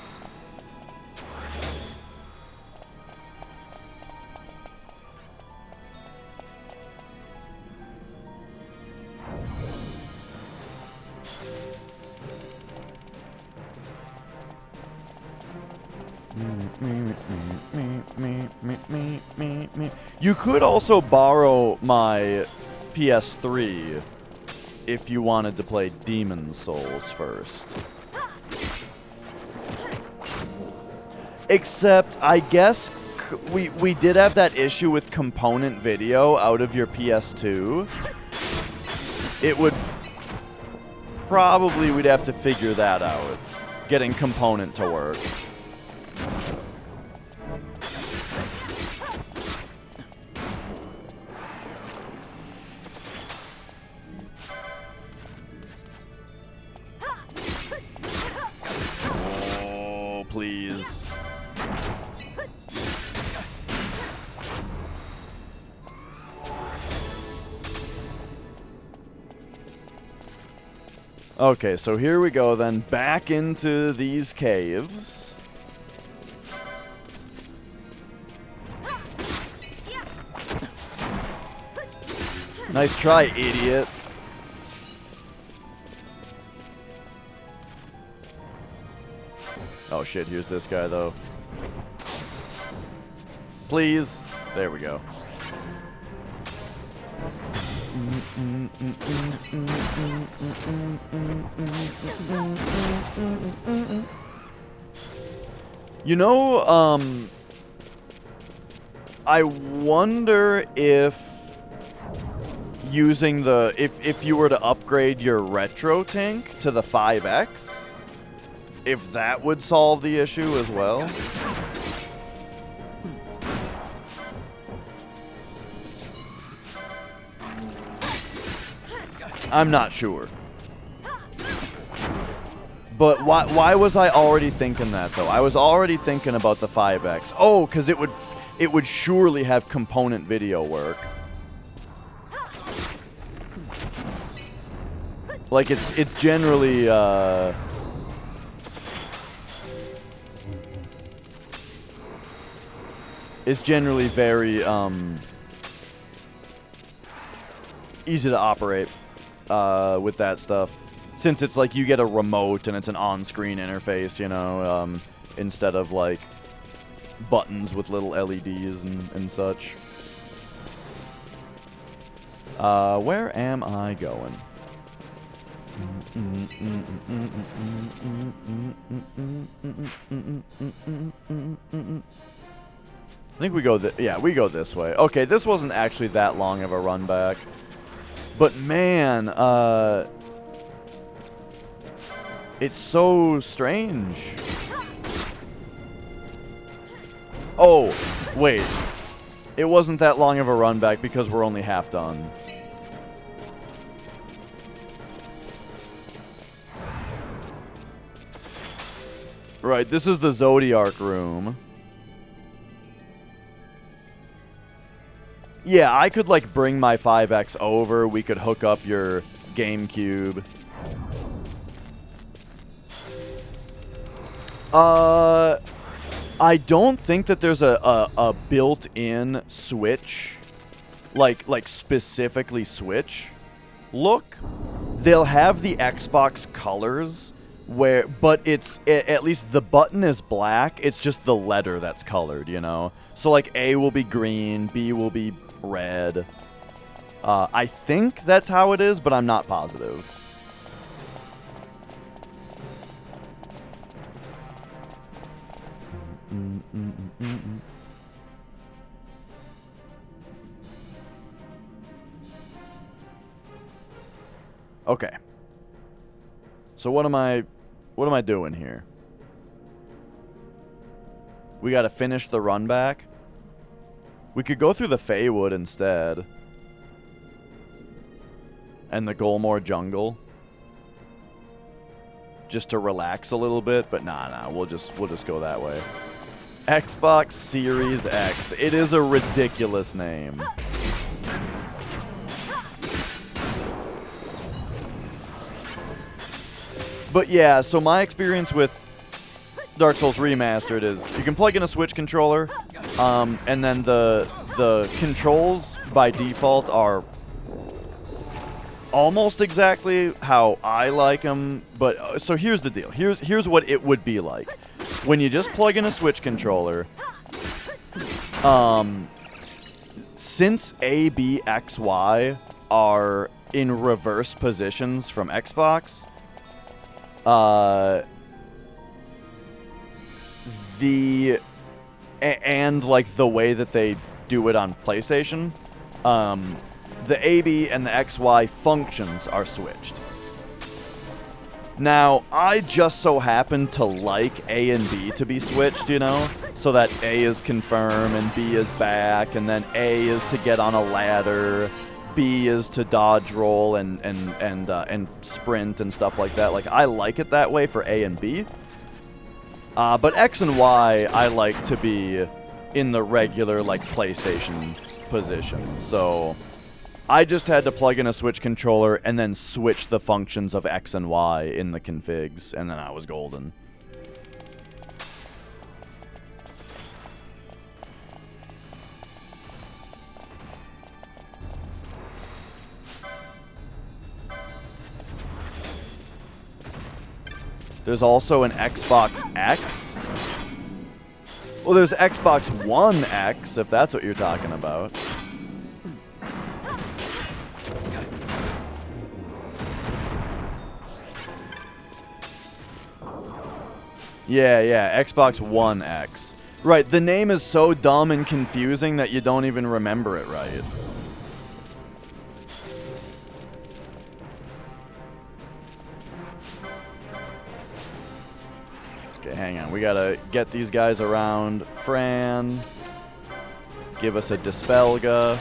You could also borrow my PS3 if you wanted to play Demon's Souls first. Except, I guess we did have that issue with component video out of your PS2. It would... Probably we'd have to figure that out. Getting component to work. Please. Okay, so here we go then, back into these caves. Nice try, idiot. Oh shit, here's this guy though. Please. There we go. You know, I wonder if using the... If you were to upgrade your retro tank to the 5X, if that would solve the issue as well. I'm not sure. But why was I already thinking that, though? I was already thinking about the 5X. Oh, because it would it would surely have component video work. Like, it's generally, it's generally very, easy to operate, with that stuff. Since it's like you get a remote and it's an on-screen interface, you know, instead of, like, buttons with little LEDs and such. Where am I going? I think we go we go this way. Okay, this wasn't actually that long of a run back. But man, it's so strange. Oh, wait. It wasn't that long of a run back because we're only half done. Right, this is the Zodiac room. Yeah, I could, like, bring my 5X over. We could hook up your GameCube. I don't think that there's a built-in Switch, like specifically Switch look. They'll have the Xbox colors, but it's at least the button is black. It's just the letter that's colored, you know. So like A will be green, B will be red. I think that's how it is, but I'm not positive. Okay. So what am I doing here? We gotta finish the run back. We could go through the Feywood instead. And the Golmore Jungle. Just to relax a little bit, but nah, we'll just go that way. Xbox Series X. It is a ridiculous name. But yeah, so my experience with Dark Souls Remastered is you can plug in a Switch controller, and then the controls by default are almost exactly how I like them. But so here's the deal. Here's what it would be like when you just plug in a Switch controller. Since A, B, X, Y are in reverse positions from Xbox. And like the way that they do it on PlayStation, the AB and the XY functions are switched. Now, I just so happen to like A and B to be switched, you know, so that A is confirm and B is back, and then A is to get on a ladder, B is to dodge roll and sprint and stuff like that. Like, I like it that way for A and B. But X and Y, I like to be in the regular, like, PlayStation position. So I just had to plug in a Switch controller and then switch the functions of X and Y in the configs, and then I was golden. There's also an Xbox X. Well, there's Xbox One X, if that's what you're talking about. Yeah, Xbox One X. Right, the name is so dumb and confusing that you don't even remember it right. Okay, hang on. We gotta get these guys around. Fran. Give us a Dispelga.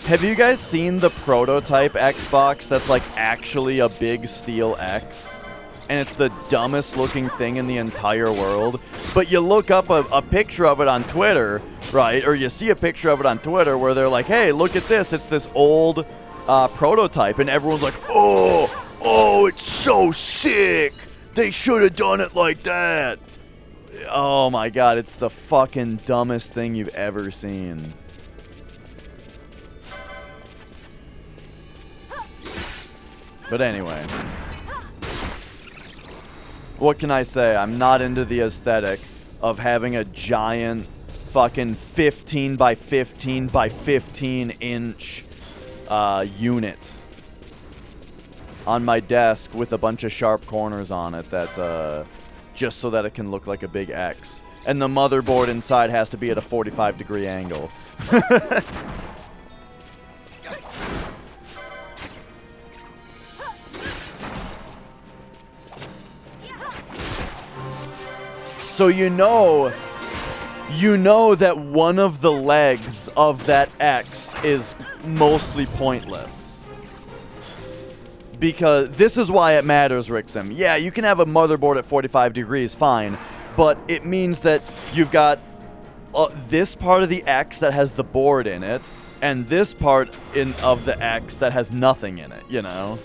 Have you guys seen the prototype Xbox that's like actually a big steel X? and it's the dumbest looking thing in the entire world. But you look up a picture of it on Twitter, right? Or you see a picture of it on Twitter where they're like, hey, look at this. It's this old prototype. And everyone's like, oh, it's so sick. They should have done it like that. Oh my god, it's the fucking dumbest thing you've ever seen. But anyway. What can I say? I'm not into the aesthetic of having a giant fucking 15 by 15 by 15 inch unit on my desk with a bunch of sharp corners on it that just so that it can look like a big X. And the motherboard inside has to be at a 45-degree angle. So you know that one of the legs of that X is mostly pointless. Because this is why it matters, Rixim. Yeah, you can have a motherboard at 45 degrees, fine. But it means that you've got this part of the X that has the board in it, and this part of the X that has nothing in it, you know?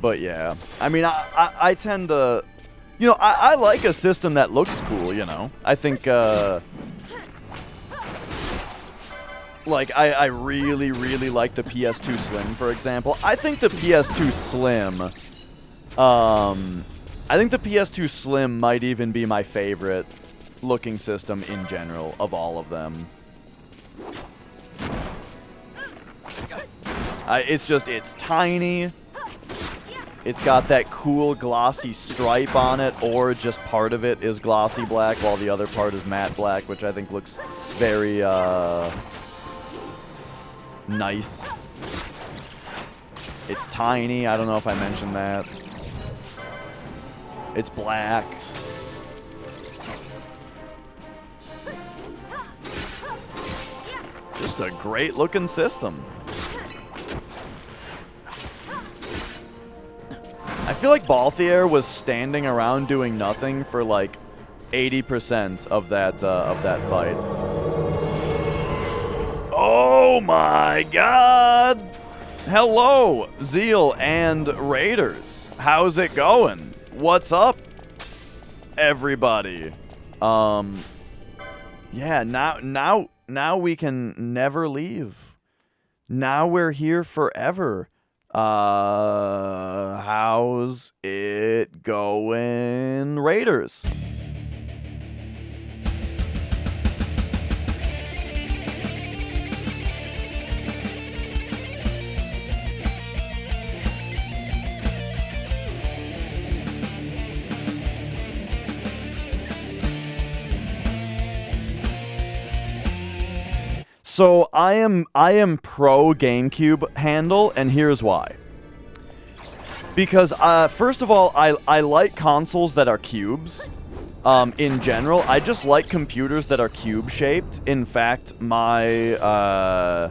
But yeah, I mean, I tend to, you know, I like a system that looks cool, you know. I think, like, I really, really like the PS2 Slim, for example. I think the PS2 Slim, I think the PS2 Slim might even be my favorite looking system in general of all of them. It's tiny. It's got that cool glossy stripe on it, or just part of it is glossy black while the other part is matte black, which I think looks very nice. It's tiny. I don't know if I mentioned that. It's black. Just a great looking system. I feel like Balthier was standing around doing nothing for like 80% of that fight. Oh my god! Hello, Zeal and Raiders. How's it going? What's up, everybody? Yeah, now we can never leave. Now we're here forever. How's it going, Raiders? So I am pro GameCube handle, and here's why. Because first of all, I like consoles that are cubes. In general, I just like computers that are cube shaped. In fact, my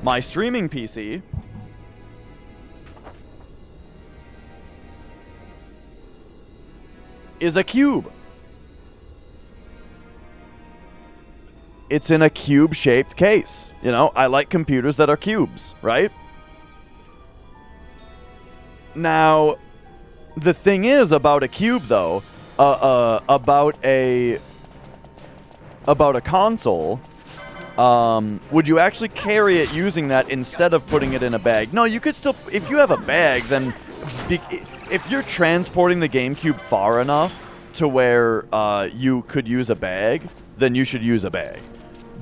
my streaming PC is a cube. It's in a cube-shaped case. You know, I like computers that are cubes, right? Now, the thing is about a cube, though, about a console, would you actually carry it using that instead of putting it in a bag? No, you could still, if you have a bag, then if you're transporting the GameCube far enough to where you could use a bag, then you should use a bag.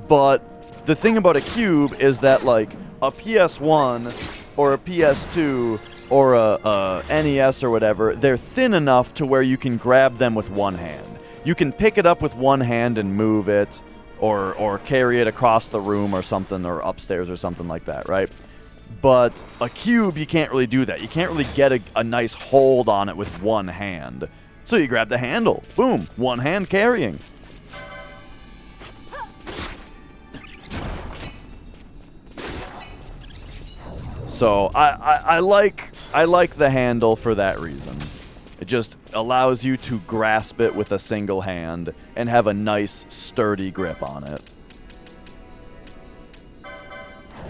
But the thing about a cube is that, like, a PS1 or a PS2 or a NES or whatever, they're thin enough to where you can grab them with one hand. You can pick it up with one hand and move it, or carry it across the room or something, or upstairs or something like that, right? But a cube, you can't really do that. You can't really get a nice hold on it with one hand. So you grab the handle. Boom. One hand carrying. So I like the handle for that reason. It just allows you to grasp it with a single hand and have a nice sturdy grip on it.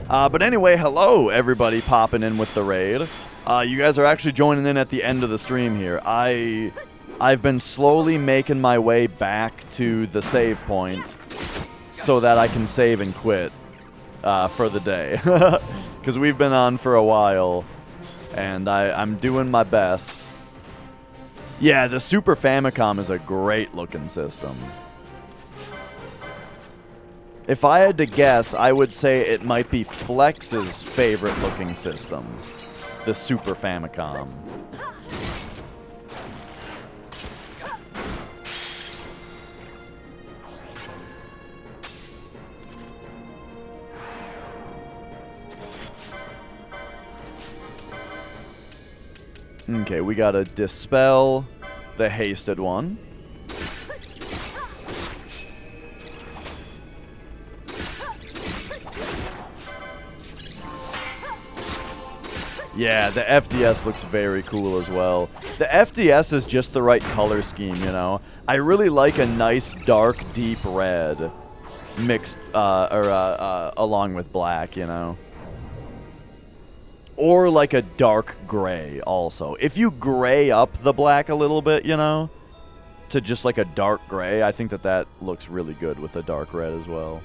But anyway, hello everybody popping in with the raid. You guys are actually joining in at the end of the stream here. I've been slowly making my way back to the save point so that I can save and quit for the day. Because we've been on for a while, and I'm doing my best. Yeah, the Super Famicom is a great looking system. If I had to guess, I would say it might be Flex's favorite looking system. The Super Famicom. Okay, we gotta dispel the hasted one. Yeah, the FDS looks very cool as well. The FDS is just the right color scheme, you know? I really like a nice dark, deep red mixed, along with black, you know? Or like a dark gray also. If you gray up the black a little bit, you know, to just like a dark gray, I think that looks really good with a dark red as well.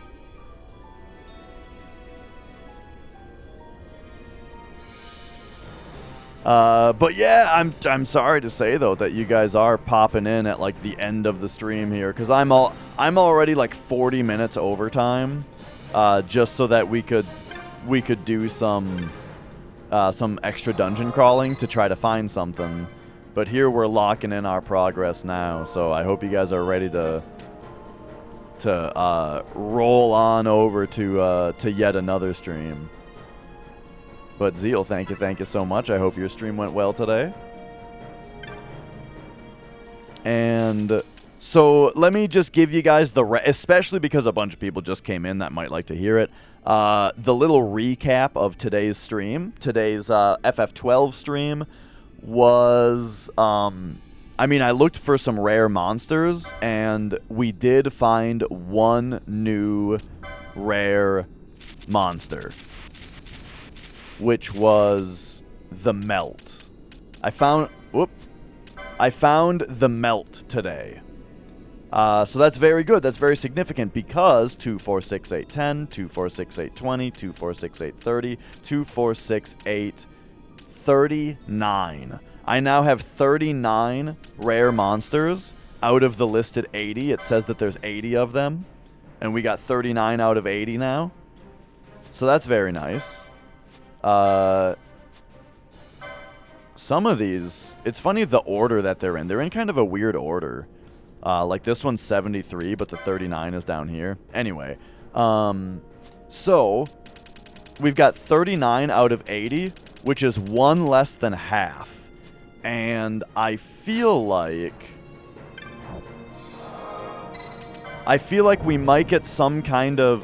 But yeah, I'm sorry to say though that you guys are popping in at like the end of the stream here, because I'm already like 40 minutes overtime, just so that we could do some extra dungeon crawling to try to find something. But here we're locking in our progress now, so I hope you guys are ready to roll on over to yet another stream. But Zeal, thank you so much. I hope your stream went well today. And so let me just give you guys especially because a bunch of people just came in that might like to hear it, the little recap of today's stream. Today's FF12 stream was, I mean, I looked for some rare monsters, and we did find one new rare monster, which was the Melt. I found the Melt today. So that's very good. That's very significant because 246810, 246820, 246830, 246839. I now have 39 rare monsters out of the listed 80. It says that there's 80 of them, and we got 39 out of 80 now. So that's very nice. Some of these, it's funny the order that they're in. They're in kind of a weird order. Like this one's 73, but the 39 is down here. Anyway, so we've got 39 out of 80, which is one less than half. And I feel like we might get some kind of...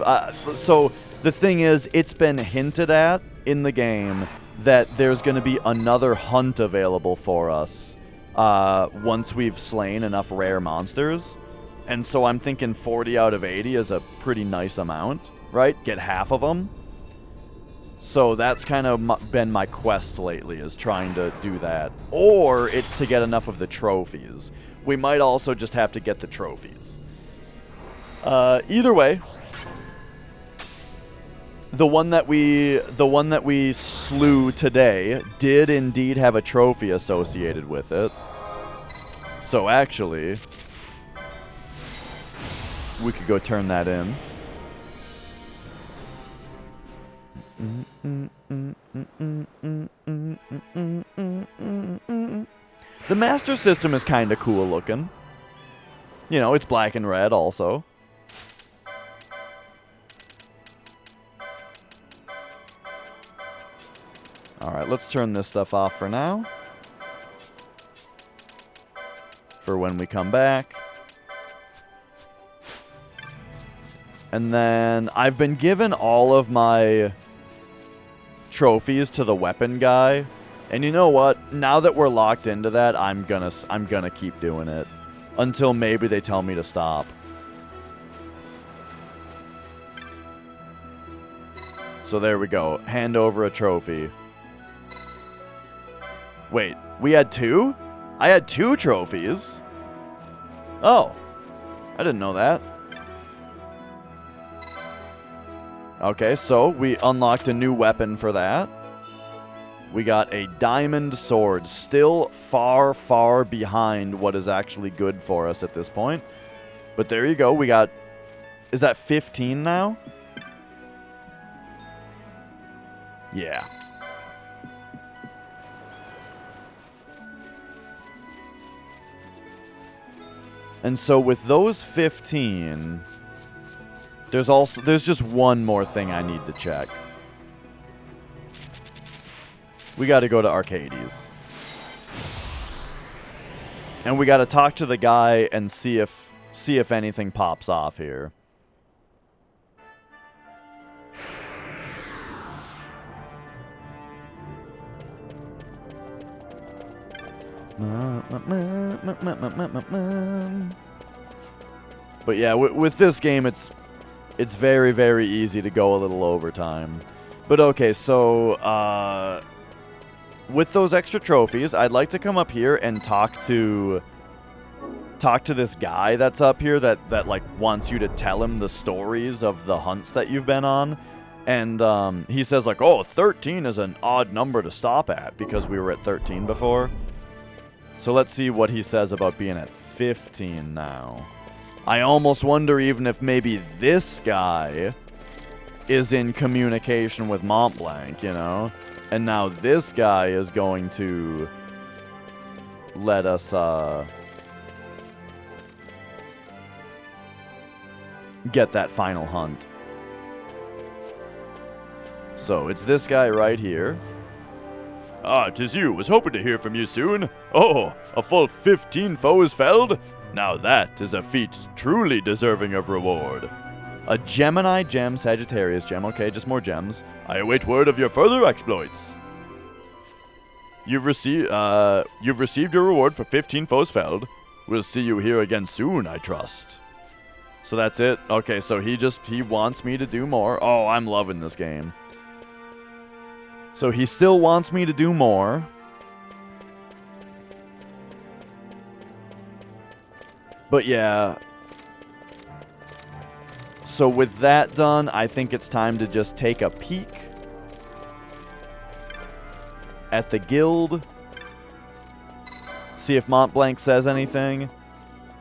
so the thing is, it's been hinted at in the game that there's going to be another hunt available for us once we've slain enough rare monsters. And so I'm thinking 40 out of 80 is a pretty nice amount, right? Get half of them. So that's kind of been my quest lately, is trying to do that. Or it's to get enough of the trophies. We might also just have to get the trophies. Either way, the one that we slew today did indeed have a trophy associated with it. So actually, we could go turn that in. The Master System is kind of cool looking. You know, it's black and red also. Alright, let's turn this stuff off for now. For when we come back. And then I've been given all of my trophies to the weapon guy. And you know what? Now that we're locked into that, I'm gonna keep doing it until maybe they tell me to stop. So there we go. Hand over a trophy. Wait, we had 2? I had 2 trophies. Oh, I didn't know that. Okay, so we unlocked a new weapon for that. We got a diamond sword, still far, far behind what is actually good for us at this point. But there you go, we got... Is that 15 now? Yeah. And so with those 15, there's just one more thing I need to check. We got to go to Arcades. And we got to talk to the guy and see if anything pops off here. But yeah, with this game, it's very, very easy to go a little overtime. But okay, so with those extra trophies, I'd like to come up here and talk to this guy that's up here that like wants you to tell him the stories of the hunts that you've been on. And he says like, oh, 13 is an odd number to stop at because we were at 13 before. So let's see what he says about being at 15 now. I almost wonder even if maybe this guy is in communication with Mont Blanc, you know? And now this guy is going to let us get that final hunt. So it's this guy right here. Ah, 'tis you. Was hoping to hear from you soon. Oh, a full 15 foes felled? Now that is a feat truly deserving of reward. A Gemini gem, Sagittarius gem. Okay, just more gems. I await word of your further exploits. You've received your reward for 15 foes felled. We'll see you here again soon, I trust. So that's it? Okay, so he wants me to do more. Oh, I'm loving this game. So he still wants me to do more. But yeah. So with that done, I think it's time to just take a peek at the guild. See if Mont Blanc says anything.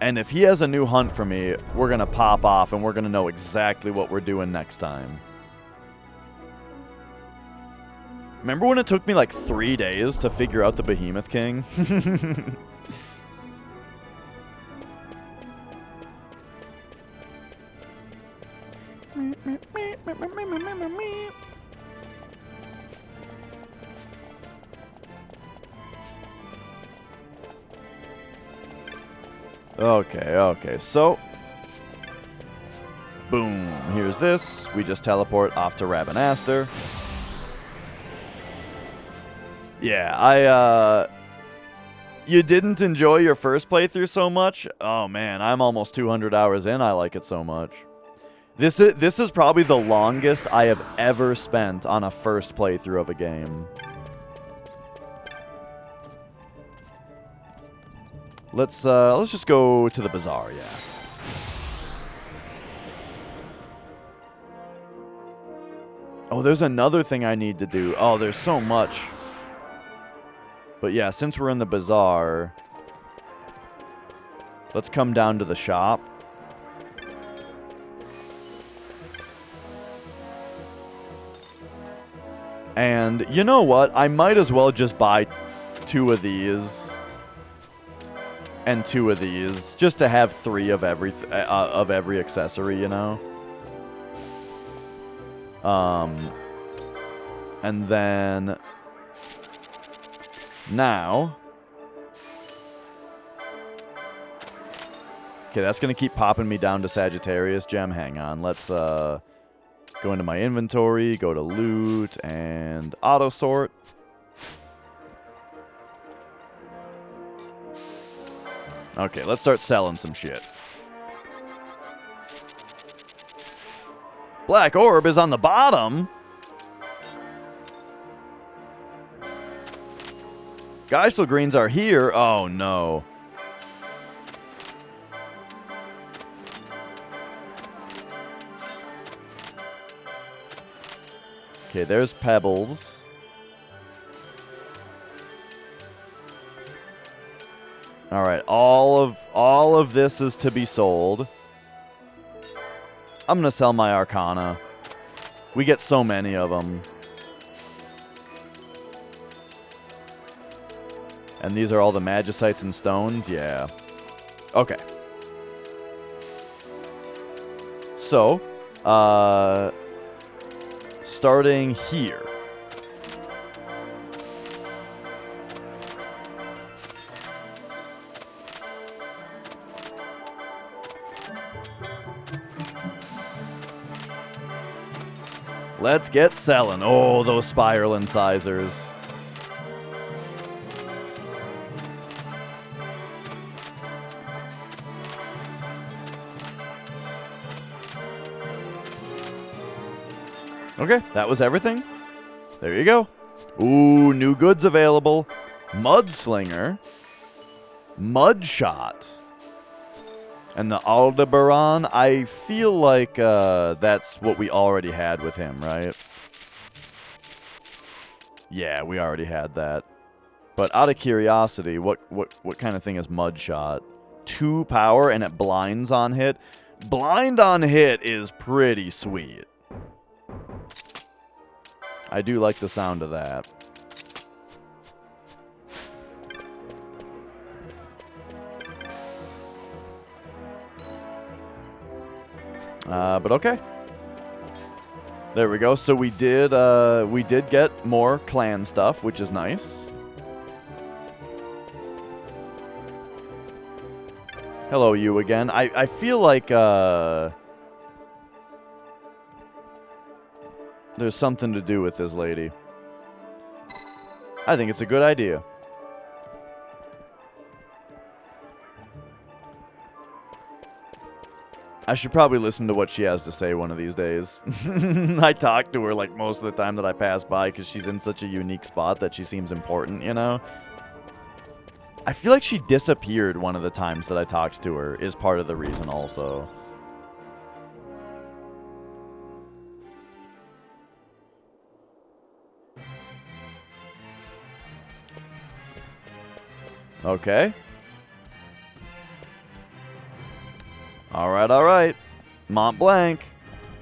And if he has a new hunt for me, we're going to pop off and we're going to know exactly what we're doing next time. Remember when it took me like 3 days to figure out the Behemoth King? Okay, so... Boom, here's this. We just teleport off to Rabanastre. Yeah, you didn't enjoy your first playthrough so much? Oh man, I'm almost 200 hours in. I like it so much. This is probably the longest I have ever spent on a first playthrough of a game. Let's just go to the bazaar, yeah. Oh, there's another thing I need to do. Oh, there's so much. But yeah, since we're in the bazaar, let's come down to the shop. And you know what? I might as well just buy 2 of these and 2 of these, just to have 3 of every accessory, you know. And then now, okay, that's gonna keep popping me down to Sagittarius gem. Hang on, let's Go into my inventory, go to loot, and auto sort. Okay, let's start selling some shit. Black orb is on the bottom. Geisel greens are here. Oh, no. Okay, there's pebbles. All right, all of this is to be sold. I'm going to sell my Arcana. We get so many of them. And these are all the Magicites and stones? Yeah. Okay. So, starting here. Let's get selling. Oh, those spiral incisors. Okay, that was everything. There you go. Ooh, new goods available. Mudslinger. Mudshot. And the Aldebaran, I feel like that's what we already had with him, right? Yeah, we already had that. But out of curiosity, what kind of thing is Mudshot? 2 power and it blinds on hit. Blind on hit is pretty sweet. I do like the sound of that. But okay. There we go. So we did get more clan stuff, which is nice. Hello, you again. I feel like there's something to do with this lady. I think it's a good idea. I should probably listen to what she has to say one of these days. I talk to her like most of the time that I pass by because she's in such a unique spot that she seems important, you know? I feel like she disappeared one of the times that I talked to her is part of the reason also. Okay. Alright. Mont Blanc.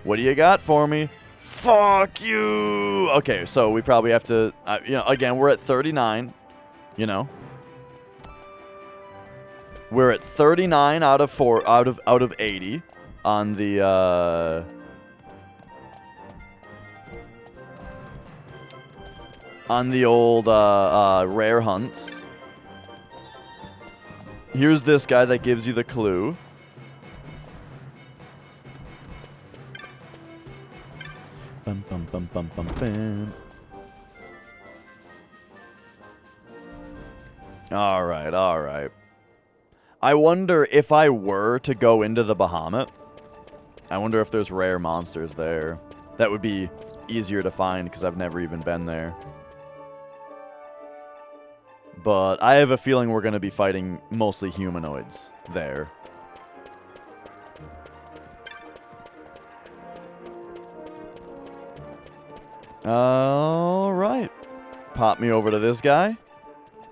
What do you got for me? Fuck you! Okay, so we probably have to... again, we're at 39. You know. We're at 39 out of 80 on the... on the old rare hunts. Here's this guy that gives you the clue. Bum, bum, bum, bum, bum, bum. All right. I wonder if I were to go into the Bahamut, I wonder if there's rare monsters there. That would be easier to find because I've never even been there. But I have a feeling we're going to be fighting mostly humanoids there. Alright. Pop me over to this guy.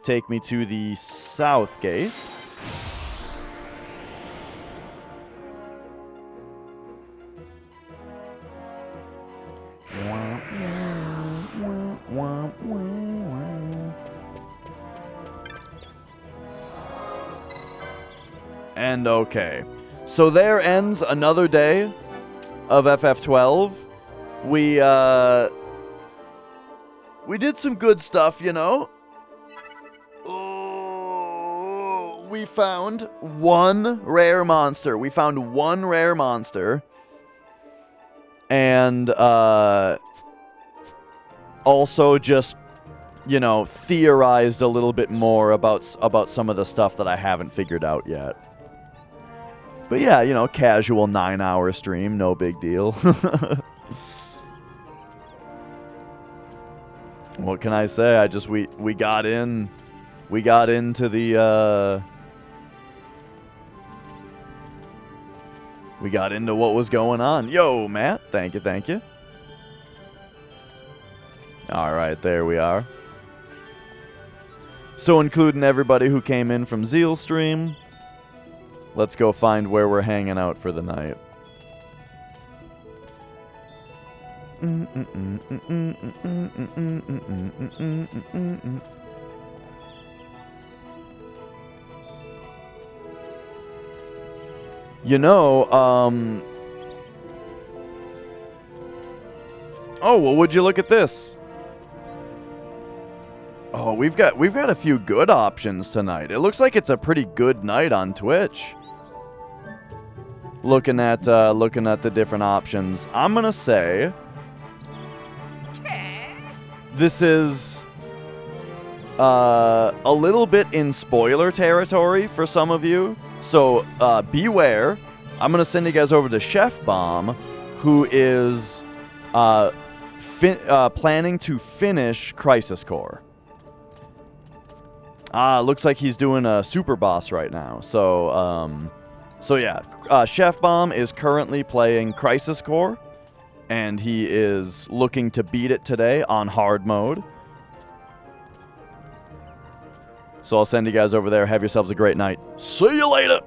Take me to the south gate. And okay. So there ends another day of FF12. We did some good stuff, you know. Oh, we found one rare monster. and also just, theorized a little bit more about some of the stuff that I haven't figured out yet. But yeah, casual 9-hour stream, no big deal. What can I say? We got into the we got into what was going on. Yo, Matt, thank you. All right, there we are. So including everybody who came in from Zeal stream, let's go find where we're hanging out for the night. Oh, well, would you look at this? Oh, we've got a few good options tonight. It looks like it's a pretty good night on Twitch. Looking at the different options, I'm gonna say this is a little bit in spoiler territory for some of you. So beware. I'm gonna send you guys over to Chef Bomb, who is planning to finish Crisis Core. Looks like he's doing a super boss right now. So yeah, Chef Bomb is currently playing Crisis Core, and he is looking to beat it today on hard mode. So I'll send you guys over there. Have yourselves a great night. See you later.